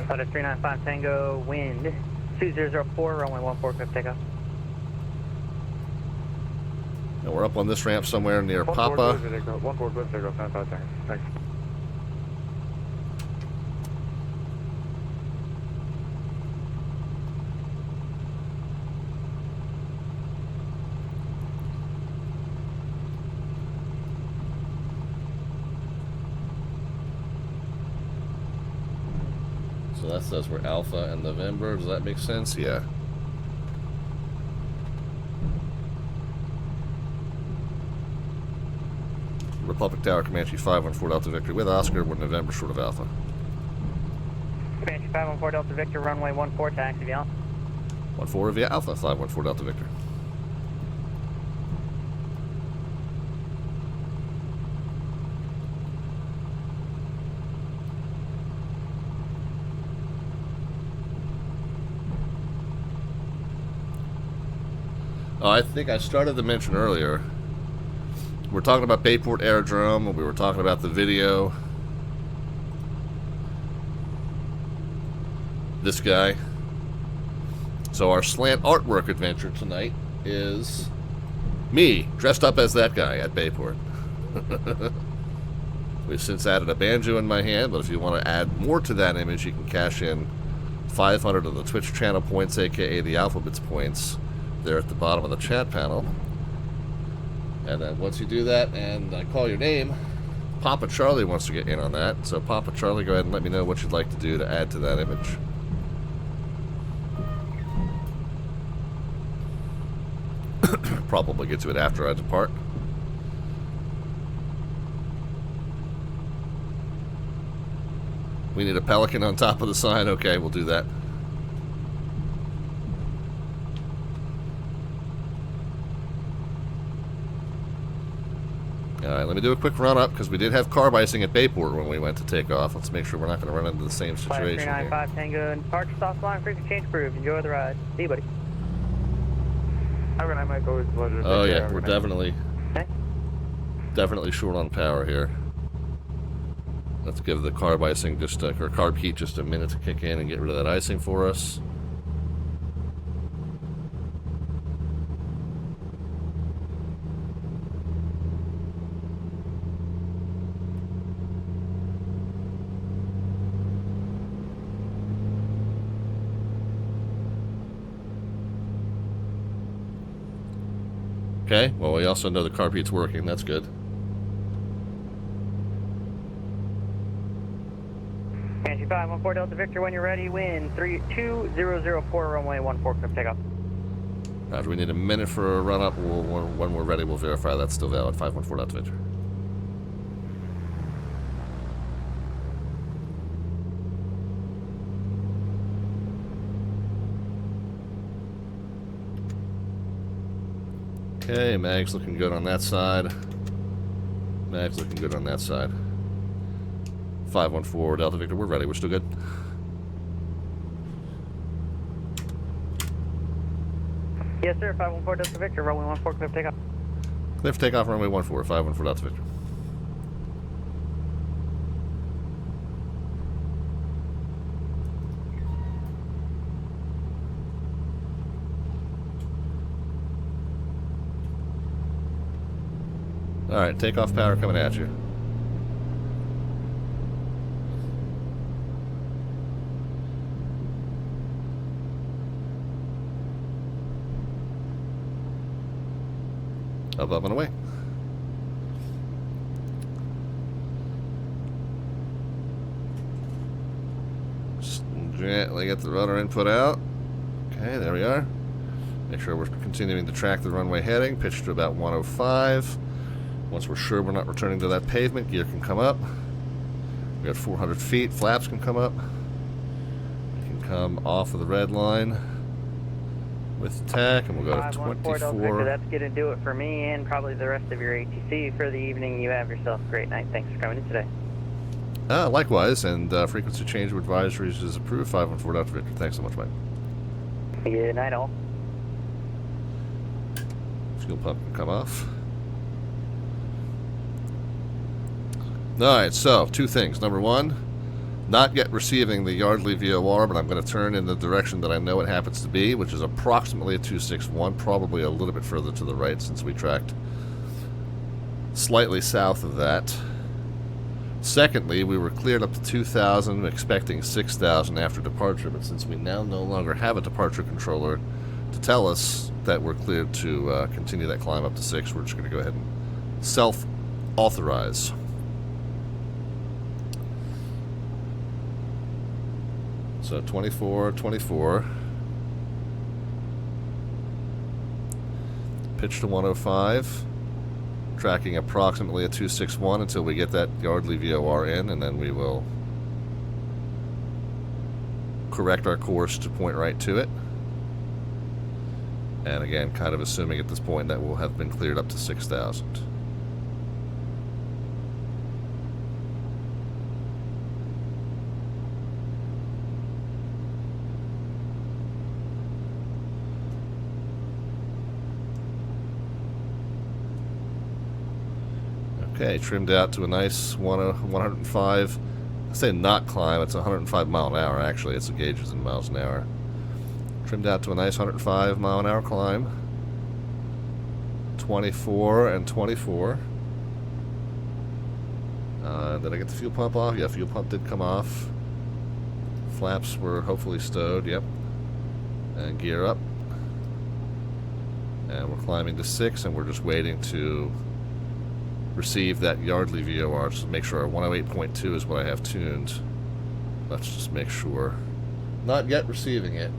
Flight 395 Tango, wind 2004, runway 14, clear for takeoff. And we're up on this ramp somewhere near Papa. 14, clear for takeoff, 95 seconds. Thanks. So that says we're Alpha and November. Does that make sense? Yeah. Republic Tower, Comanche 514 Delta Victor with Oscar. We're November short of Alpha. Comanche 514 Delta Victor, runway 14, taxi via 14 via Alpha, 514 Delta Victor. Oh, I think I started to mention earlier, we're talking about Bayport Aerodrome, and we were talking about the video. This guy. So our slant artwork adventure tonight is me, dressed up as that guy at Bayport. We've since added a banjo in my hand, but if you want to add more to that image, you can cash in 500 of the Twitch channel points, aka the Alphabets points, there at the bottom of the chat panel. And then once you do that and I call your name, Papa Charlie wants to get in on that. So Papa Charlie, go ahead and let me know what you'd like to do to add to that image. Probably get to it after I depart. We need a pelican on top of the sign. Okay, we'll do that. Alright, let me do a quick run up because we did have carb icing at Bayport when we went to take off. Let's make sure we're not going to run into the same situation here. 395 Tango and departure soft line, frequency change approved. Enjoy the ride. See you, buddy. Have a good night, Mike. Always a pleasure. Oh yeah, we're definitely short on power here. Let's give the carb icing or carb heat just a minute to kick in and get rid of that icing for us. Okay, well, we also know the carb heat's working. That's good. Comanche 514 Delta Victor, when you're ready, wind 2004, runway 14, clear for takeoff. Roger, we need a minute for a run-up. When we're ready, we'll verify that's still valid. 514 Delta Victor. Okay, mag's looking good on that side. Mag's looking good on that side. 514 Delta Victor, we're ready. We're still good. Yes, sir. 514 Delta Victor, runway 14, clear for takeoff. Clear for takeoff, runway 14, 514 Delta Victor. Alright, takeoff power coming at you. Up and away. Just gently get the rudder input out. Okay, there we are. Make sure we're continuing to track the runway heading. Pitch to about 105. Once we're sure we're not returning to that pavement, gear can come up. We got 400 feet. Flaps can come up. We can come off of the red line with tack, and we'll go to 24. That's going to do it for me and probably the rest of your ATC for the evening. You have yourself a great night. Thanks for coming in today. Likewise, and frequency change of advisories is approved. 514 Dr. Victor. Thanks so much, Mike. Good night, all. Fuel pump can come off. Alright, so, two things. Number one, not yet receiving the Yardley VOR, but I'm going to turn in the direction that I know it happens to be, which is approximately a 261, probably a little bit further to the right since we tracked slightly south of that. Secondly, we were cleared up to 2,000, expecting 6,000 after departure, but since we now no longer have a departure controller to tell us that we're cleared to continue that climb up to 6, we're just going to go ahead and self-authorize. So 24, 24. Pitch to 105. Tracking approximately a 261 until we get that Yardley VOR in, and then we will correct our course to point right to it. And again, kind of assuming at this point that we'll have been cleared up to 6,000. Okay, trimmed out to a nice 105. I say knot climb, it's 105 mile an hour actually, it's the gauges in miles an hour. Trimmed out to a nice 105 mile an hour climb. 24 and 24. Did I get the fuel pump off? Yeah, fuel pump did come off. Flaps were hopefully stowed, yep. And gear up. And we're climbing to 6, and we're just waiting to receive that Yardley VOR, just to make sure our 108.2 is what I have tuned. Let's just make sure. Not yet receiving it,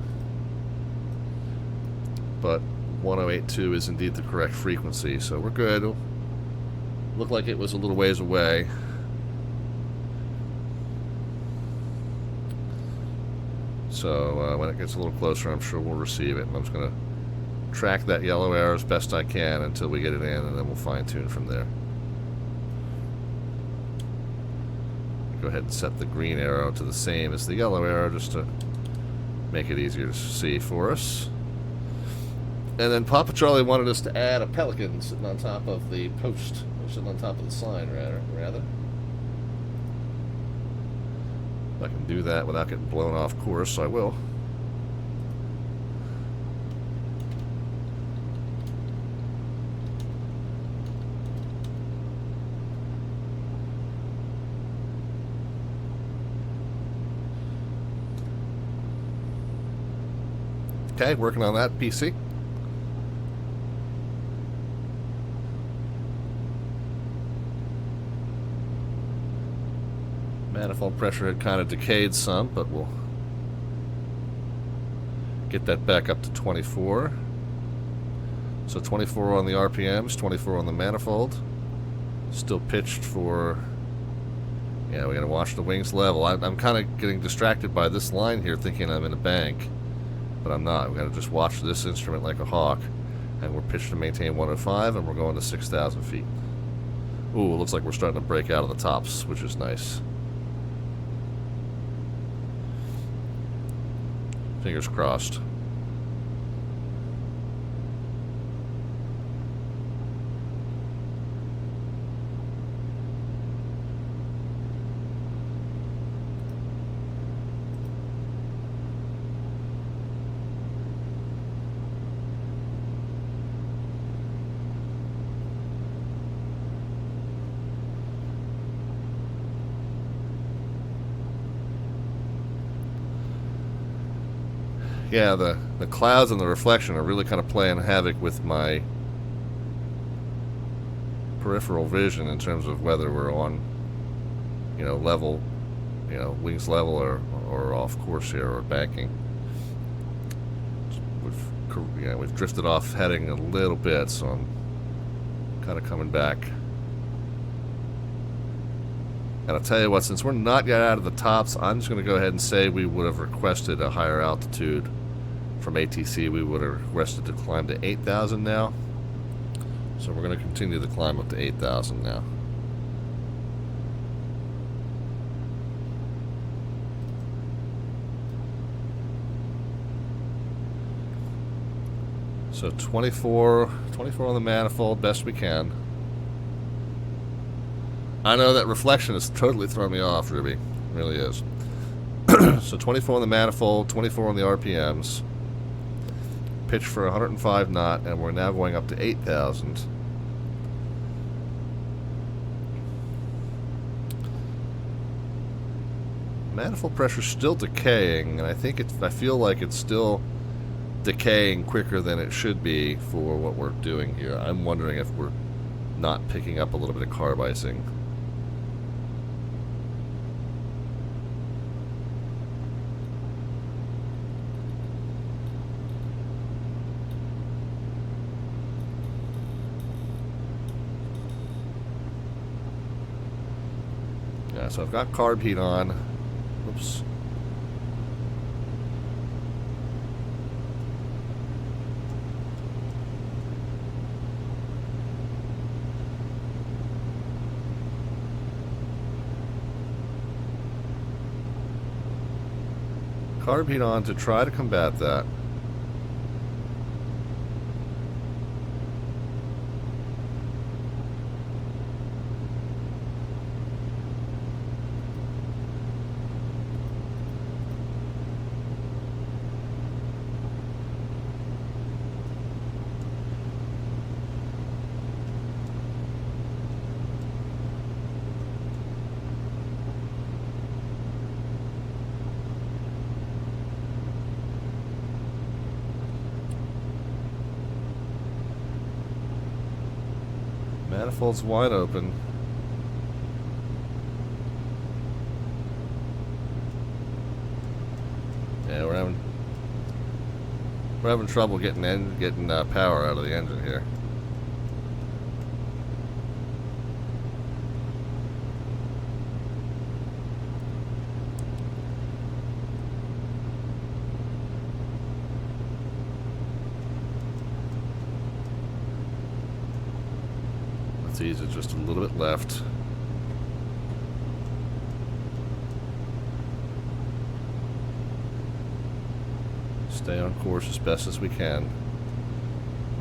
but 108.2 is indeed the correct frequency, so we're good. Looked like it was a little ways away. So when it gets a little closer, I'm sure we'll receive it, and I'm just going to track that yellow arrow as best I can until we get it in, and then we'll fine-tune from there. Go ahead and set the green arrow to the same as the yellow arrow just to make it easier to see for us. And then Papa Charlie wanted us to add a pelican sitting on top of the post, or sitting on top of the sign rather. If I can do that without getting blown off course, I will. Okay, working on that PC. Manifold pressure had kind of decayed some, but we'll get that back up to 24. So 24 on the RPMs, 24 on the manifold. Still pitched for... Yeah, we gotta watch the wings level. I'm kind of getting distracted by this line here, thinking I'm in a bank. But I'm not. We've got to just watch this instrument like a hawk. And we're pitched to maintain 105, and we're going to 6,000 feet. Ooh, it looks like we're starting to break out of the tops, which is nice. Fingers crossed. Yeah, the clouds and the reflection are really kind of playing havoc with my peripheral vision in terms of whether we're on, you know, level, you know, wings level or off course here or banking. We've drifted off heading a little bit, so I'm kind of coming back. And I'll tell you what, since we're not yet out of the tops, I'm just going to go ahead and say we would have requested a higher altitude from ATC. We would have requested to climb to 8,000 now. So we're going to continue the climb up to 8,000 now. So 24 on the manifold, best we can. I know that reflection has totally thrown me off, Ruby. It really is. So 24 on the manifold, 24 on the RPMs. Pitch for 105 knot, and we're now going up to 8,000. Manifold pressure's still decaying, and I feel like it's still decaying quicker than it should be for what we're doing here. I'm wondering if we're not picking up a little bit of carb icing. Yeah, so I've got carb heat on. Oops. Carb heat on to try to combat that. Manifold's wide open. Yeah, we're having trouble getting power out of the engine here. Let's ease it just a little bit left. Stay on course as best as we can.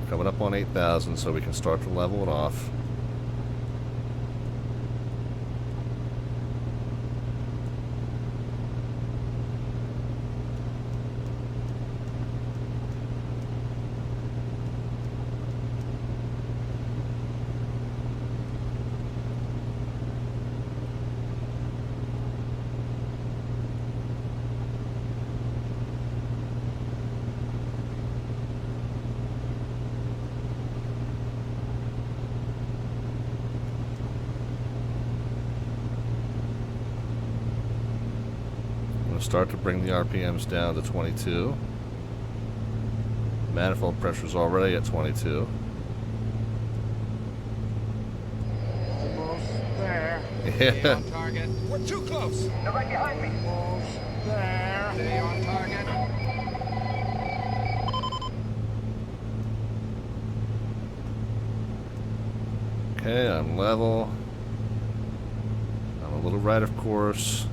We're coming up on 8,000, so we can start to level it off. Start to bring the RPMs down to 22. Manifold pressure's already at 22. Almost there. Yeah. Stay on target. We're too close. They're right behind me. Almost there. Stay on target. Okay, I'm level. I'm a little right of course.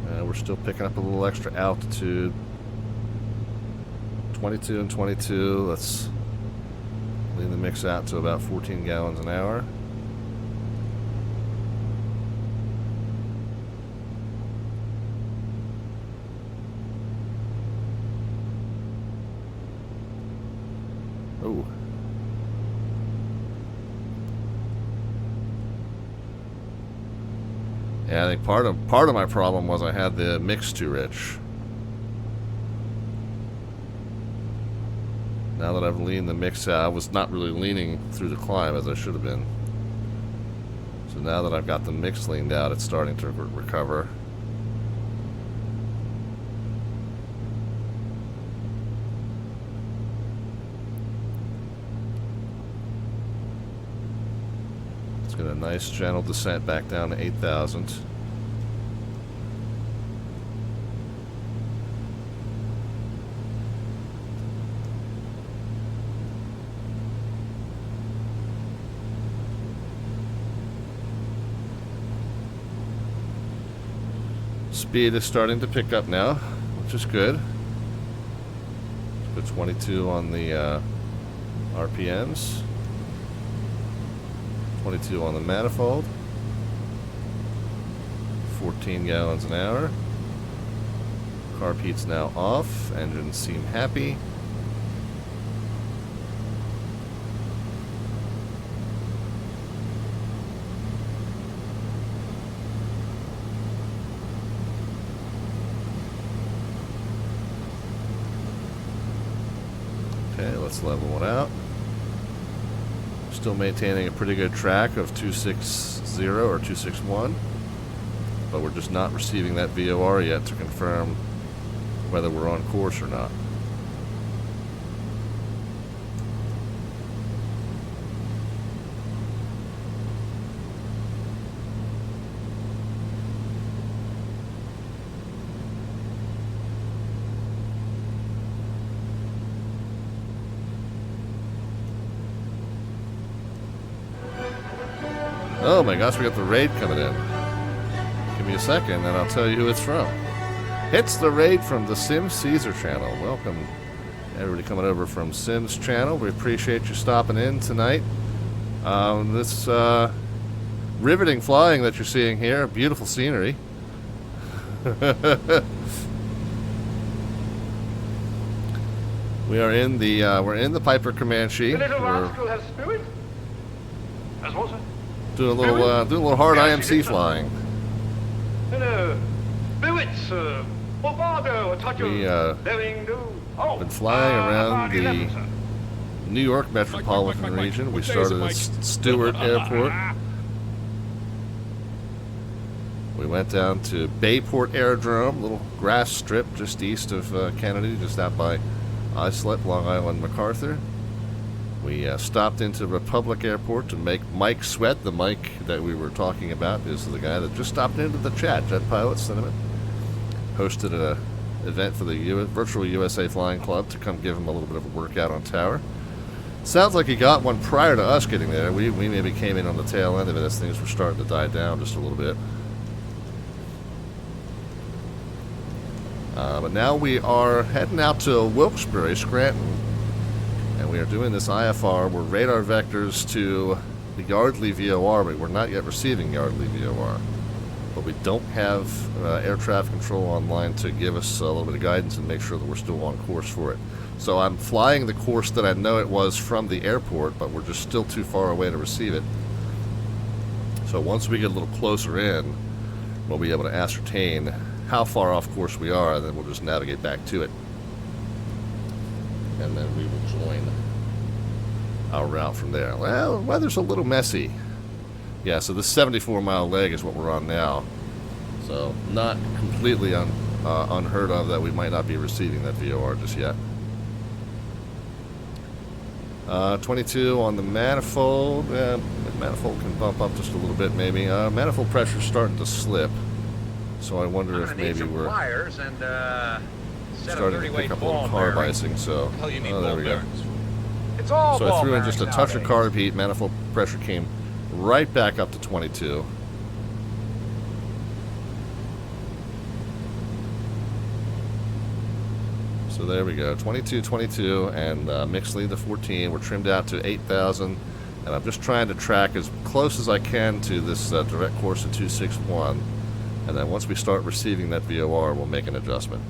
We're still picking up a little extra altitude. 22 and 22. Let's lean the mix out to about 14 gallons an hour. Oh. Yeah, I think part of my problem was I had the mix too rich. Now that I've leaned the mix out, I was not really leaning through the climb as I should have been. So now that I've got the mix leaned out, it's starting to recover. Let's get a nice gentle descent back down to 8,000. Speed is starting to pick up now, which is good. Let's put 22 on the RPMs. 22 on the manifold. 14 gallons an hour. Carb heat's now off. Engines seem happy. Okay, let's level it out. Still maintaining a pretty good track of 260 or 261, but we're just not receiving that VOR yet to confirm whether we're on course or not. Oh my gosh, we got the raid coming in. Give me a second and I'll tell you who it's from. It's the raid from the Sims Caesar channel. Welcome everybody coming over from Sims channel. We appreciate you stopping in tonight. This riveting flying that you're seeing here, beautiful scenery. We're in the Piper Comanche. The little rascal has spirit. As what, sir? Doing a little hard IMC flying. Hello. Spirits, bravado, a touch of daring do. Oh, been flying around the New York metropolitan region. We started at Stewart Airport. We went down to Bayport Aerodrome, little grass strip just east of Kennedy, just out by Islip, Long Island, MacArthur. We stopped into Republic Airport to make Mike sweat. The Mike that we were talking about is the guy that just stopped into the chat, Jet Pilot Cinnamon. Hosted an event for the Virtual USA Flying Club to come give him a little bit of a workout on tower. Sounds like he got one prior to us getting there. We maybe came in on the tail end of it as things were starting to die down just a little bit. But now we are heading out to Wilkes-Barre, Scranton. And we are doing this IFR. We're radar vectors to the Yardley VOR, but we're not yet receiving Yardley VOR. But we don't have air traffic control online to give us a little bit of guidance and make sure that we're still on course for it. So I'm flying the course that I know it was from the airport, but we're just still too far away to receive it. So once we get a little closer in, we'll be able to ascertain how far off course we are, and then we'll just navigate back to it. And then we will join our route from there. Well, the weather's a little messy. Yeah, so this 74-mile leg is what we're on now. So not completely unheard of that we might not be receiving that VOR just yet. 22 on the manifold. The manifold can bump up just a little bit maybe. Manifold pressure's starting to slip. So I wonder if maybe we're starting to pick up a little carb icing. So, oh, there we go. It's all So I threw in ball just a bearings touch of nowadays. carb heat. Manifold pressure came right back up to 22. So there we go, 22, and mixed lead to 14. We're trimmed out to 8,000, and I'm just trying to track as close as I can to this direct course of 261. And then once we start receiving that VOR, we'll make an adjustment.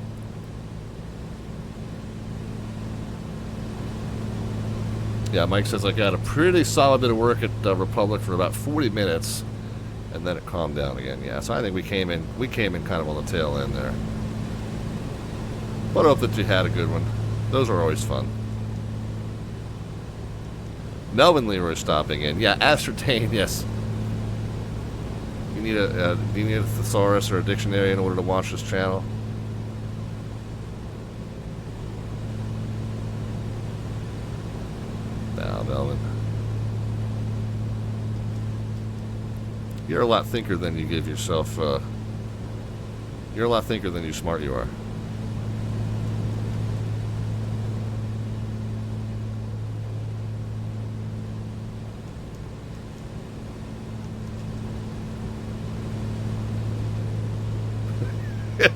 Yeah, Mike says I got a pretty solid bit of work at Republic for about 40 minutes, and then it calmed down again. Yeah, so I think we came in kind of on the tail end there. But I hope that you had a good one. Those are always fun. Melvin Leroy stopping in. Yeah, ascertain. Yes. Do you need a thesaurus or a dictionary in order to watch this channel? No, Melvin. You're a lot thinker than you give yourself. You're a lot thinker than you smart you are.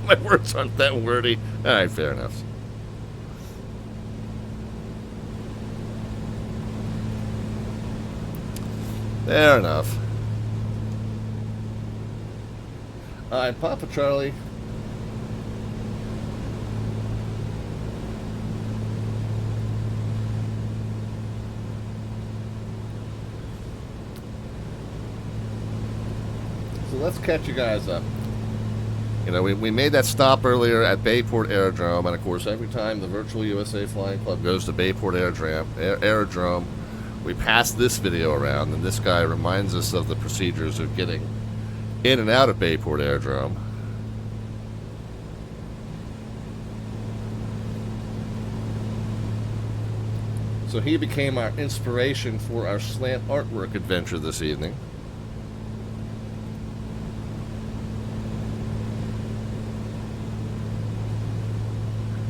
My words aren't that wordy. Alright, fair enough. Fair enough. Alright, Papa Charlie. So let's catch you guys up. You know, we made that stop earlier at Bayport Aerodrome, and of course, every time the Virtual USA Flying Club goes to Bayport Aerodrome, we pass this video around, and this guy reminds us of the procedures of getting in and out of Bayport Aerodrome. So he became our inspiration for our slant artwork adventure this evening.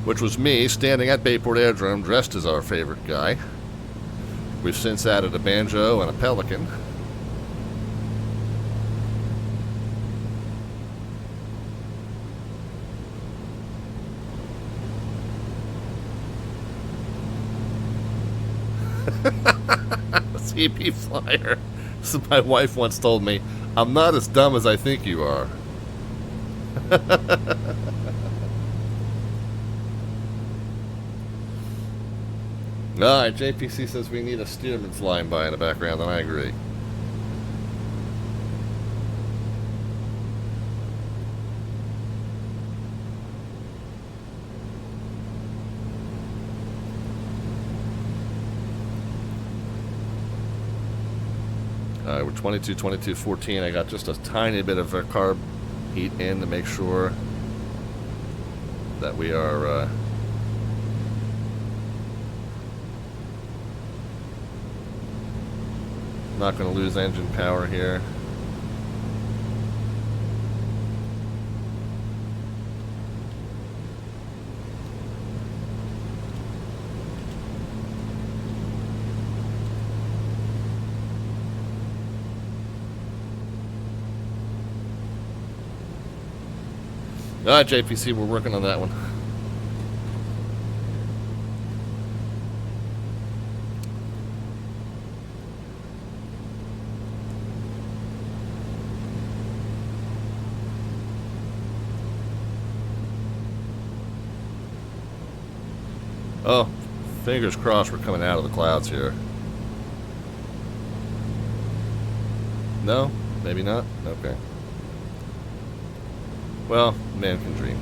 Which was me standing at Bayport Aerodrome dressed as our favorite guy. We've since added a banjo and a pelican. CP Flyer. So my wife once told me, I'm not as dumb as I think you are. Alright, JPC says we need a Stearman flying by in the background, and I agree. Alright, we're 22-14. I got just a tiny bit of carb heat in to make sure that we are not going to lose engine power here. Alright, JPC, we're working on that one. Oh, fingers crossed we're coming out of the clouds here. No? Maybe not? Okay. Well, man can dream.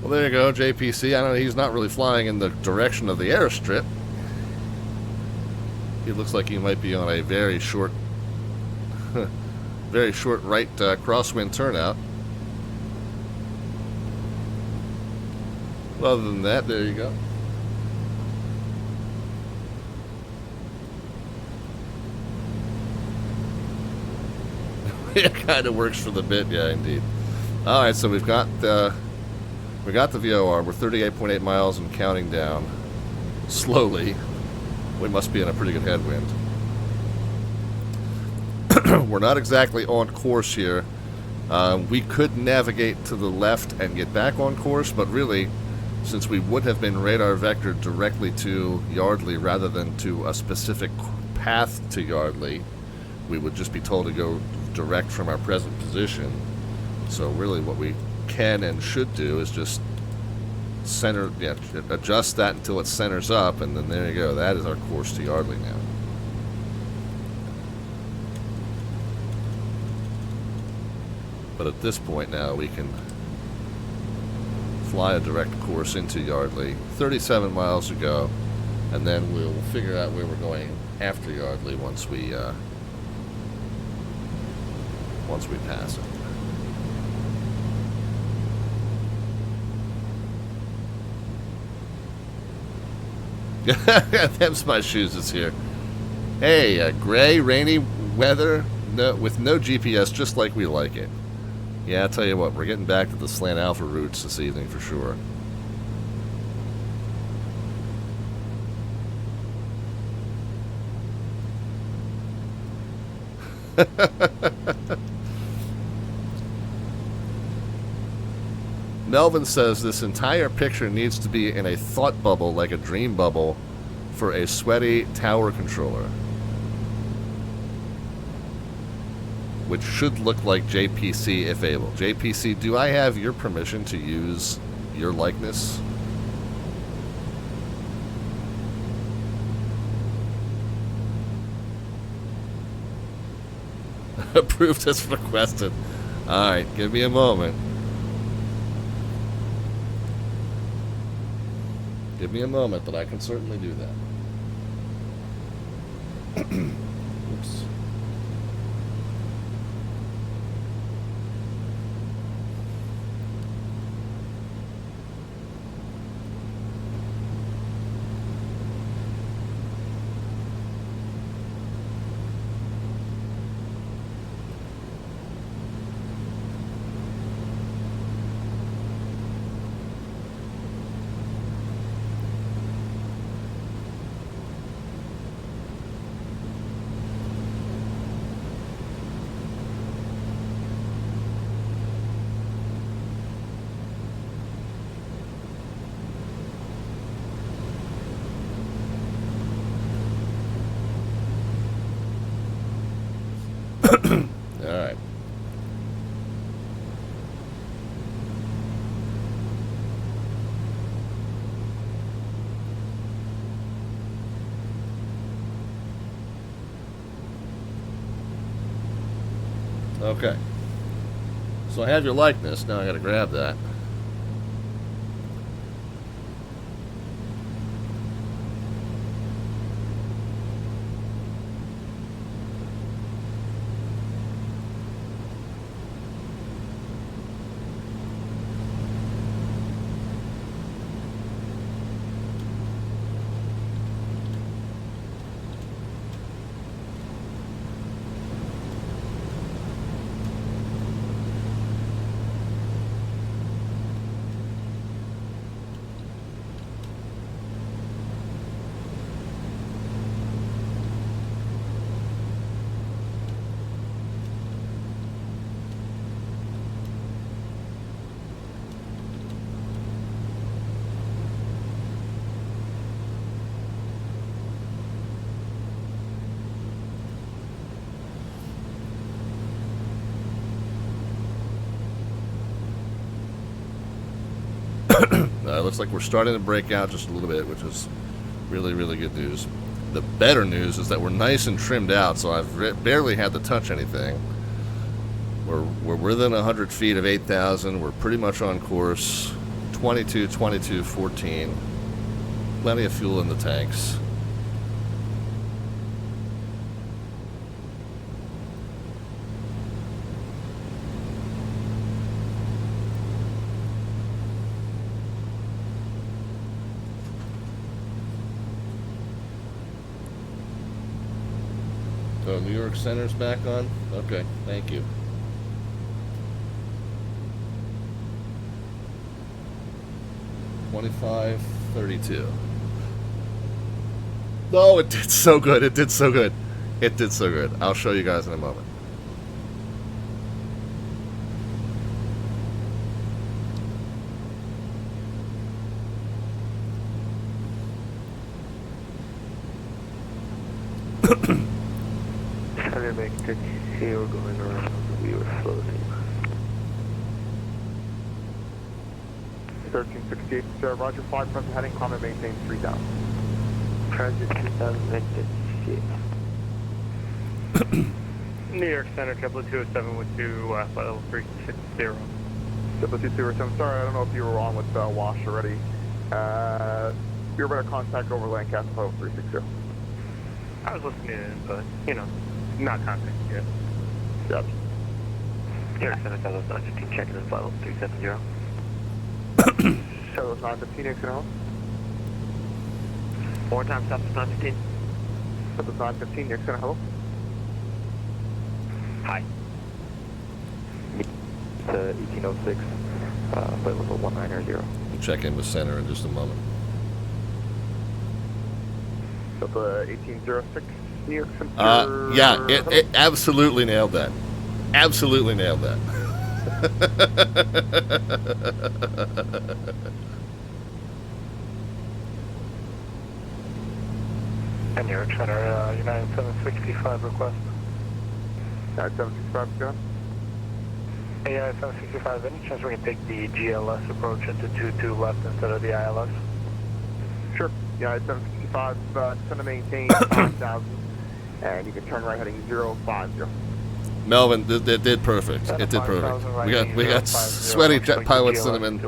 Well, there you go, JPC. I know he's not really flying in the direction of the airstrip. It looks like you might be on a very short, very short right crosswind turnout. Other than that, there you go. It kind of works for the bit, yeah, indeed. All right, so we got the VOR. We're 38.8 miles and counting down slowly. We must be in a pretty good headwind. We're not exactly on course here. We could navigate to the left and get back on course, but really, since we would have been radar vectored directly to Yardley rather than to a specific path to Yardley, we would just be told to go direct from our present position. So really what we can and should do is just adjust that until it centers up, and then there you go. That is our course to Yardley now. But at this point now we can fly a direct course into Yardley. 37 miles to go, and then we'll figure out where we're going after Yardley once we pass it. Them's my shoes is here. Hey, gray, rainy weather with no GPS, just like we like it. Yeah, I'll tell you what, we're getting back to the slant alpha routes this evening for sure. Melvin says this entire picture needs to be in a thought bubble, like a dream bubble, for a sweaty tower controller. Which should look like JPC if able. JPC, do I have your permission to use your likeness? Approved as requested. Alright, give me a moment. Give me a moment, but I can certainly do that. Oops. Alright. Okay. So I have your likeness. Now I gotta grab that. Looks like we're starting to break out just a little bit, which is really, really good news. The better news is that we're nice and trimmed out, so I've barely had to touch anything. We're within 100 feet of 8,000. We're pretty much on course. 22, 22, 14. Plenty of fuel in the tanks. Oh, New York Center's back on? Okay, thank you. $25.32. No, it did so good. It did so good. It did so good. I'll show you guys in a moment. Center make 0 going around. We were floating. 1368, Roger 5, present heading, climb and maintain 3000. Transit 2058. New York Center, Kepler 207 with 2, flight level 360. Kepler 207, sorry, I don't know if you were on with Wash already. You're better contact over Lancaster, flight level 360. I was listening in, but, you know, not contact yet. Yep. New York Center, Southwest 915, checking in, flight level 370. Southwest 915, exit home. 4 times Southwest 915. Southwest 915, next center, hello. Hi. It's 1806, flight level 1990. We'll check in with Center in just a moment. Delta 1806, New York Center. Yeah, it absolutely nailed that. Absolutely nailed that. And New York Center, United 765 request. United 765, go. Hey, United 765, any chance we can take the GLS approach into 22 left instead of the ILS? Sure. United 765, send to maintain 5000, and you can turn right heading 050. Melvin, it did perfect. It did perfect. We got sweaty jet pilot cinnamon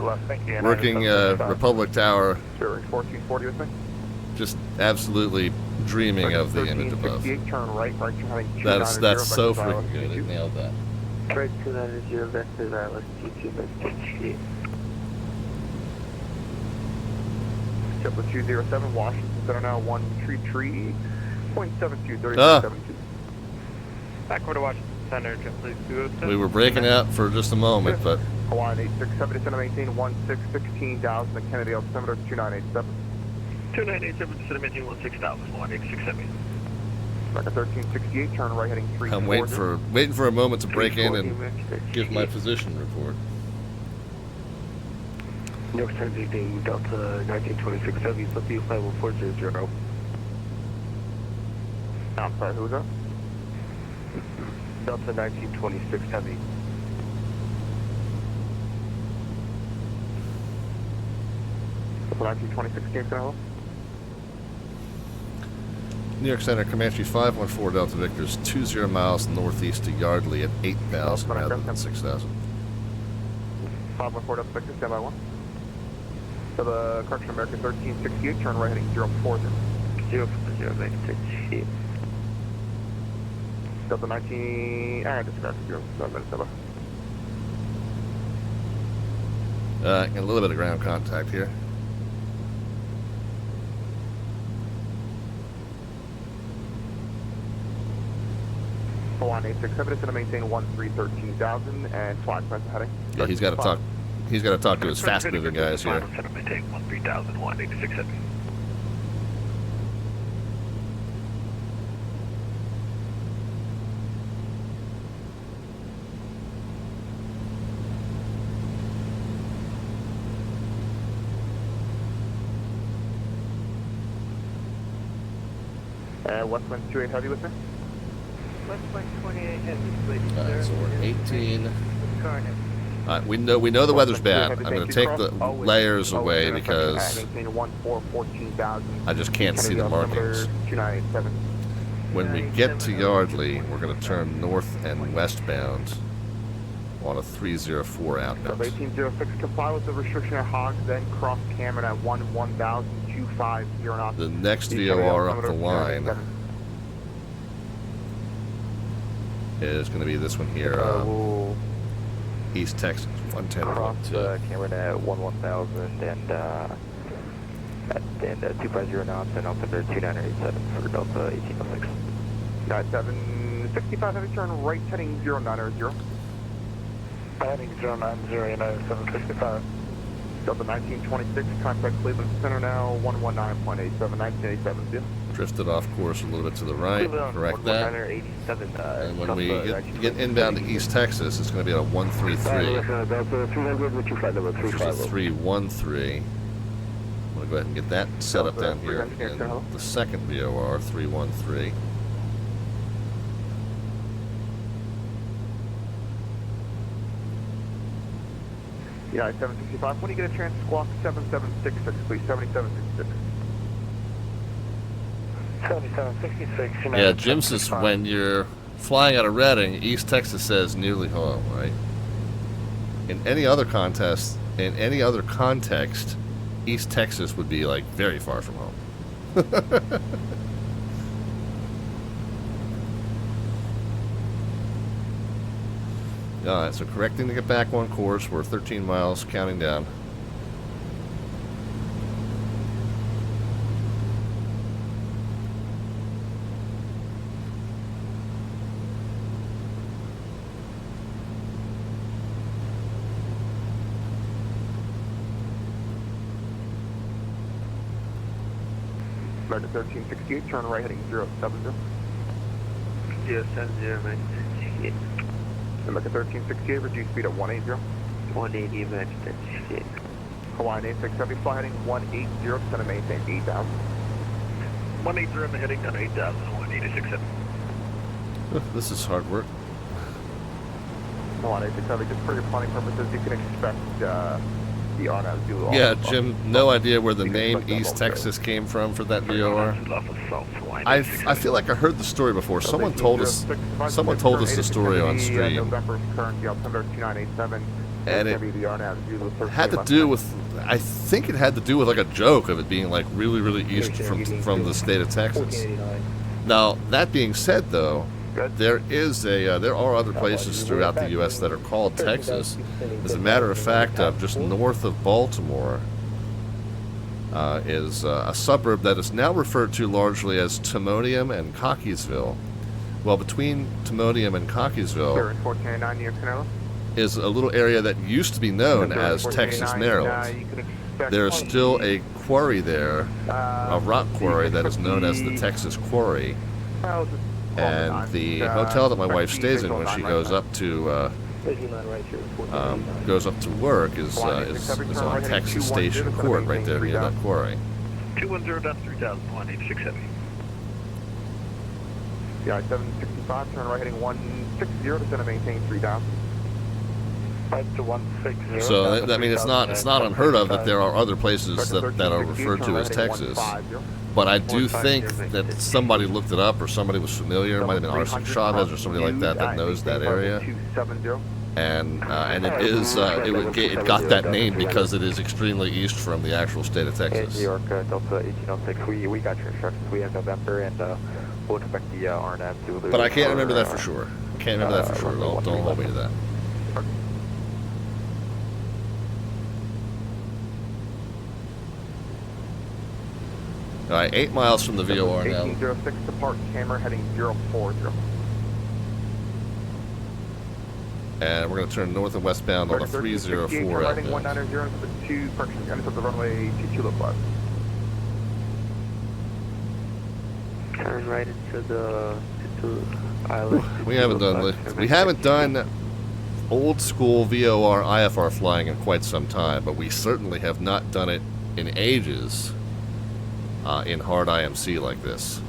working Republic Tower. 1440 with me. Just absolutely dreaming of the image above. Turn right, That's so freaking good. It nailed that. Right 290, vectors ILS T2, Kepler 207, Washington Center now 133.72, 3272. Back over to Washington Center, Kepler 207. We were breaking out for just a moment, but Hawaiian 867 to maintain 1616,000, the Kennedy altimeter 2987. 2987 to maintain 16,000, 1867. Back at 1368, turn right heading 340. I'm waiting for a moment to break in and give my position report. New York Center leading Delta 1926 Heavy, so be flight 1400. I'm sorry, who was that? Delta 1926 Heavy. Delta 1926 Game Center, hello? New York Center, Comanche 514 Delta Victor's 20 miles northeast to Yardley at 8,000 rather than 6,000. 514 Delta Victor, standby 1. So the correction American 1368, turn right heading 040. 040, make 68. Delta 19, discard 0, 7 minutes, over. A little bit of ground contact here. Hawaiian 867 is going to maintain 1313,000 and flag present heading. Yeah, he's got to talk. He's got to talk to his fast-moving guys here. Maintain 13,000, 1867. Westwind 28 heavy with me. Westwind 28 heavy, So we're 18. Current. We know the weather's bad. I'm going to take the layers away because I just can't see the markings. When we get to Yardley, we're going to turn north and westbound on a 304 outbound. 1806, comply with the restriction at Hogs, then cross Cameron at 1,250 knots. The next VOR up the line is going to be this one here, East Texas, 110.2. Cameron at 1,000 and 250 knots and altimeter 2987 for Delta 1806. Got 765, heavy turn right, heading 090. Heading 090, United 765. Delta 1926, contact Cleveland Center now, 119.87, 1987, yeah. Drifted off course a little bit to the right. Correct that. And when we get inbound to East Texas, it's going to be at a 133. Which is a 313. I'm going to go ahead and get that set up down here in the second VOR, 313. Yeah, 765. When you get a chance, squawk 7766, please. 7766. 7766. Yeah, Jim says when you're flying out of Reading, East Texas says nearly home, right? In any other contest, in any other context, East Texas would be like very far from home. Alright, so correcting to get back on course. We're 13 miles, counting down. American 1368, turn right heading 070. 070, American 1368. American 1368, reduce speed at 180. 180, American 1368. Hawaiian 8670, fly heading 180, descend and maintain 8,000. 180, heading down 8,000, 18670. This is hard work. Hawaiian 8670, just for your planning purposes, you can expect the RNAV Zulu. Yeah, Jim, no idea where the name East Texas came from for that VOR. I feel like I heard the story before. Someone told us the story on stream. And it had to do with, I think it had to do with like a joke of it being like really, really east from the state of Texas. Now, that being said though, there are other places throughout the U.S. that are called Texas. As a matter of fact, just north of Baltimore is a suburb that is now referred to largely as Timonium and Cockeysville. Well, between Timonium and Cockeysville is a little area that used to be known as Texas, Maryland. There is still a quarry there, a rock quarry that is known as the Texas Quarry. And the hotel that my wife stays in when she goes up to work is on Texas Station Court, right there near that quarry. 210 down 3,000, 18670. Yeah, 765, turn right heading 160, descend and maintain 3,000. 5 to 160. So I mean, it's not unheard of that there are other places that are referred to as Texas. But I do think that somebody looked it up, or somebody was familiar. It might have been Arson Chavez or somebody like that knows that area. And it got that name because it is extremely east from the actual state of Texas. New York, Delta 1806. We got your instructions. We have November, and we'll expect the RNAV Zulu. But I can't remember that for sure. Can't remember that for sure. Don't hold me to that. Alright, 8 miles from the VOR now. 1806, depart camera heading 040. And we're going to turn north and westbound on the 304 heading 190 into the 2, correction, into the runway 22 left. Turn right into the island. We haven't done old school VOR IFR flying in quite some time, but we certainly have not done it in ages. In hard IMC like this.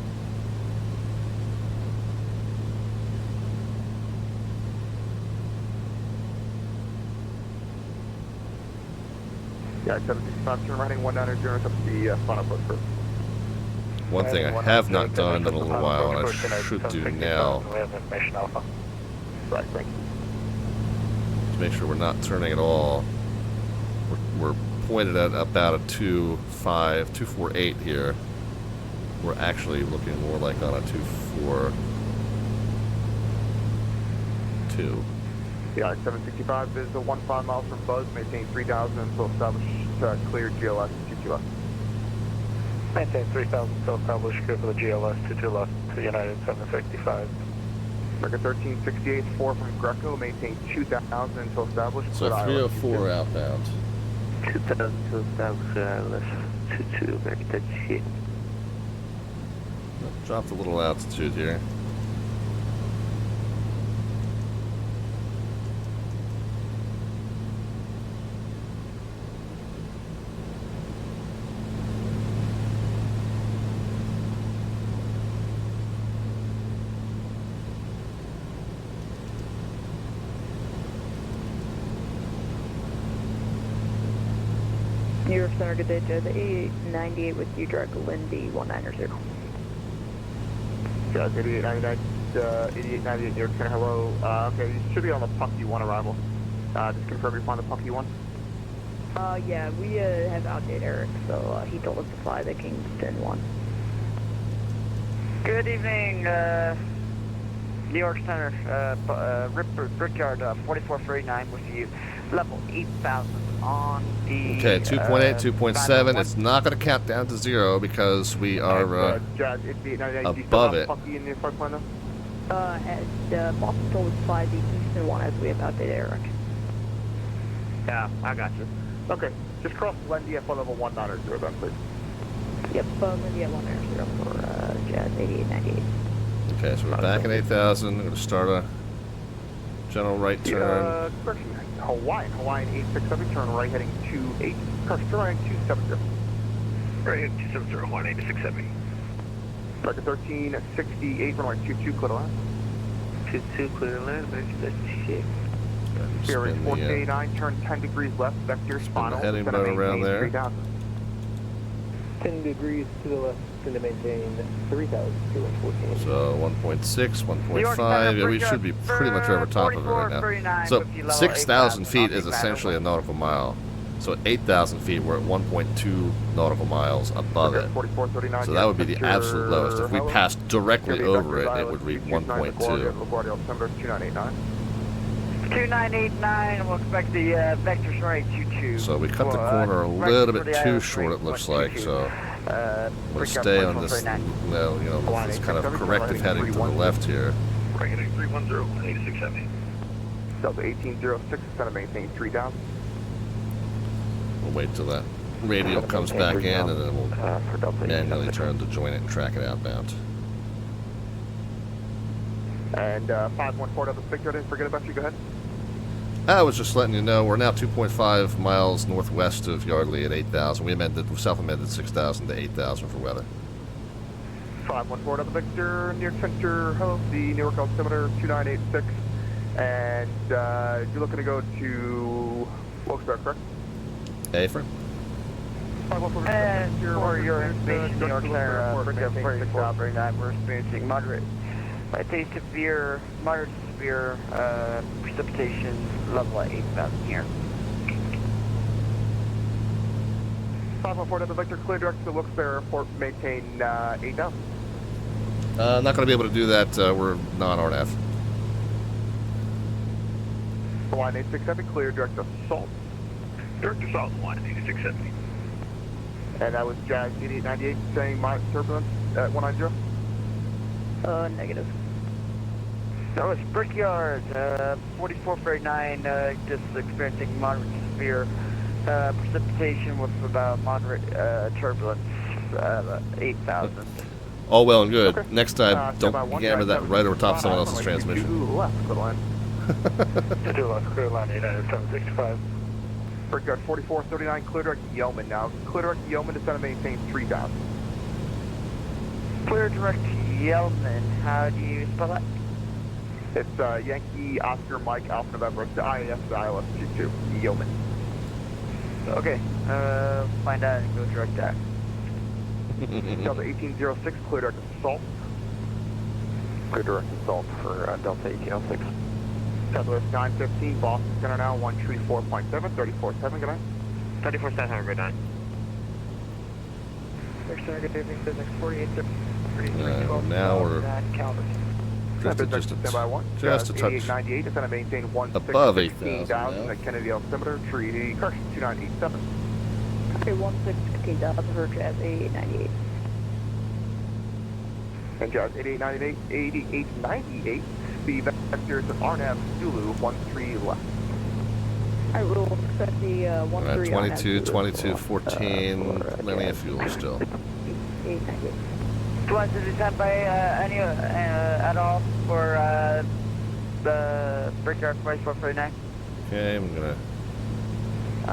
Yeah, 765, turn right heading 190 up the front of Bushford. One thing I have not done in a little while, and I should do now, right, thank you. to make sure we're not turning at all. We're pointed at about a 248 here. We're actually looking more like on a 242. Yeah, 765 is 15 miles from Buzz, maintain 3,000 until established clear GLS 22 left. Maintain 3,000 until established, clear for the GLS 22 left. United 755. American 1368-4 from Greco, maintain 2000 until established. So 304 outbound. 2000 to establish ILS 22, American touch shit. Dropped a little altitude here. New York Center, good day, Jed. 8898 with you, direct Lindy 190. Yeah, 8898, 8898 New York Center, hello. Okay, you should be on the Pucky 1 arrival. Just confirm you're flying the Pucky 1. Yeah, we have outdated Eric, so he told us to fly the Kingston 1. Good evening, New York Center, Brickyard 4439 with you, level 8,000 on the... Okay, 2.8, 2.7. It's not going to count down to 0 because we are above it. Boston told us to fly the Kingston 1 as we have outdated Eric. Yeah, I got you. Okay, just cross Lendy at level 190 then, please. Yep, Lindy at 190 for Jazz 8898. Okay, so we're back at 8,000. We're going to start a general right turn. Correction, Hawaiian 867, turn right heading 28. Correction, turn right 270. Right heading 270, Hawaiian 8670. American 1368, runway 22, clear to land. 22, clear to land, American touch shit. Bearing 489, turn 10 degrees left, vector spinal. Heading about around there. 10 degrees to the left, going to maintain 3,214. So 1.6, 1.5, yeah, we should be pretty much over top of it right now. So 6,000 feet is essentially a nautical mile. So at 8,000 feet, we're at 1.2 nautical miles above it. So that would be the absolute lowest. If we passed directly over it, it would read 1.2. 2989, we'll expect the vector straight 22. So we cut the corner a little bit too short, it looks like. So we'll stay on this, this kind of corrective heading to the left here. Right heading 310, 8670. Delta 1806, center maintain 3000. We'll wait till that radial comes back in, and then we'll manually turn to join it and track it outbound. And 514 of the Victor, didn't forget about you, go ahead. I was just letting you know we're now 2.5 miles northwest of Yardley at 8,000. We self-amended 6,000 to 8,000 for weather. 514 of the Victor, New York Center, hello, the New York altimeter 2986. And you're looking to go to Wilkes-Barre, correct? Afrin? And for your information, New York Center, Brickyard 4439, we're experiencing moderate to severe, moderate to severe precipitation level at 8,000 here. 514 of the Victor, clear direct to Wilkes-Barre Airport, maintain 8,000. Not going to be able to do that. We're non-RNF. Hawaiian 867, clear direct to Salt. Direct to Salt, Hawaiian 8670. And that was Jazz 8898 saying moderate turbulence at 190? Negative. That was Brickyard 4439, just experiencing moderate to severe precipitation with about moderate turbulence, 8,000. All well and good. Okay. Next time, don't hammer that right over top of someone else's transmission. To left, clear line. To left, clear line, United 765. Brickyard 4439, clear direct to Yeoman now. Clear direct to Yeoman to center maintain 3,000. Clear direct to Yeoman, how do you spell that? It's Yankee, Oscar, Mike, Alpha, November. It's the IAS, the ILS 22, Yeoman. Okay, find out and go direct that. Delta 1806, clear direct to Salt. Clear direct to Salt for Delta 1806. Southwest 915, Boston Center now, 134.7, 34.7, good night. 34.7, good night. Now we're just a touch above 8,000 at Kennedy altimeter, tree, correction, 2987. Okay, 16,000 for Jazz 8898. And Jazz 8898, the vectors RNAV Zulu 13 left. I will expect the 13 on 22, 22, 14, plenty of fuel still. 898. Was it attempt by any at all for the Brickyard 4439? Okay, I'm gonna.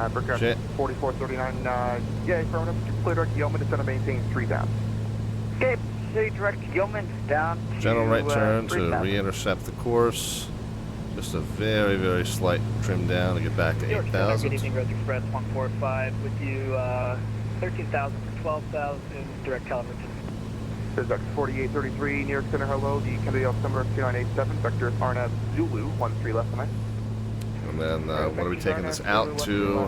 Brickyard 4439, yeah, affirmative. Clear direct Yeoman is going to maintain 3 down. Okay, clear direct Yeoman down to General right turn to 3,000. re-intercept the course. Just a very, very slight trim down to get back to 8,000. Good evening, Roads Express 145 with you, 13,000 for 12,000, direct Calverton. This is vector 4833, New York Center, hello, the Kennedy Altimeter 2987, vector RNAV Zulu 13 left tonight. And then what are we taking this out to?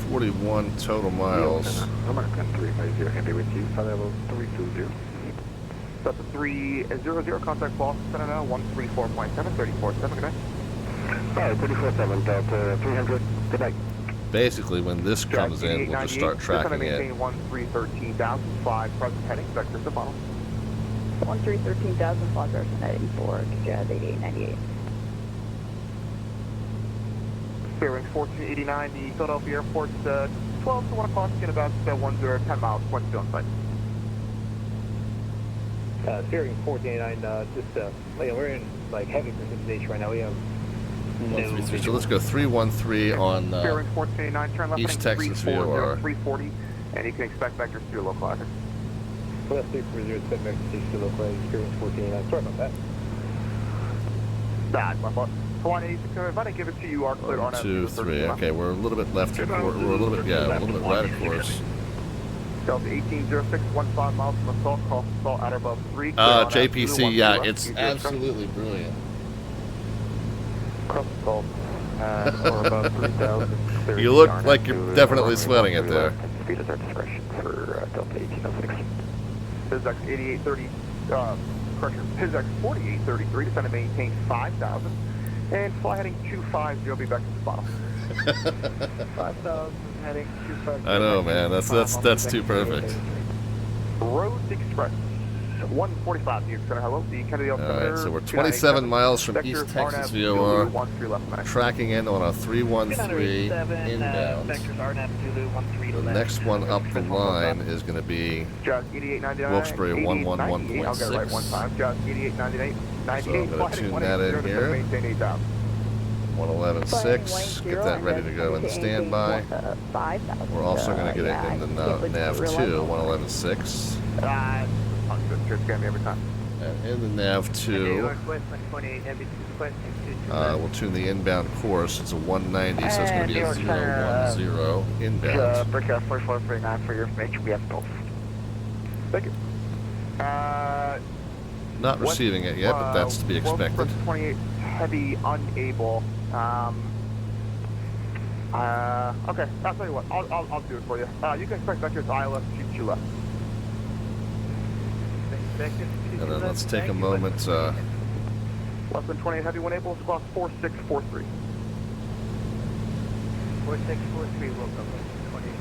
41 total miles. American 350, Henry with you, level 320. That's a 300, contact Boston Center now, 134.7, 34.7, good night. 34.7, 300, good night. Basically, when this comes in, we'll just start tracking it. 13,005, present heading, vector to bottom. 13,000 flight person heading for Jazz 8898. Bearings 1489, the Philadelphia Airport, 12 to 1 o'clock, in about 10 miles, point still in sight. Steering 1489, we're in like heavy precipitation right now. We have no. So let's go 313 on Bearings 1489, turn left East heading Texas VOR. 340, and you can expect vectors to your local address. Well, that's 340, set vector to local experience 1489. Sorry about that. That's my fault. Hawaii 86, if I didn't give it to you, are clear on 2, 3. Okay, we're a little bit left. We're a little bit, yeah, a little bit right, of course. Delta 1806, 15 miles from assault, cross assault at or above 3. JPC, yeah, it's absolutely brilliant. Cross assault or above 3,000. You look like you're definitely sweating it there. Speed is our discretion for Delta 1806. PISX 8830, correction, PISX 4833, descend to maintain 5,000. And fly heading 250, be back to the bottom. 5,000 heading 250. I know, man. That's too perfect. Roads Express 145, New York Center, hello. The Kennedy Altimeter. Alright, so we're 27 miles from East Texas VOR, tracking in on a 313 inbound. The next one up the line is going to be Wilkes-Barre 111.6. So I'm going to tune that in here. 111.6. Get that ready to go in standby. We're also going to get it in the NAV2, 111.6. And in the NAV2, we'll tune the inbound course. It's a 190, so it's going to be a 010 inbound. Brickyard 4439 for your information. We have both. Thank you. Not receiving it yet, but that's to be expected. 28 heavy, unable. Okay, I'll tell you what. I'll do it for you. You can expect vectors ILS 22 left. And then let's take a moment. Less than 28 heavy, one able, squawk 4643. 4643 will go with 28.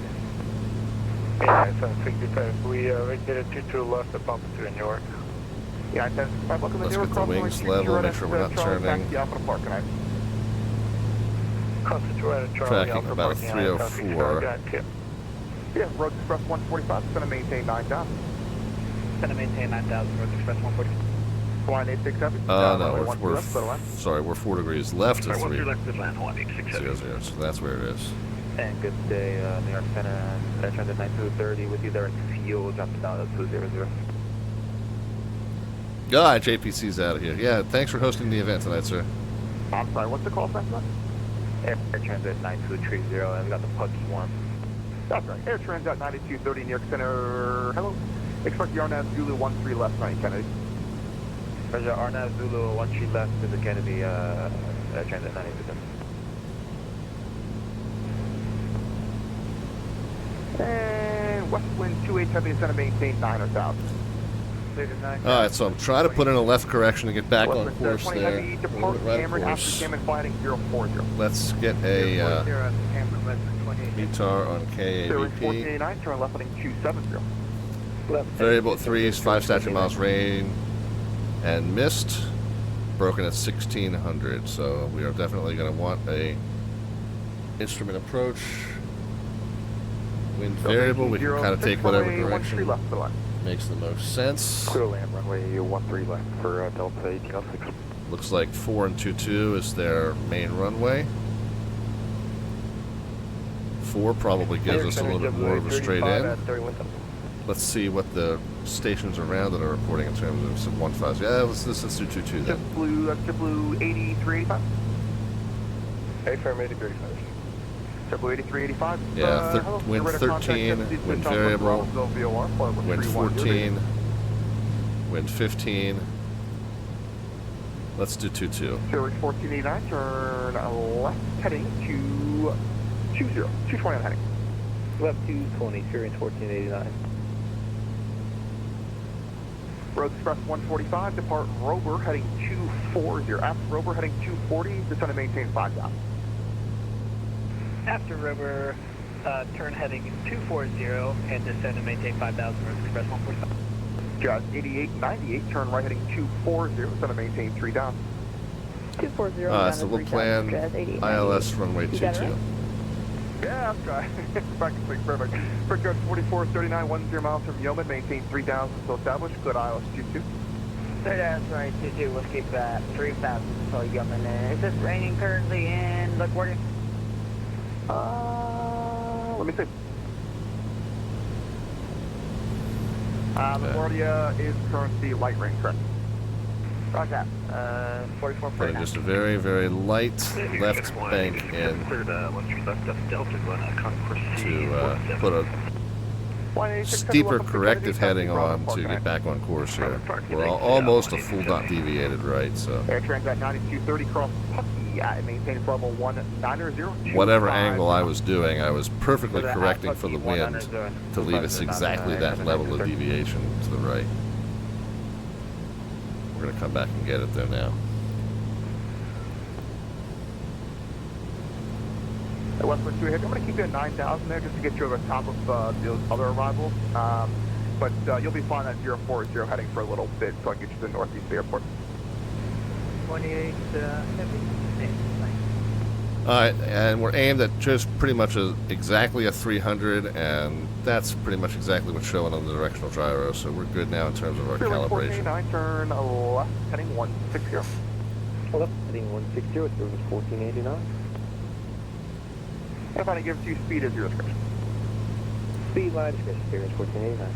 Yeah, it's on 65. We vacated 22 left at Pump 2 in New York. Yeah, Let's get the wings level, make sure we're not turning. Tracking about a 304. Yeah, Roads Express 145 is going to maintain 9,000. Going to maintain 9,000, Roads Express 140. Flying 867. No, we're 4 degrees left of 3. 0, so that's where it is. And good day, New York Center, transit 9230 with you there at fuel, jumping down to 200. God, JPC's out of here. Yeah, thanks for hosting the event tonight, sir. I'm sorry, what's the call sign for Air Transit 9230, and we got the Pucky one. That's right, Air Transat 9230 New York Center, hello. Expect the RNAV Zulu 13 left, 9 Kennedy. Roger, RNAV Zulu 13 left to the Kennedy, Air Transit 9230. And west wind 28 heavy is going to maintain 9,000. Alright, so I'm trying to put in a left correction to get back on course there. Let's get a METAR on KAVP. Turn left heading 270. Variable at 3s, 5 statute miles rain, and mist. Broken at 1600. So we are definitely going to want a instrument approach. Wind variable, we can kind of take whatever direction makes the most sense. Clear land, runway 13 left for Delta 1806. Looks like 4 and 22 is their main runway. 4 probably gives us a little bit more of a straight in. Let's see what the stations around it are reporting in terms of some 1.5s. Yeah, let's do 22 then. JetBlue 8385. Affirm 8385. JetBlue 8385. Yeah, wind 13, wind variable, wind 14, wind 15. Let's do 22. Zurich 1489, turn left heading to 220 heading. Left 220, Sirius 1489. Road Express 145, depart Rover heading 240. After Rover heading 240, descend and maintain 5,000. After Rover, turn heading 240 and descend and maintain 5,000, Road Express 145. Jazz 8898, turn right heading 240, descend and maintain 3,000. 240. It's a little plan, ILS runway 22. Yeah, that's right. Back in sync, perfect. Quick code 4439, 10 miles from Yeoman, maintain 3,000, so established. Good ILS 22. Third ILS runway 22, we'll keep 3,000 so Yeoman. Is this raining currently in LaGuardia? Let me see. LaGuardia is currently light rain, correct? Roger that. 44 per And just a very, very light left bank in to put a steeper corrective heading on to get back on course here. We're almost a full dot deviated right, so. Air Transat 9230 cross Pucky at maintains level 190. Whatever angle I was doing, I was perfectly correcting for the wind to leave us exactly that level of deviation to the right. We're going to come back and get it there now. Westward 2 here. I'm going to keep you at 9,000 there just to get you over top of those other arrivals. But you'll be fine at 040 heading for a little bit so I can get you to the northeast of the airport. 28 heavy. Alright, and we're aimed at just pretty much exactly a 300, and that's pretty much exactly what's showing on the directional gyro, so we're good now in terms of our calibration. 1489, turn left, heading 160. Left, heading 160, service 1489. If I give it to you, speed is your discretion. Speed line discretion, Sirius 1489.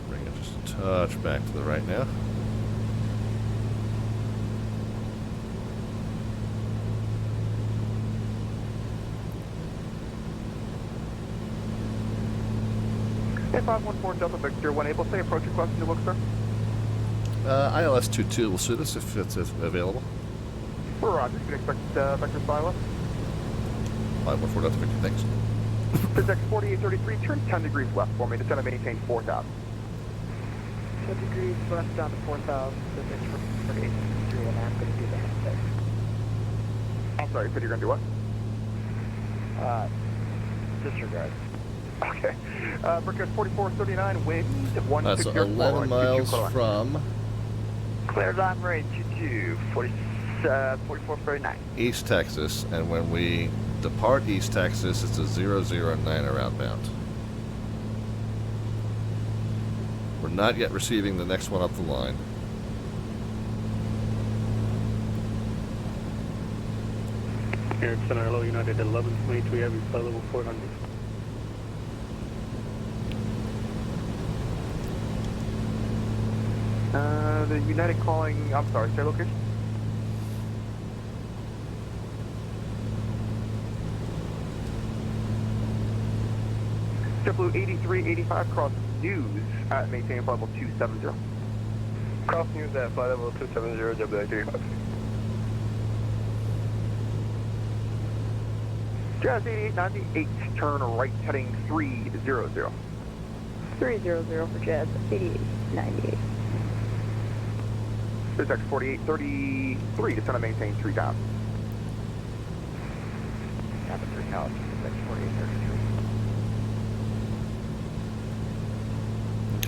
Bring it just a touch back to the right now. A514 Delta Victor, when able, say approach request to look, sir. ILS 22 will suit us if it's available. Roger, you can expect Vector ILS. 514 Delta Victor, thanks. Project 4833, turn 10 degrees left for me, descend and maintain 4,000. 10 degrees left down to 4,000, so it's for 863, and I'm going to do that there. I'm sorry, you said you're going to do what? Disregard. Okay. Brooklyn 4439, wind 160. So 11 miles from Cleared on rate 22, 4449. East Texas, and when we depart East Texas, it's a 009er outbound. We're not yet receiving the next one up the line. Here at Center Hello United 1123 Heavy, flight level 400. The United calling, I'm sorry, say location? JetBlue 8385 cross News at maintain flight level 270. Cross News at flight level 270, JetBlue 8385. Jazz 8898, turn right heading 300. 300 for Jazz 8898. This X 4833, descend and maintain 3,000. Cabin 3 House, X 4833.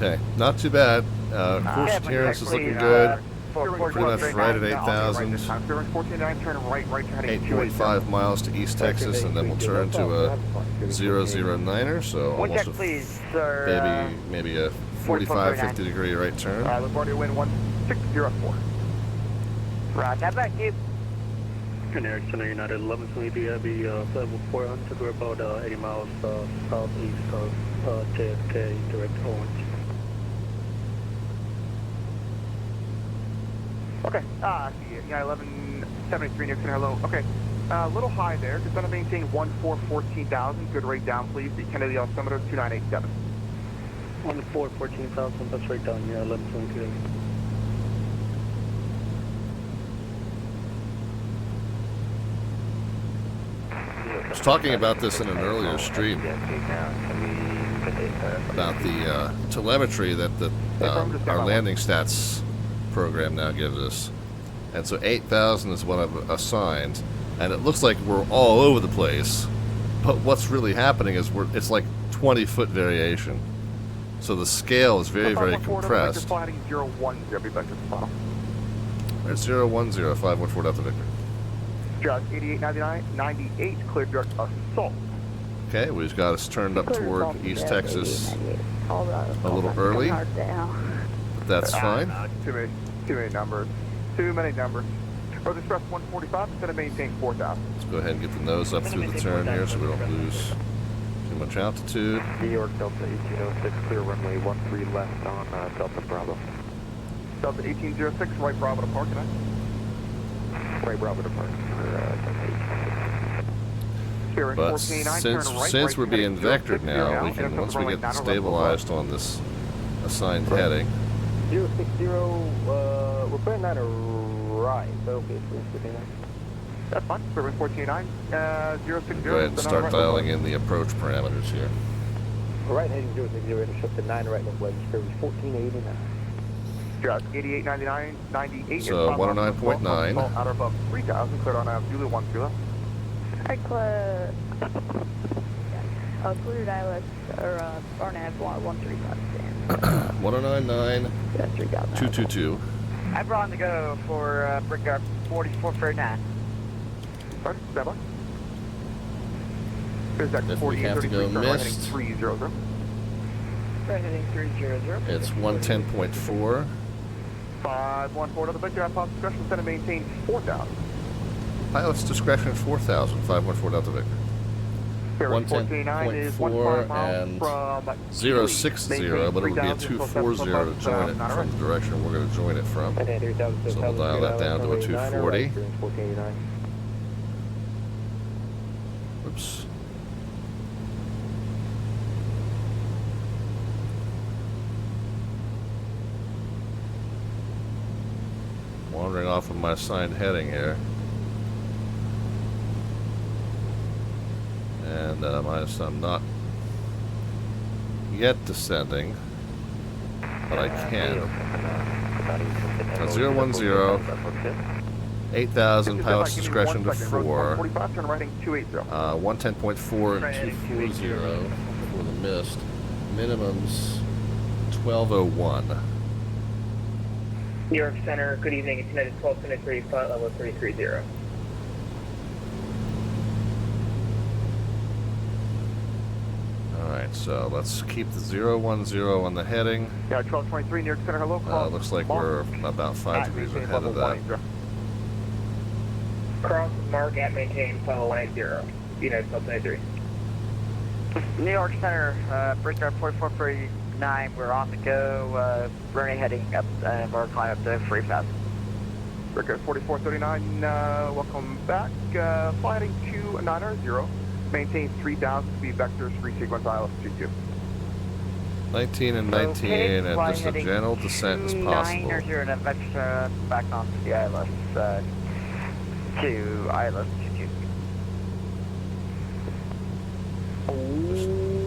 Okay, not too bad. Course adherence is looking good. Pretty much right at 8,000. 8.5 miles to East Texas, and then we'll turn to a 009er, so almost a, maybe a 45, 50 degree right turn. LaGuardia wind 1604. Roger, how about you? Canary Center United 1120 DIB, level 400, we're about 80 miles southeast of JFK, direct Orange. Okay, yeah, 1173 near Center, hello. Okay, a little high there, just going to maintain 14,000, good rate down please, the Kennedy altimeter 2987. 14,000, that's right down here, 1122. I was talking about this in an earlier stream about the telemetry that our landing stats program now gives us, and so 8,000 is what I've assigned, and it looks like we're all over the place, but what's really happening is it's like 20-foot variation, so the scale is very, very compressed. Sliding 010, be back to the bottom. There's 010, 514 Delta Victor. Just 8898, cleared direct assault. Okay, we've got us turned up toward East Texas a little early, but that's fine. Too many numbers. Too many numbers. Road Express 145, instead of maintain 4,000. Let's go ahead and get the nose up through the turn here so we don't lose too much altitude. New York Delta 1806, clear runway 13 left on Delta Bravo. Delta 1806, right Bravo to park tonight. Right Bravo to park. But since we're being vectored now, we can, once we get stabilized on this assigned heading. 060, we're putting that right, but okay, please. That's fine. Clear 1489, 060. Go ahead and start dialing in the approach parameters here. Right heading 060, intercept the 9 right left wedge, clear 1489. Just 8899, 98. So 109.9. Out above 3,000, cleared on Zulu 1 Zulu. Alright, cleared ILS, or RNAV 135 stand. 1099, 222. I'm on the go for Brickyard 4449. Sorry, stand by. There's that If we have to go missed, 300. Right heading 300. it's 110.4. 514 to the Victor, I'm Pilot's discretion, instead of maintain 4,000. Pilot's discretion 4,000, 514 Delta Victor. 110.4 and 060, but it would be a 240 to join it from the direction we're going to join it from. So we'll dial that down to a 240. Oops. Wandering off of my assigned heading here. And I'm not yet descending, but I can. 010, 8,000, pilot's discretion to 4. 110.4 and 240 for the mist. Minimum's 1201. New York Center, good evening. It's United 1223, flight level 330. Alright, so let's keep the 010 on the heading. Yeah, 1223, New York Center, hello. Looks like we're about 5 degrees ahead of that. Cross mark at maintain, flight level 180. United 1223. New York Center, Brickyard 4439, we're on the go, running heading up, and we're climbing up to 3,000. Brickyard 4439, welcome back, flighting 290, maintain 3,000 speed vectors, resequence ILS 22. 19 and 19, and just a general descent as possible. 290, and vector back onto the ILS, to ILS 22.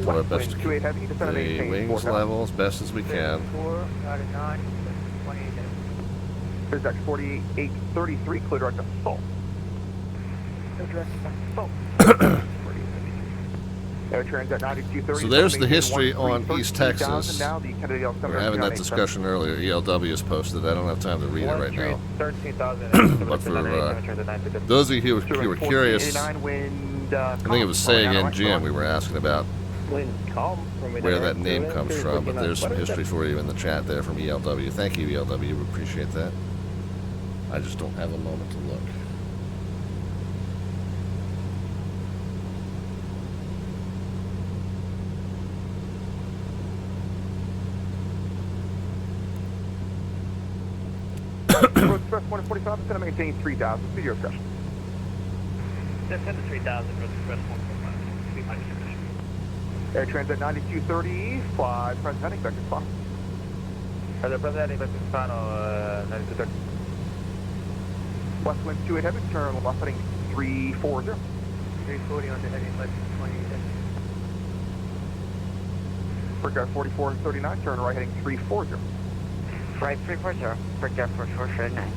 Do our best to keep the wings level as best as we can. There's X 4833, clear direct assault. Air Transit 9230. So there's the history on 13, East Texas. Now the Kennedy We were having that discussion earlier. ELW is posted. I don't have time to read it right now. 13,000. But for those of you who were curious, I think it was Say Again Jim we were asking about where that name comes from, but there's some history for you in the chat there from ELW. Thank you, ELW. We appreciate that. I just don't have a moment to look. Express 145 is going to maintain 3,000. Speed your discretion. 10 to 3,000 for Express 145. Speed my discretion. Air Transit 9230, fly present heading, vector final. Present heading, vector final, 9230. West wind 28 heavy, turn left heading 340. 340 on the heading, left 28. Brickyard 4439, turn right heading 340. Right 340, Brickyard 4439.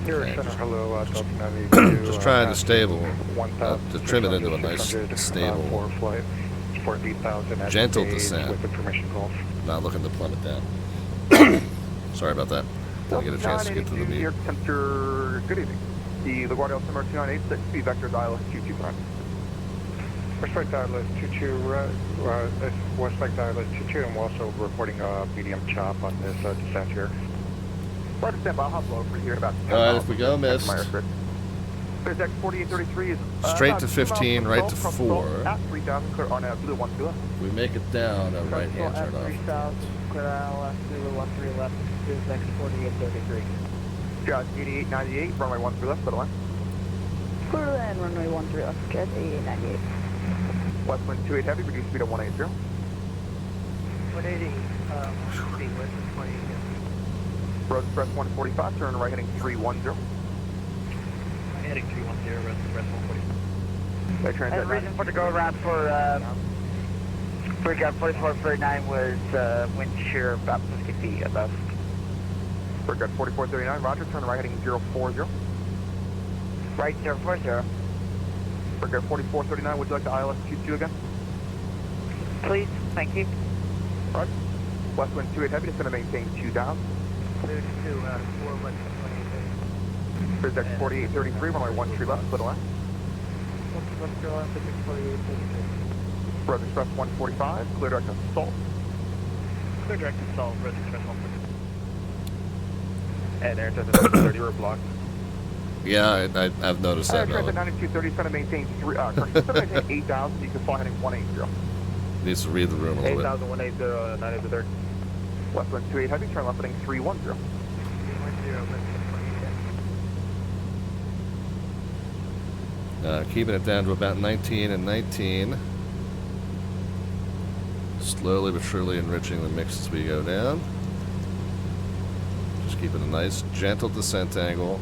Hello, Delta just trying to to trim it into a nice, stable, gentle descent. Not looking to plummet down. Sorry about that. Didn't get a chance to get to the meet. Good evening. The LaGuardia altimeter 2986, speed vector ILS 225. Respect ILS 22, respect ILS 22, and we're also reporting a medium chop on this descent here. Right to stand by, I'll hop low for here about 10 Alright, if we go missed. There's X4833 is straight to 15, right to 4. At 3,000, clear on Blue 1 2 left. We make it down a right hand turn off. 3,000, clear ILS, Blue 1 3 left, this is X4833. Got 8898, runway 1 3 left, clear the line. Clear the line, runway 1 3 left, jet 8898. West wind 28 heavy, reduce speed at 180. 180, speed west of 28. Road Express 145, turn right heading 310. Heading 310, Road Express 145. And the reason for the go around for Brickyard 4439 was wind shear about 50 feet above. Brickyard 4439, roger, turn right heading 040. Right 040. Brickyard 4439, would you like the ILS 22 again? Please, thank you. Right. West wind 28 heavy, it's going to maintain 2,000. 32, 4 west of 28. There's X4833, runway 1 3 left, little left. Let's go on to 648. Road Express 145, clear direct assault. Clear direct assault, Road Express 145. And Air Transit 30, we're blocked. Yeah, I've noticed that. Air Transit 9230 is going to maintain 8,000. You can fly heading 180. Needs to read the room a little bit. 8,000, 180, 980. West wind 28 heavy, turn left heading 310. 310, Keeping it down to about 19 and 19. Slowly but surely enriching the mix as we go down. Just keeping a nice, gentle descent angle.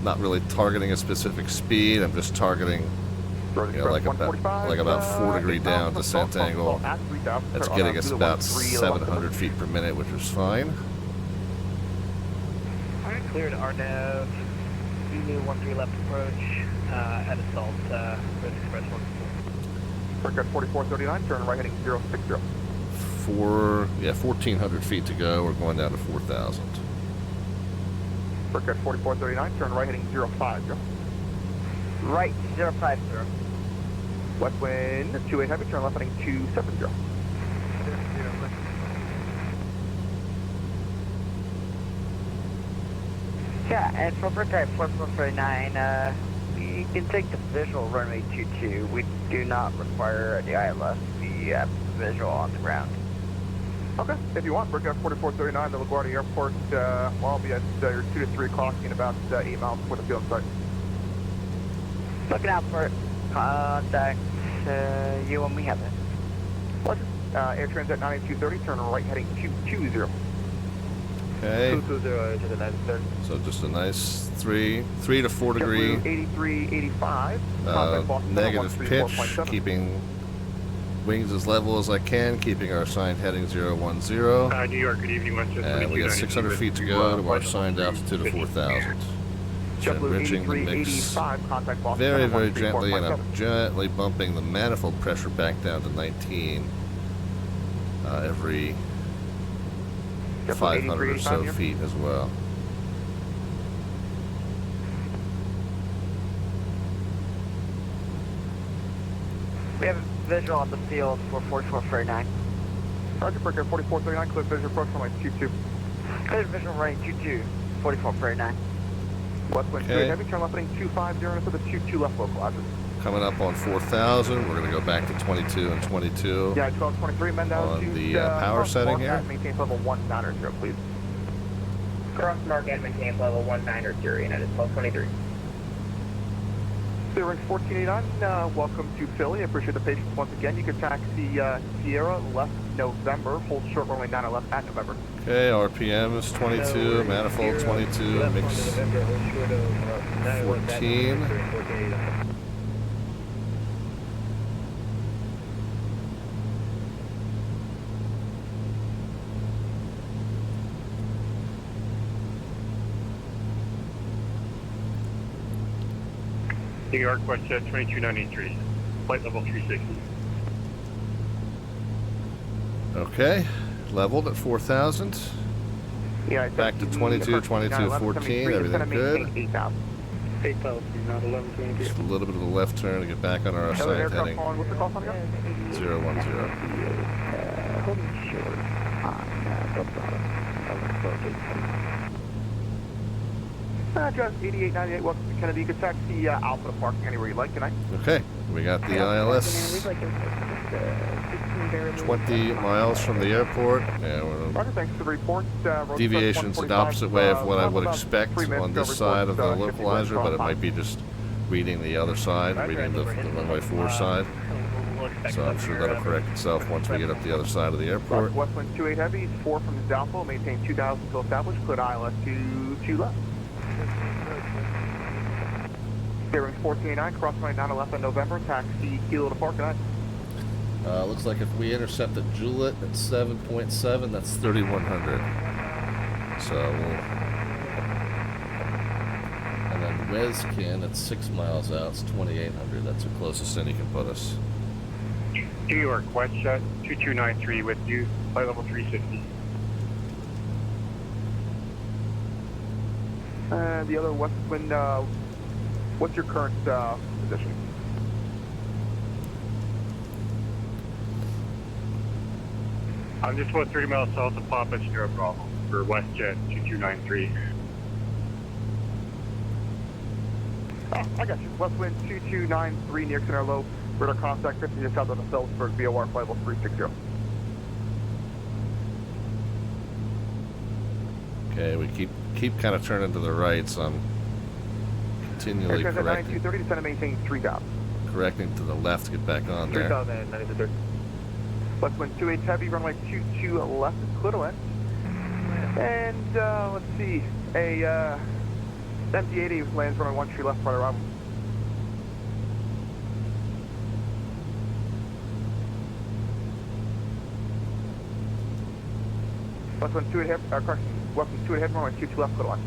Not really targeting a specific speed. I'm just targeting, like about 4-degree down descent angle. That's getting us about 700 feet per minute, which is fine. Alright, cleared RNAV. Zulu 13 left approach at assault, Road Express 1. Brickyard 4439, turn right heading 060. 1,400 feet to go. We're going down to 4,000. Brickyard 4439, turn right heading 050. Right 050. West wind 28 heavy, turn left heading 270. Yeah, and for Brickyard 4439, we can take the visual runway 22. We do not require the ILS. We have visual on the ground. Okay, if you want, Brickyard 4439, the LaGuardia Airport, I'll be at your 2 to 3 o'clock in about 8 miles before the field site. Looking out for it. Contact you when we have it. Roger. Air Transit 9230, turn right heading 220. Okay. 220 to the 93rd. So just a nice 3 to 4 degree. 8385. Negative pitch, keeping wings as level as I can, keeping our assigned heading 010. New York, good evening, Westchester. And we got 600 feet to go to our assigned altitude of 4,000. enriching the mix 8385, contact loss. very, very gently, and I'm gently bumping the manifold pressure back down to 19 every 500 or so feet as well. We have a visual on the field for 4439. Roger, Breaker 4439, clear visual approach runway 22. Clear visual running 22, 4439. West wind 28 heavy, turn left heading 250 for the 22 left localizer. Coming up on 4,000, we're going to go back to 22 and 22. Yeah, 1223, men down on to the power setting here. Maintain level 1900, please. Cross mark and maintain level 1900, United 1223. Clearance 1489, welcome to Philly. I appreciate the patience once again. You can taxi Sierra left November, hold short runway 9 left at November. Okay, RPM is 22, manifold 22, mix 14. New York, WestJet 2293, flight level 360. Okay, leveled at 4,000. Yeah, back to 22, 22, 14, everything good. 8,000, not 11, Just a little bit of a left turn to get back on our side heading 010. holding short on Address 8898, welcome to Kennedy. You can taxi Alpha to parking anywhere you like tonight. Okay, we got the ILS 20 miles from the airport. Yeah, Roger, thanks for the report. Deviation's the opposite way of what I would expect on this side of the localizer, but it might be just reading the other side, reading the runway 4 side. So I'm sure that'll correct itself once we get up the other side of the airport. Westwind 28 heavy, 4 from the downfall, maintain 2,000 until established, clear ILS to 2 left. Bearing 1489, cross runway 9 left on November, taxi Kilo to park tonight. Looks like if we intercept at Juliet at 7.7, that's 3,100. So and then Weskin at 6 miles out, it's 2,800. That's the closest in he can put us. New York, WestJet 2293 with you, flight level 360. The other Westwind, what's your current position? I'm just about 30 miles south of Papa Sierra Bravo for WestJet 2293. Oh, I got you. Westwind 2293 near Center Low. Radar contact 50 just south of the Phillipsburg, VOR flight level 360. Okay, we keep kind of turning to the right, so I'm continually correcting. 9230 to center maintain 3000. Correcting to the left to get back on there. 3000 9230. Westwind 28 heavy, runway 22 left is clear to land. And let's see, a MD-80 lands runway 13 left for arrival. Westwind 28 heavy, correction, Westwind 28 heavy, runway 22 left, clear to land.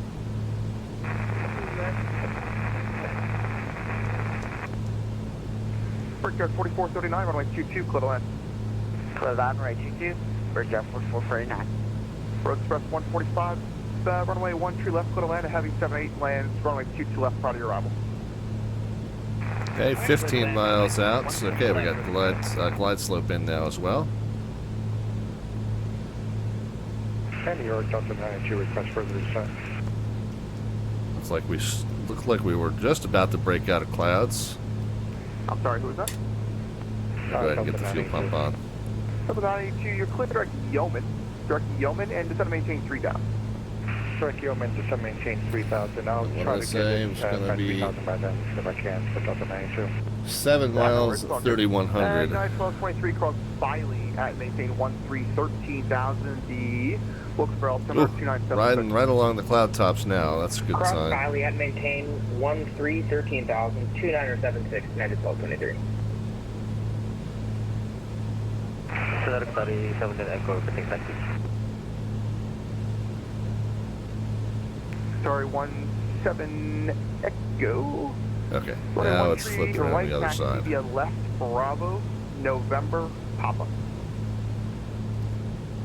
Brickyard 4439, runway 22, clear to land. Clear that, runway 22, Brickyard 4439. Road Express 145, runway 13 left, clear to land, a heavy 78 lands, runway 22 left, prior to your arrival. Okay, 15 miles out. So, okay, we got glide slope in now as well. And New York Delta 92 request further descent. Looks like we were just about to break out of clouds. I'm sorry, who was that? Go ahead and get the fuel pump on. Delta 92, you're clear direct Yeoman, and descend to maintain 3 down. Direct Yeoman, descend maintain 3,000. I'll try to get it 3,000 by then if I can for Delta 92. 7 miles, 3,100. 1223 cross Biley at maintain 13,000. The Wilkes-Barre altimeter 297. Right along the cloud tops now. That's a good Cross sign. Biley at maintain 13,000, 2976, United 1223. Center Cloudy 7 Echo, repeating taxi. Sorry, 27 Echo. Okay, Runway now it's 13, flipped around right the other taxi side. via left Bravo, November, Papa.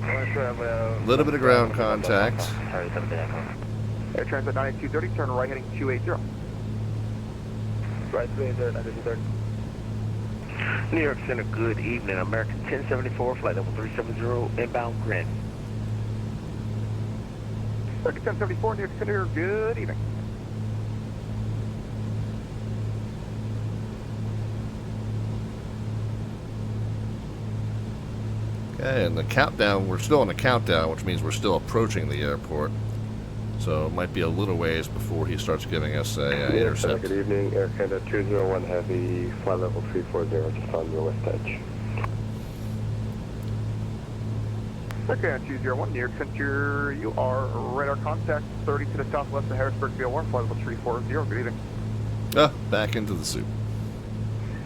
A little bit of ground contact. Air Transit 9230, turn right heading 280. Right 280, 9230. New York Center, good evening. American 1074, flight level 370, inbound Grin. American 1074, New York Center, good evening. Okay, and the countdown, we're still on the countdown, which means we're still approaching the airport. So it might be a little ways before he starts giving us a intercept. Good evening, Air Canada 201 Heavy, flight level 340, just on your west edge. Okay, 201, New York Center, you are radar contact 30 to the southwest of Harrisburg, VL1, flight level 340, good evening. Ah, back into the soup.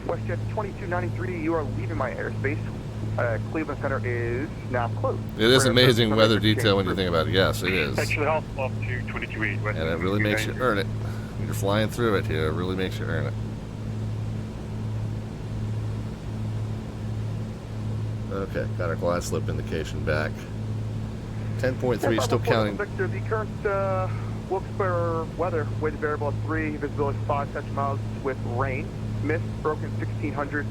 WestJet 2293, you are leaving my airspace. Cleveland Center is now closed. It is amazing weather detail when you think about it. Yes, it is. Actually, off to 228. And it really makes you earn it. When you're flying through it here, it really makes you earn it. Okay, got our glide slip indication back. 10.3, still counting. Victor, the current Wilkes-Barre weather, wind variable at 3, visibility 5 touch miles with rain, mist broken 1600,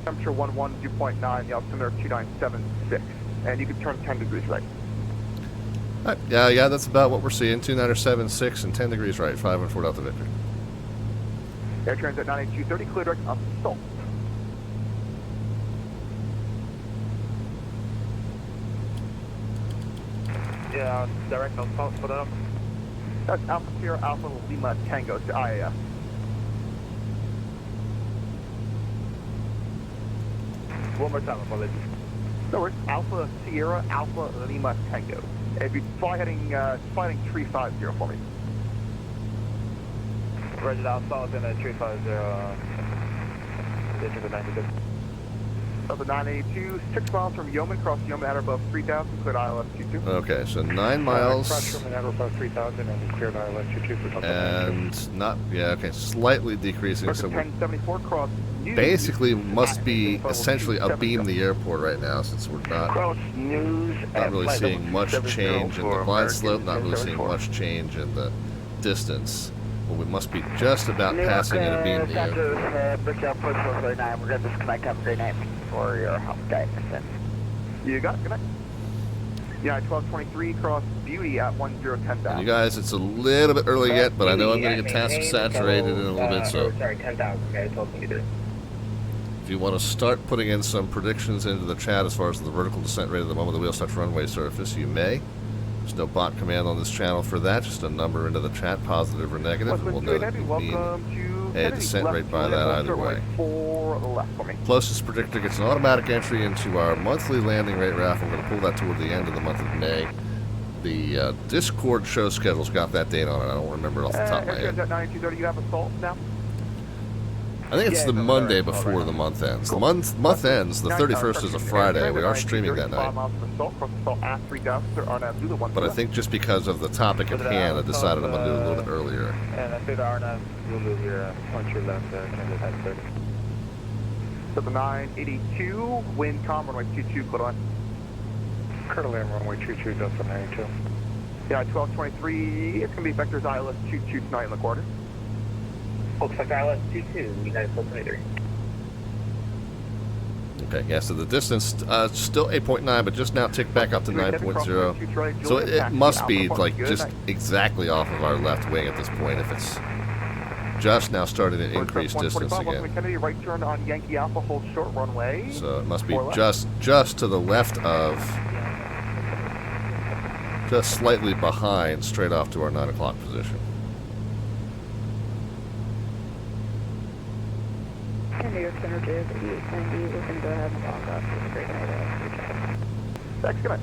temperature 11, dew point 9, the altimeter 2976, and you can turn 10 degrees right. Right, yeah, that's about what we're seeing. 2976 and 10 degrees right, 514 Delta Victor. Air Transit 98230, clear direct assault. Yeah, direct assault for them. That's Alpha Sierra Alpha Lima Tango to IAF. One more time, apologies. No worries. Alpha Sierra Alpha Lima Tango. If you fly heading 350 for me. Roger that, assault in 350. District of 96. Delta 982, 6 miles from Yeoman, cross Yeoman at or above 3000, cleared ILS 22. Okay, so 9 miles. Cross Yeoman at or above 3000 and cleared ILS 22 for Delta. And not, yeah, okay, slightly decreasing. So 1074, cross News. Basically must be essentially abeam the airport right now, since we're not really seeing much change in the glide slope, not really seeing much change in the distance. Well, we must be just about passing and abeam the airport. Bridge out, push 139. We're going to disconnect up 39 for your help guidance. You got it, good night. Yeah, 1223, cross Beauty at 1010,000. And you guys, it's a little bit early yet, but I know I'm going to get task saturated in a little bit, so. Sorry, 10,000, okay, 1223. If you want to start putting in some predictions into the chat as far as the vertical descent rate at the moment the wheel touch runway surface, you may. There's no bot command on this channel for that, just a number into the chat, positive or negative, and we'll know that we mean a descent rate by that either way. Closest predictor gets an automatic entry into our monthly landing rate raffle. We're going to pull that toward the end of the month of May. The Discord show schedule's got that date on it. I don't remember it off the top of my head. You have assault now? I think it's the Monday before the month ends. The month ends, the 31st is a Friday. We are streaming that night. But I think just because of the topic at hand, I decided I'm going to do it a little bit earlier. And I think the RNAV will move here once you're left Kansas at 30. So the 982, wind calm, runway 22, clear line. Colonel Lamb, runway 22, Delta 92. Yeah, 1223, it's going to be vectors ILS 22 tonight in the quarter. Looks like ILS 22, United 423. Okay, yeah, so the distance still 8.9, but just now ticked back up to 9.0. So it must be like just exactly off of our left wing at this point if it's just now starting to increase distance again. Kennedy, right turn on Yankee Alpha, hold short runway. So it must be just to the left of, just slightly behind, straight off to our 9 o'clock position. New York Center is 8890. We're going to go ahead and log off. Have a great night. Thanks, good night.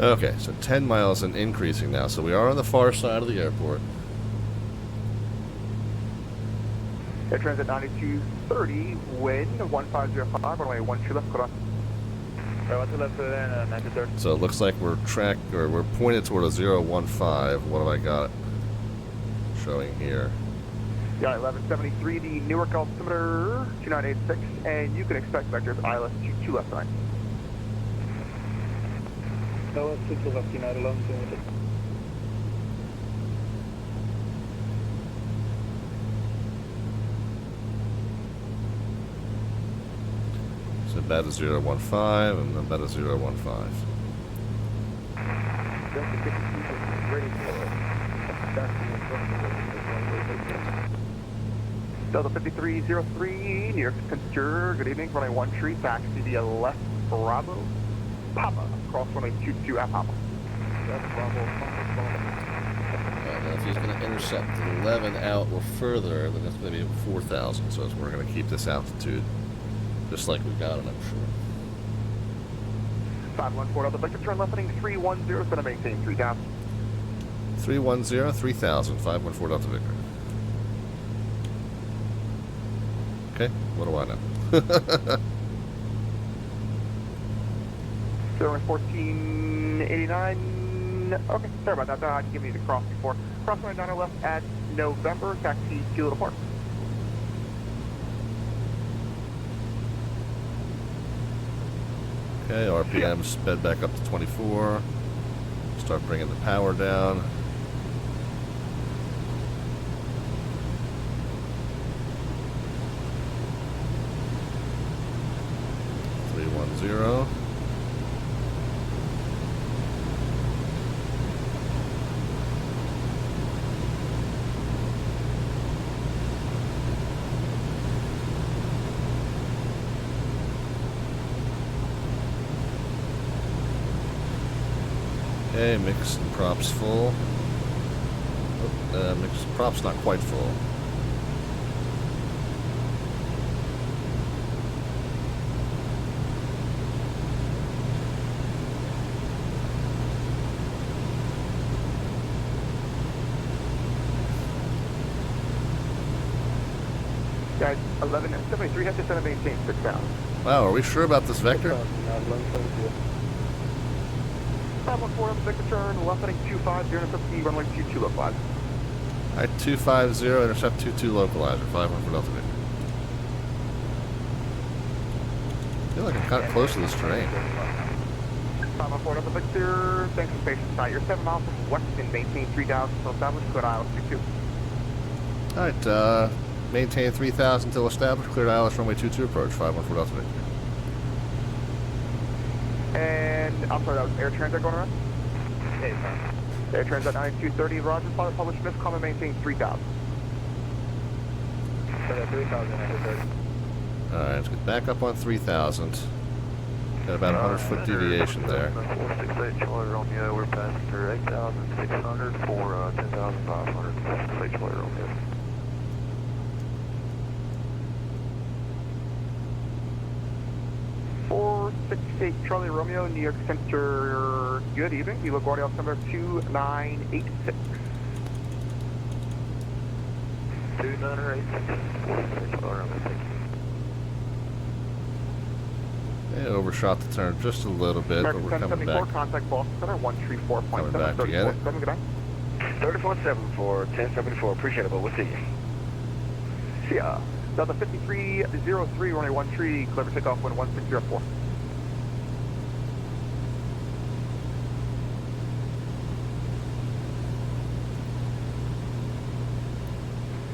Okay, so 10 miles and increasing now. So we are on the far side of the airport. Air Transit 9230, wind 1505, runway 12 left, clear on. So it looks like we're pointed toward a 015. What have I got showing here? Yeah, 1173, the Newark altimeter 2986, and you can expect vectors ILS 22 left side. ILS 22 left, United 1173. So about a 015 and about a 015. Delta 5303, New York Center, good evening, runway 13, back to the left, Bravo, Papa, cross runway 22 at Papa. Now if he's going to intercept 11 out or further, then it's going to be 4,000. So we're going to keep this altitude just like we got it, I'm sure. 514 Delta Victor, turn left heading 310, it's going to maintain 3,000. 310, 3,000, 514 Delta Victor. Okay, what do I know? 1489. Okay, sorry about that. I didn't give you the cross before. Cross runway 9 left at November, taxi Kilo to Park. Okay, RPM sped back up to 24. Start bringing the power down. Zero. Okay, mix and props full. Oh, mix props not quite full. Guys, 1173, have to send a maintain 6,000. Wow, are we sure about this vector? 514 on the Victor turn, left heading 25, 050, runway 22 localizer. Alright, 250, intercept 22 localizer, 514 Delta Victor. I feel like I'm kind of close to this terrain. 514 on the Victor, thanks for patience. You're 7 miles from Weston, maintain 3,000, so established, cleared ILS 22. Alright, maintain 3,000 till established, cleared ILS runway 22 approach, 514 Delta Victor. And, I'm sorry, that was Air Transit going around? Okay, fine. Air Transit 9230, Roger, pilot published miss, comment maintain 3,000. 3,000, Alright, let's get back up on 3,000. Got about a 100-foot deviation there. 468 Charlie Romeo, we're passing through 8,600 for 10,500. 468 Charlie Romeo. 468 Charlie Romeo, New York Center, good evening. You LaGuardia altimeter 2986. 2986. 468 Charlie Romeo, thank you. Yeah, overshot the turn just a little bit, but we're coming back. Contact Boston Center 134.7. Coming back to get it. 3474, 1074, appreciate it, but we'll see you. See ya. Delta 5303, runway 13, clear for takeoff, wind 1604.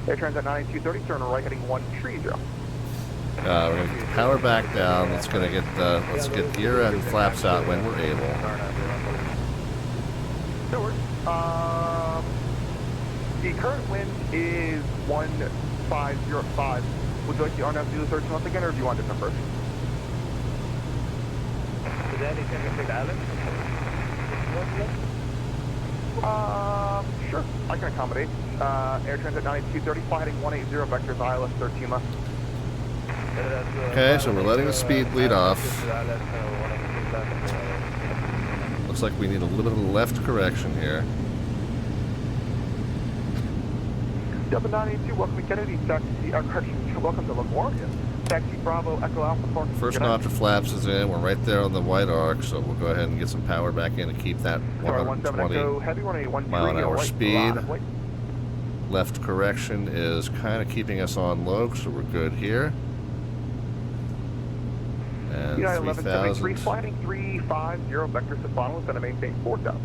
Air Transit 9230, turn right heading 130. We're gonna power back down. Let's get gear and flaps out when we're able. No worries. The current wind is 1505. Would you like the RNAV to do the search once again, or do you want a different version? Is there anything to take island? Sure. I can accommodate. Air Transit 9230, fly heading 180, vectors ILS 13 left. Okay, so we're letting the speed lead off. Looks like we need a little bit of left correction here. Delta 982, welcome to Kennedy, taxi, correction, welcome to LaGuardia. Taxi Bravo, Echo Alpha, Park. First notch of flaps is in. We're right there on the white arc, so we'll go ahead and get some power back in to keep that 120 mile an hour speed. Left correction is kind of keeping us on low, so we're good here. And 3,000. Flying 350, vector Stefano is going to maintain 4,000.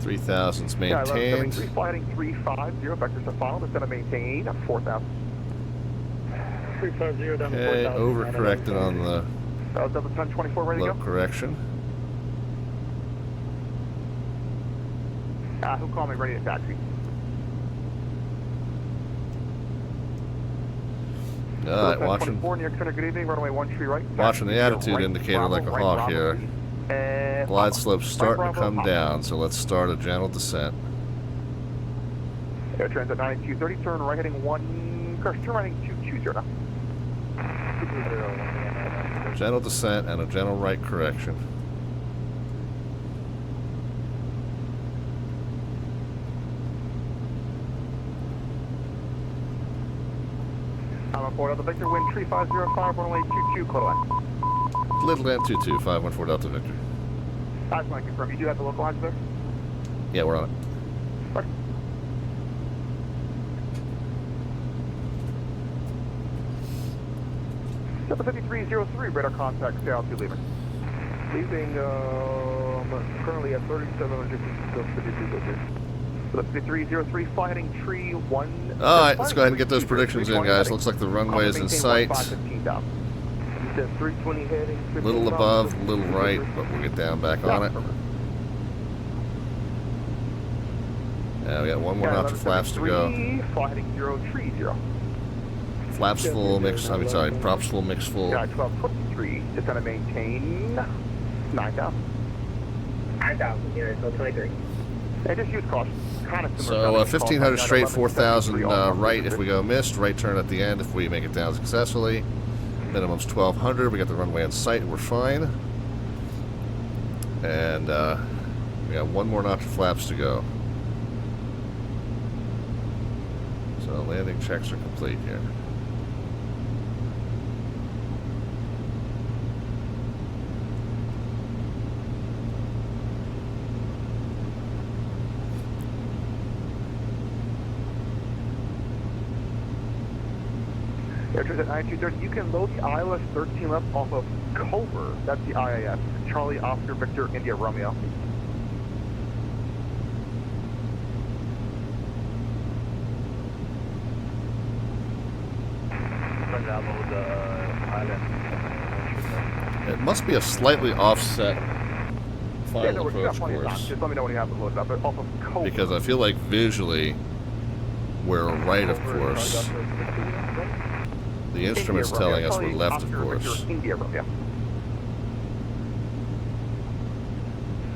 3,000's maintained. Flying 350, vector Stefano is going to maintain 4,000. 350 down to 4,000. Okay, overcorrected on the Delta 1024 ready to low go? correction. Who called me ready to taxi? Alright, watching good evening, runway 13 right. Watching the attitude indicator like a hawk here. Glide slope's starting to come down, so let's start a gentle descent. Air transit 9230, turn right heading 1, turn right heading 220 now. Gentle descent and a gentle right correction. I'm aboard on the Victor, wind 3505, runway 22, clear line. Little Land 22, 514 Delta Victor. I just want to confirm, you do have the localizer there? Yeah, we're on it. Okay. Delta 5303, radar contact, stay out, leaving. Leaving, currently at 3700 feet, still 5303. Delta 5303, fly heading tree 1. Alright, let's go ahead and get those predictions in, guys. Looks like the runway is in sight. You said 320 heading. A little above, a little right, but we'll get down back on it. Yeah, we got one more notch of flaps to go. Fly heading 030. Flaps full, mix, I mean, sorry, props full, mix full. Yeah, 1223, just going to maintain 9,000. 9,000, yeah, so 23. And just use caution. Kind of So 1,500 straight, 4,000 right if we go missed, right turn at the end if we make it down successfully. Minimum's 1,200, we got the runway in sight, we're fine. And we got one more notch of flaps to go. So landing checks are complete here. Air Transit 9230, you can load the ILS 13 left off of Culver. That's the IAS. Charlie Oscar Victor India Romeo. It must be a slightly offset final approach course. Just let me know when you have it loaded up. But off of Culver. Because I feel like visually we're right, of course. The instrument's telling us we're left, of course. India Romeo.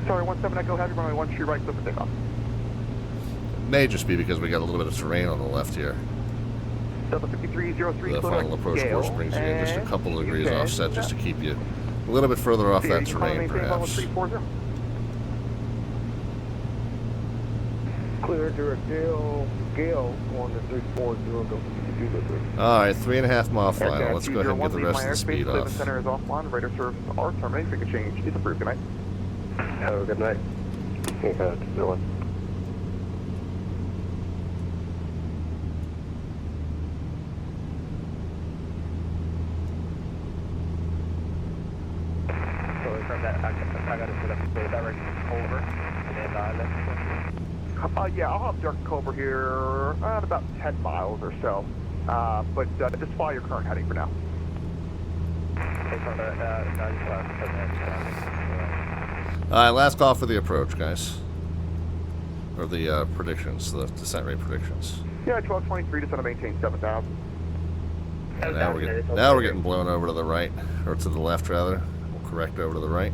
Sorry, 17 Echo Heavy, runway 1 tree right, flip for takeoff. It may just be because we got a little bit of terrain on the left here. Delta 5303, the final approach course brings you in just a couple of degrees offset just to keep you a little bit further off that terrain, perhaps. Clear direct Gale on the 340. Alright, 3.5 mile final. Let's go ahead and get the rest of the speed off. Center is offline. Radar service are terminated. If you can change, it's approved. Good night. Have a good night. Okay, Dylan. So from that, I got to put up the direction over and then yeah, I'll have Dirk Cobra here at about 10 miles or so. But just follow your current heading for now. Alright, last call for the approach, guys. Or the predictions, the descent rate predictions. Yeah, 1223 just want to maintain 7,000. And now we're getting blown over to the right, or to the left rather. We'll correct over to the right.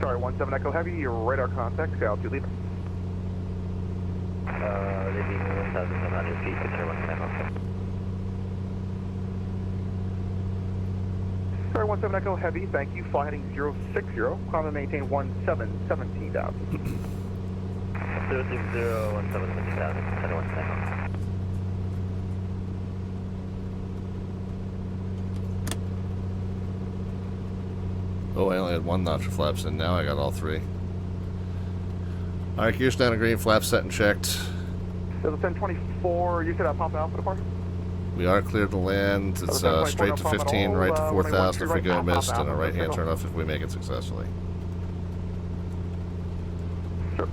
Sorry, 17 Echo Heavy, your radar contact, say altitude leaving. Leaving 1,700 feet, consider 17 Echo. Sorry, 17 Echo Heavy, thank you. Fly heading 060, climb and maintain 17,000. 060, 17,000, consider 17 Echo. Oh, I only had one notch of flaps in. Now I got all three. Alright, gears down to green, flaps set and checked. There's a 1024, you said that Papa Alpha departure? We are cleared to land. It's straight to 15, right to 4,000 if we go missed, and a right-hand turnoff if we make it successfully. Sure.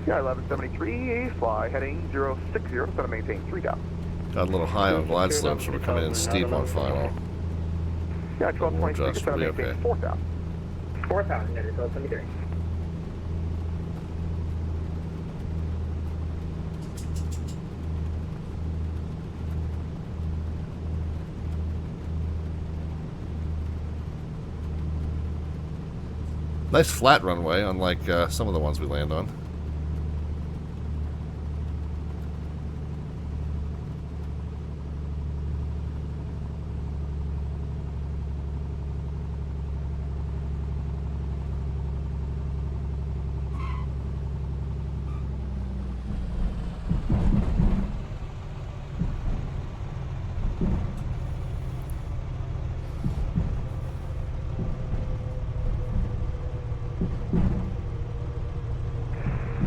Yeah, 1173, fly heading 060, set to maintain 3,000. Got a little high on glide slopes, so we're coming in steep on final. Yeah, 1223, set to maintain 4,000. 4,000, that is 1273. Nice flat runway, unlike some of the ones we land on.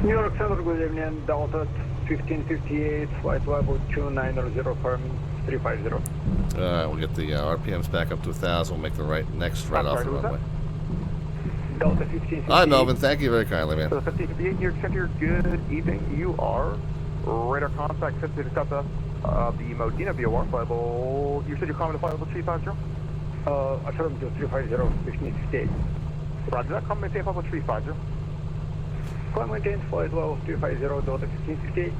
New York Center, good evening, Delta 1558, flight level 290, farming 350. We'll get the RPMs back up to 1,000. We'll make the next right off the runway. Delta 1558. Hi, Melvin. Thank you very kindly, man. So 1558, New York Center, good evening. You are radar contact set to discuss the Modena VOR flight level. You said you're coming to flight level 350? Affirmative 350, 1558. Roger that, come maintain flight level 350. Climb maintain flight level 350, Delta 1558.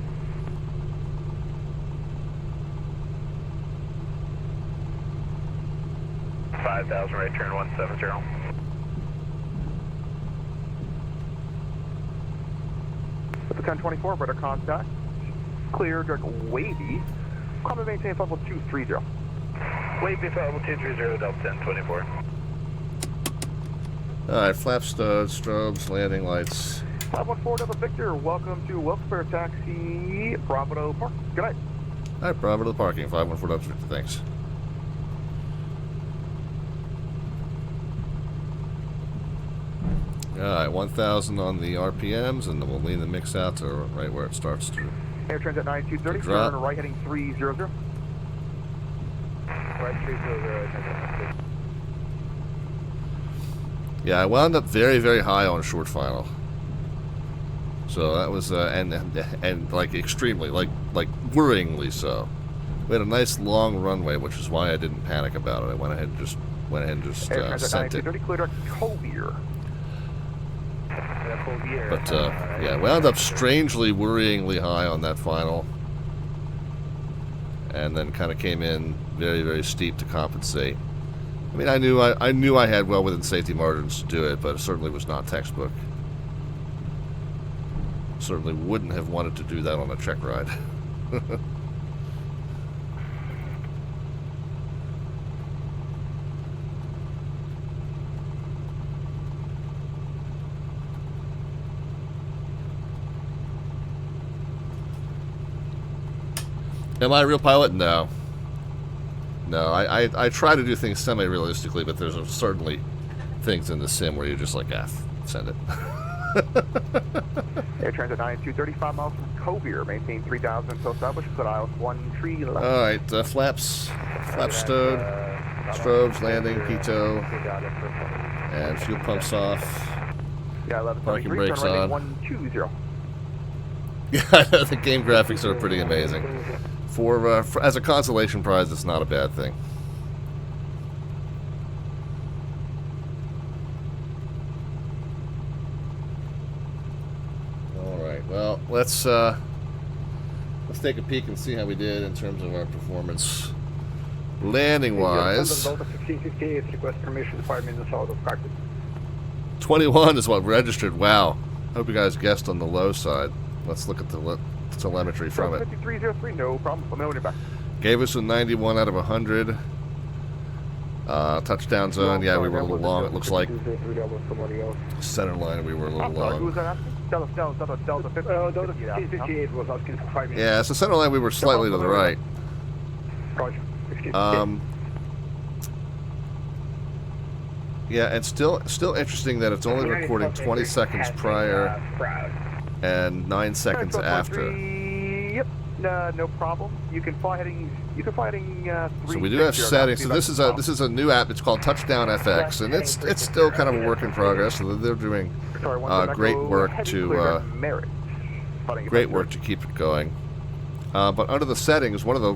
Right turn 170. With the 1024, radar contact, clear, direct wavy, come and maintain level 230. Wavy, level 230, Delta 1024. Alright, flap studs, strobes, landing lights. 514 Delta Victor, welcome to Wilkes-Barre Taxi, Bravo Park. Good night. Alright, Bravo to the parking, 514 Delta Victor, thanks. Alright, 1,000 on the RPMs, and then we'll lean the mix out to right where it starts to Air Transit 9230, drop. turn right heading 300. Right 300. Yeah, I wound up very, very high on short final. So that was, and like extremely, like worryingly so. We had a nice long runway, which is why I didn't panic about it. I went ahead and just Air Transit sent it. 9230, clear direct Covier. But yeah, wound up strangely, worryingly high on that final, and then kind of came in very, very steep to compensate. I mean, I knew I had well within safety margins to do it, but it certainly was not textbook. Certainly wouldn't have wanted to do that on a check ride. Am I a real pilot? No. No, I try to do things semi-realistically, but there's certainly things in the sim where you're just like, send it. Air Transit 9235 miles from Covier, maintain 3,000 until established, put ILS 1 tree left. Alright, flaps stowed, strobes, landing, pitot, and fuel pumps off. Yeah, parking brakes on. 120. Yeah, the game graphics are pretty amazing. For as a consolation prize, it's not a bad thing. All right, well, let's take a peek and see how we did in terms of our performance landing wise, Delta 1558 request permission 5 minutes out of cockpit. 21 is what registered. Wow. Hope you guys guessed on the low side. Let's look at the telemetry from it. 5303, no problem. Let me know when you're back. Gave us a 91 out of 100. Touchdown zone, yeah, we were a little long, it looks like. Center line, we were a little long. Who was that asking? Delta 1558 was asking for 5 minutes. Yeah, so center line, we were slightly to the right. Roger. Yeah, and still interesting that it's only recording 20 seconds prior and 9 seconds after. Yep, no problem. You can fly heading. You can fly heading. So we do have settings. So this is a new app. It's called Touchdown FX, and it's still kind of a work in progress. So they're doing great work to keep it going. But under the settings, one of the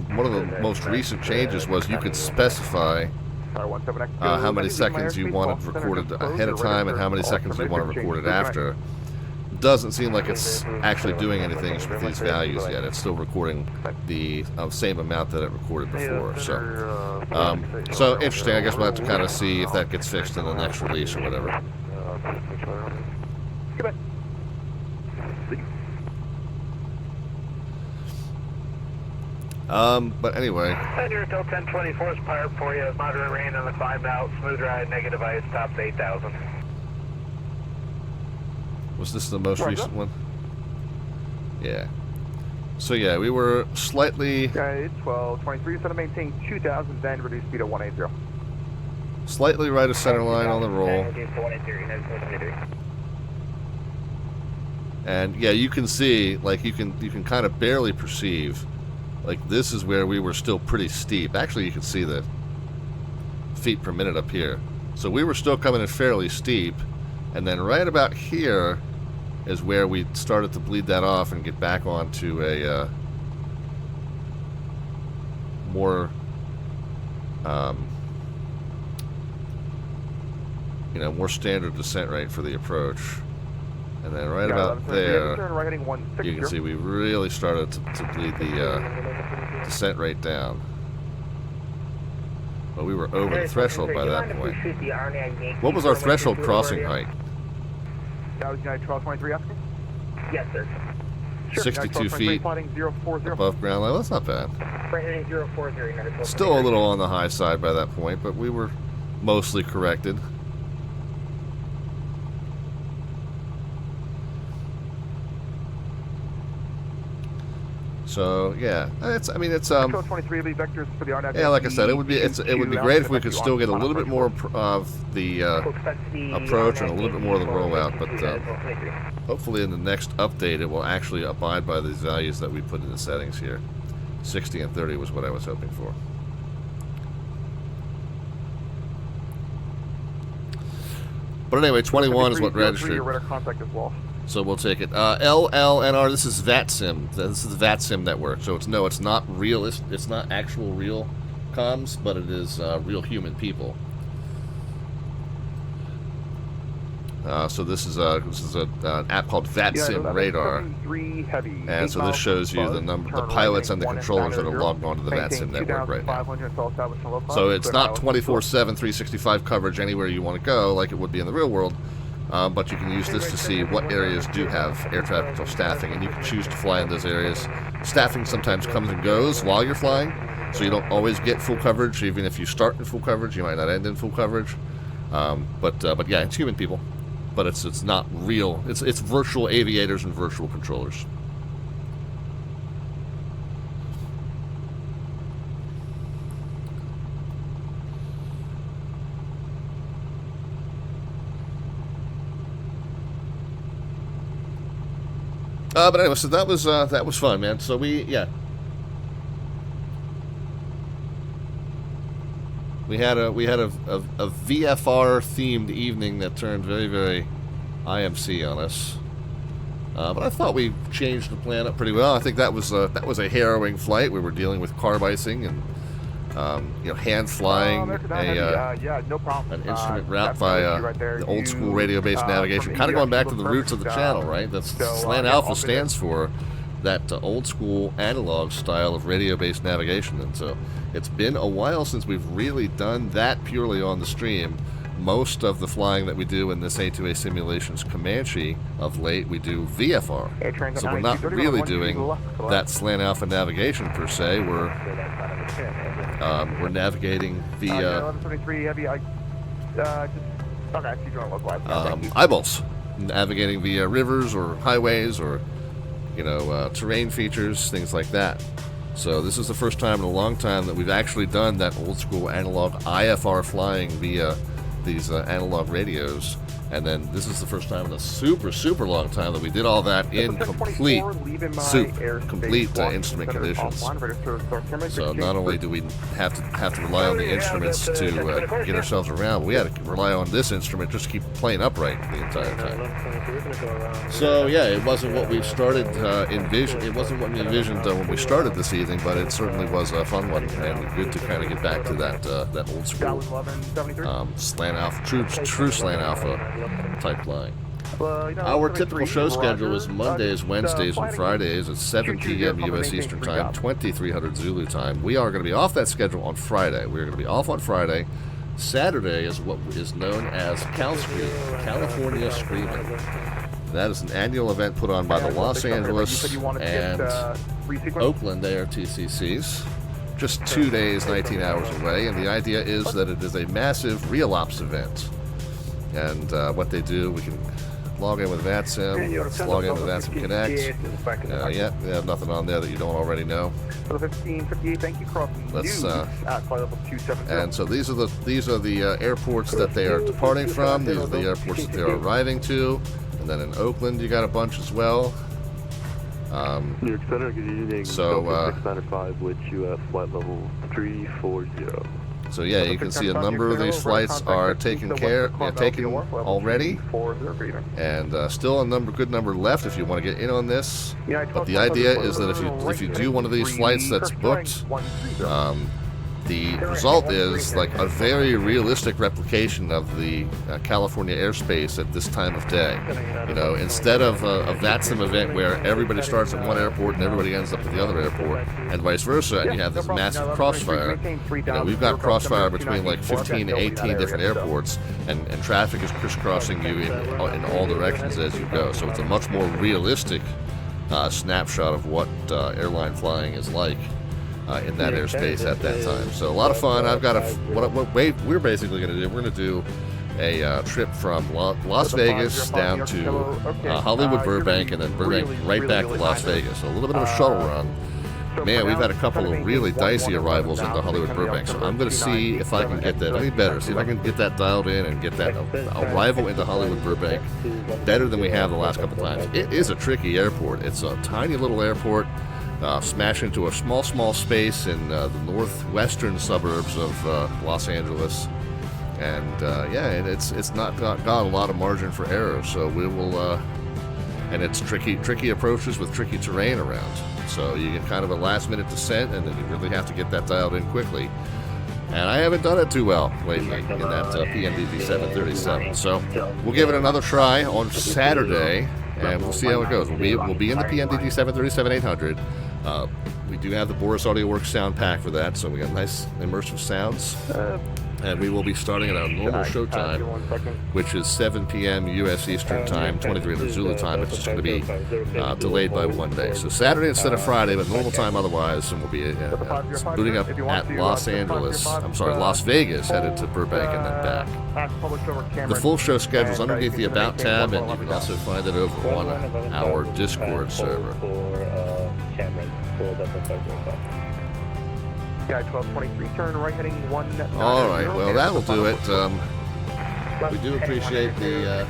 most recent changes was you could specify how many seconds you wanted recorded ahead of time and how many seconds you want to record it after. Doesn't seem like it's actually doing anything with these values yet. It's still recording the same amount that it recorded before. So interesting. I guess we'll have to kind of see if that gets fixed in the next release or whatever. But anyway. Your Delta 1024 is powered for you. Moderate rain on the climb out. Smooth ride, negative ice, tops 8,000. Was this the most recent one? Yeah. So yeah, we were slightly... 1223, so to maintain 2,000, then reduce speed to 180. Slightly right of center line on the roll. And yeah, you can see, like you can kind of barely perceive, like this is where we were still pretty steep. Actually, you can see the feet per minute up here. So we were still coming in fairly steep, and then right about here is where we started to bleed that off and get back onto a more more standard descent rate for the approach. And then right about there, you can see we really started to bleed the descent rate down. But we were over the threshold by that point. What was our threshold crossing height? That was United 1223 asking? Yes, sir. 62 feet above ground level. That's not bad. Right heading 040. Still a little on the high side by that point, but we were mostly corrected. So yeah, it's 23 lead vectors for the RNAV. Yeah, like I said, it would be great if we could still get a little bit more of the approach and a little bit more of the rollout, but hopefully in the next update it will actually abide by these values that we put in the settings here. 60 and 30 was what I was hoping for. But anyway, 21 is what registered. So we'll take it. LLNR, this is VATSIM. This is the VATSIM network. So it's not real. It's not actual real comms, but it is real human people. So this is an app called VATSIM Radar, and so this shows you the pilots and the controllers that are logged onto the VATSIM network right now. So it's not 24/7, 365 coverage anywhere you want to go like it would be in the real world. But you can use this to see what areas do have air traffic control staffing, and you can choose to fly in those areas. Staffing sometimes comes and goes while you're flying, so you don't always get full coverage. Even if you start in full coverage, you might not end in full coverage. But yeah, it's human people, but it's not real. It's virtual aviators and virtual controllers. But anyway, so that was fun, man. So we had a VFR themed evening that turned very, very IMC on us. But I thought we changed the plan up pretty well. I think that was a harrowing flight. We were dealing with carb icing and hand flying an instrument route via the old school radio-based navigation, kind of going back to the roots of the channel, right? That's SLAN Alpha stands for that old school analog style of radio-based navigation. And so it's been a while since we've really done that purely on the stream. Most of the flying that we do in this A2A simulations Comanche of late, we do VFR. So we're not really doing that slant alpha navigation per se. We're navigating via eyeballs, navigating via rivers or highways or, you know, terrain features, things like that. So this is the first time in a long time that we've actually done that old school analog IFR flying via these analog radios, and then this is the first time in a super long time that we did all that in complete instrument conditions. So not only do we have to rely on the instruments to get ourselves around, we had to rely on this instrument just to keep playing upright the entire time. So yeah, it wasn't what we started it wasn't what we envisioned when we started this evening, but it certainly was a fun one, and good to kind of get back to that old school slant alpha, true slant alpha type flying. Our typical show schedule is Mondays, Wednesdays, and Fridays at 7 p.m. U.S. Eastern Time, 2300 Zulu Time. We are going to be off that schedule on Friday. We're going to be off on Friday. Saturday is what is known as CalScream, California Screaming. That is an annual event put on by the Los Angeles and Oakland ARTCCs. Just 2 days, 19 hours away, and the idea is that it is a massive real ops event. And what they do, we can log in with VATSIM, let's log in with VATSIM Connect. We have nothing on there that you don't already know. Let's and so these are the airports that they are departing from. These are the airports that they are arriving to, and then in Oakland you got a bunch as well. New York Center, good evening. So 695 with UF flight level 340. So yeah, you can see a number of these flights are taken already, and still a good number left if you want to get in on this. But the idea is that if you do one of these flights that's booked, the result is like a very realistic replication of the California airspace at this time of day. You know, instead of a VATSIM event where everybody starts at one airport and everybody ends up at the other airport, and vice versa, and you have this massive crossfire. You know, we've got crossfire between like 15 to 18 different airports, and traffic is crisscrossing you in all directions as you go. So it's a much more realistic snapshot of what airline flying is like in that airspace at that time. So a lot of fun. I've got what we're basically going to do. We're going to do a trip from Las Vegas down to Hollywood Burbank, and then Burbank right back to Las Vegas. So a little bit of a shuttle run. Man, we've had a couple of really dicey arrivals into Hollywood Burbank, so I'm going to see if I can get that any better. See if I can get that dialed in and get that arrival into Hollywood Burbank better than we have the last couple times. It is a tricky airport. It's a tiny little airport. Smash into a small space in the northwestern suburbs of Los Angeles, and it's not got a lot of margin for error. So we will, and it's tricky approaches with tricky terrain around. So you get kind of a last-minute descent, and then you really have to get that dialed in quickly. And I haven't done it too well lately in that PMDG 737. So we'll give it another try on Saturday, and we'll see how it goes. We'll be in the PMDG 737-800. We do have the Boris Audio Works sound pack for that, so we got nice immersive sounds. And we will be starting at our normal show time, which is 7 p.m. U.S. Eastern Time, 2300 Zulu Time. It's just going to be delayed by 1 day. So Saturday instead of Friday, but normal time otherwise, and we'll be booting up at Las Vegas, headed to Burbank and then back. The full show schedule is underneath the About tab, and you can also find it over on our Discord server. Yeah, 1223, turn right heading 19. All right, well, that'll do it. We do appreciate the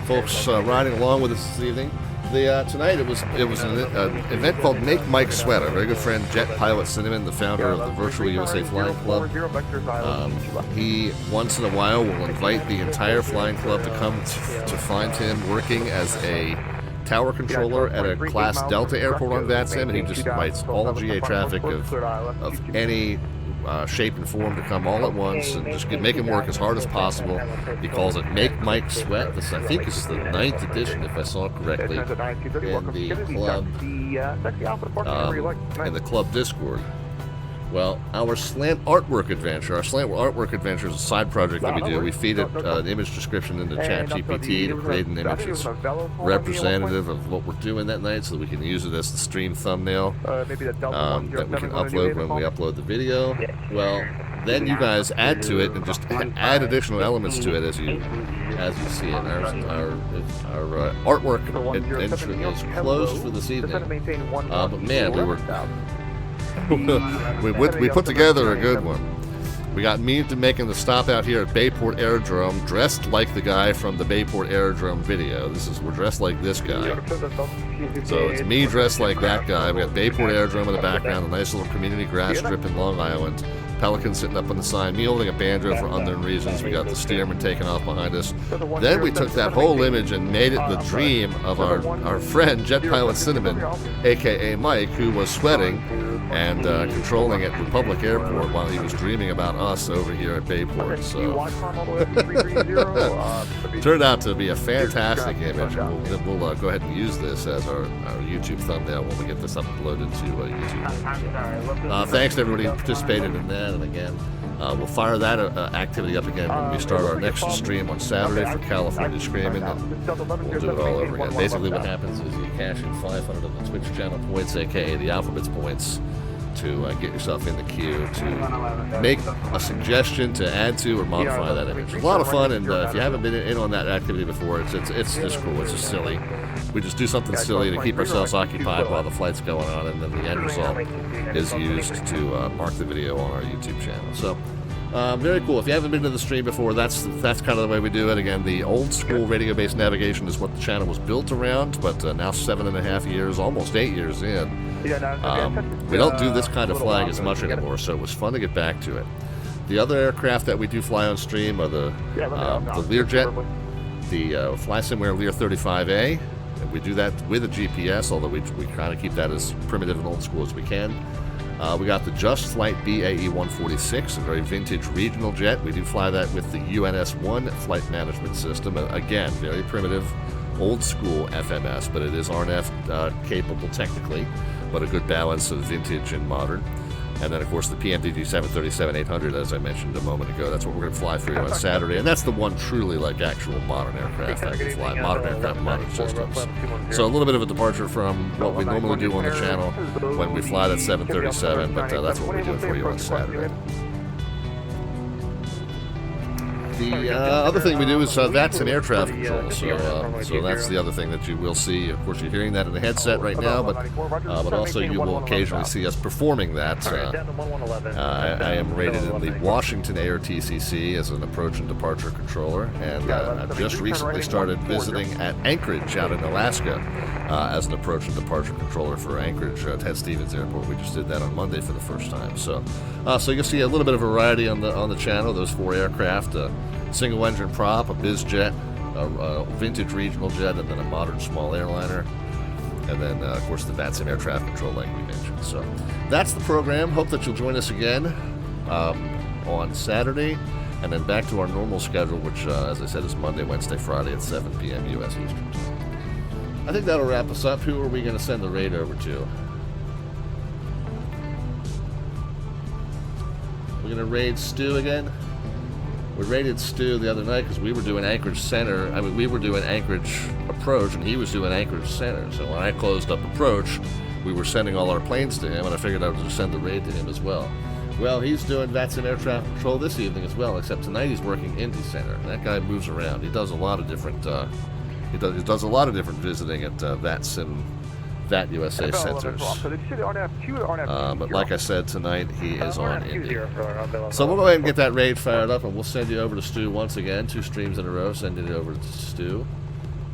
folks riding along with us this evening. Tonight it was an event called Make Mike Sweat. Our very good friend Jet Pilot Cinnamon, the founder of the Virtual USA Flying Club. He once in a while will invite the entire flying club to come to find him working as a tower controller at a Class Delta airport on VATSIM, and he just invites all GA traffic of any shape and form to come all at once and just make him work as hard as possible. He calls it Make Mike Sweat. This, I think, is the 9th edition, if I saw it correctly, in the club. it's actually Alpha Department where you like. in the club Discord. Well, our slant artwork adventure, is a side project that we do. We feed it an image description into ChatGPT to create an image that's representative of what we're doing that night, so that we can use it as the stream thumbnail that we can upload when we upload the video. Well, then you guys add to it and just add additional elements to it as you see it. Our artwork entry is closed for this evening, but man, we put together a good one. We got me to making the stop out here at Bayport Aerodrome, dressed like the guy from the Bayport Aerodrome video. We're dressed like this guy. So it's me dressed like that guy. We got Bayport Aerodrome in the background, a nice little community grass strip in Long Island. Pelican sitting up on the sign, me holding a banjo for unknown reasons. We got the steerman taking off behind us. Then we took that whole image and made it the dream of our friend Jet Pilot Cinnamon, aka Mike, who was sweating and controlling at Republic Airport while he was dreaming about us over here at Bayport. So turned out to be a fantastic image. We'll go ahead and use this as our YouTube thumbnail when we get this uploaded to YouTube. Thanks to everybody who participated in that. And again, we'll fire that activity up again when we start our next stream on Saturday for California Screaming, and we'll do it all over again. Basically what happens is you cash in 500 of the Twitch channel points, aka the Alphabets points, to get yourself in the queue to make a suggestion to add to or modify that image. It's a lot of fun, and if you haven't been in on that activity before, it's just cool. It's just silly. We just do something silly to keep ourselves occupied while the flight's going on, and then the end result is used to mark the video on our YouTube channel. So very cool. If you haven't been to the stream before, that's kind of the way we do it. Again, the old school radio-based navigation is what the channel was built around, but now 7.5 years, almost 8 years in, we don't do this kind of flying as much anymore, so it was fun to get back to it. The other aircraft that we do fly on stream are the Learjet, the FlySimware Lear 35A. We do that with a GPS, although we kind of keep that as primitive and old school as we can. We got the Just Flight BAE 146, a very vintage regional jet. We do fly that with the UNS-1 flight management system. Again, very primitive, old school FMS, but it is RNF capable technically, but a good balance of vintage and modern. And then, of course, the PMDG 737-800, as I mentioned a moment ago. That's what we're going to fly for you on Saturday. And that's the one truly, like, actual modern aircraft that can fly. Modern aircraft, modern systems. So a little bit of a departure from what we normally do on the channel when we fly that 737, but that's what we're doing for you on Saturday. The other thing we do is VATSIM air traffic control. So that's the other thing that you will see. Of course, you're hearing that in the headset right now, but also you will occasionally see us performing that. I am rated in the Washington AirTCC as an approach and departure controller, and I've just recently started visiting at Anchorage out in Alaska as an approach and departure controller for Anchorage Ted Stevens Airport. We just did that on Monday for the first time. So you'll see a little bit of variety on the channel. Those 4 aircraft. Single engine prop, a biz jet, a vintage regional jet, and then a modern small airliner, and then of course the VATSIM air traffic control like we mentioned. So that's the program. Hope that you'll join us again on Saturday, and then back to our normal schedule, which as I said is Monday, Wednesday, Friday at 7 p.m. U.S. Eastern Time. I think that'll wrap us up. Who are we going to send the raid over to? We're going to raid Stu again. We raided Stu the other night because we were doing Anchorage Center. I mean, we were doing Anchorage Approach, and he was doing Anchorage Center. So when I closed up Approach, we were sending all our planes to him, and I figured I would just send the raid to him as well. Well, he's doing VATSIM air traffic control this evening as well, except tonight he's working Indy Center. And that guy moves around. He does a lot of different. He does a lot of different visiting at VATSIM. VAT USA centers. But like I said, tonight he is on Indy. So we'll go ahead and get that raid fired up, and we'll send you over to Stu once again. 2 streams in a row, sending it over to Stu.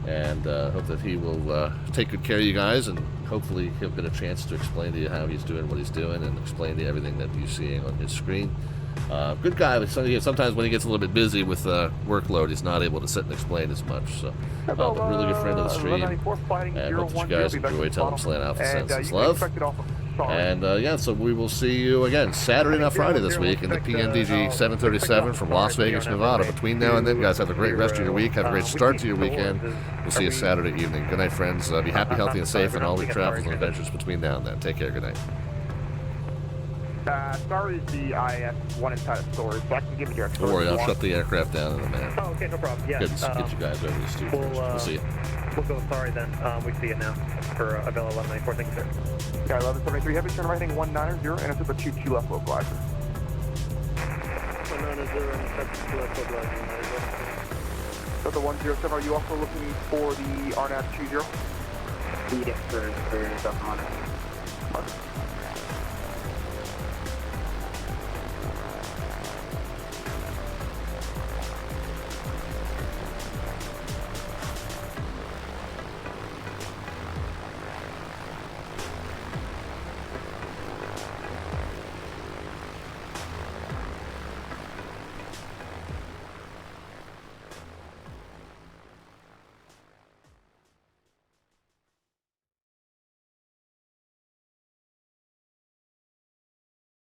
And hope that he will take good care of you guys, and hopefully he'll get a chance to explain to you how he's doing what he's doing and explain to you everything that you're seeing on his screen. Good guy, but sometimes when he gets a little bit busy with workload, he's not able to sit and explain as much. So, but really good friend of the stream, and hope that you guys enjoy. Tell him Slant Alpha sends his love. And yeah, so we will see you again Saturday, not Friday this week in the PNDG 737 from Las Vegas, Nevada. Between now and then, guys, have a great rest of your week. Have a great start to your weekend. We'll see you Saturday evening. Good night, friends. Be happy, healthy, and safe in all your travels and adventures between now and then. Take care. Good night. Sorry, the IS-1 inside of storage, so I can give you direct. Don't worry, I'll shut the aircraft down in a minute. Oh, okay, no problem. Yeah. Get you guys over to Steve first. We'll see you. We'll go sorry then. We see it now for Avila 1194. Thank you, sir. Yeah, 1173 Heavy, turn right heading 190, and it's at the 22 left localizer. 190, and that's 2 left localizer. So the 107, are you also looking for the RNAV 20? Yes, for the Comanche.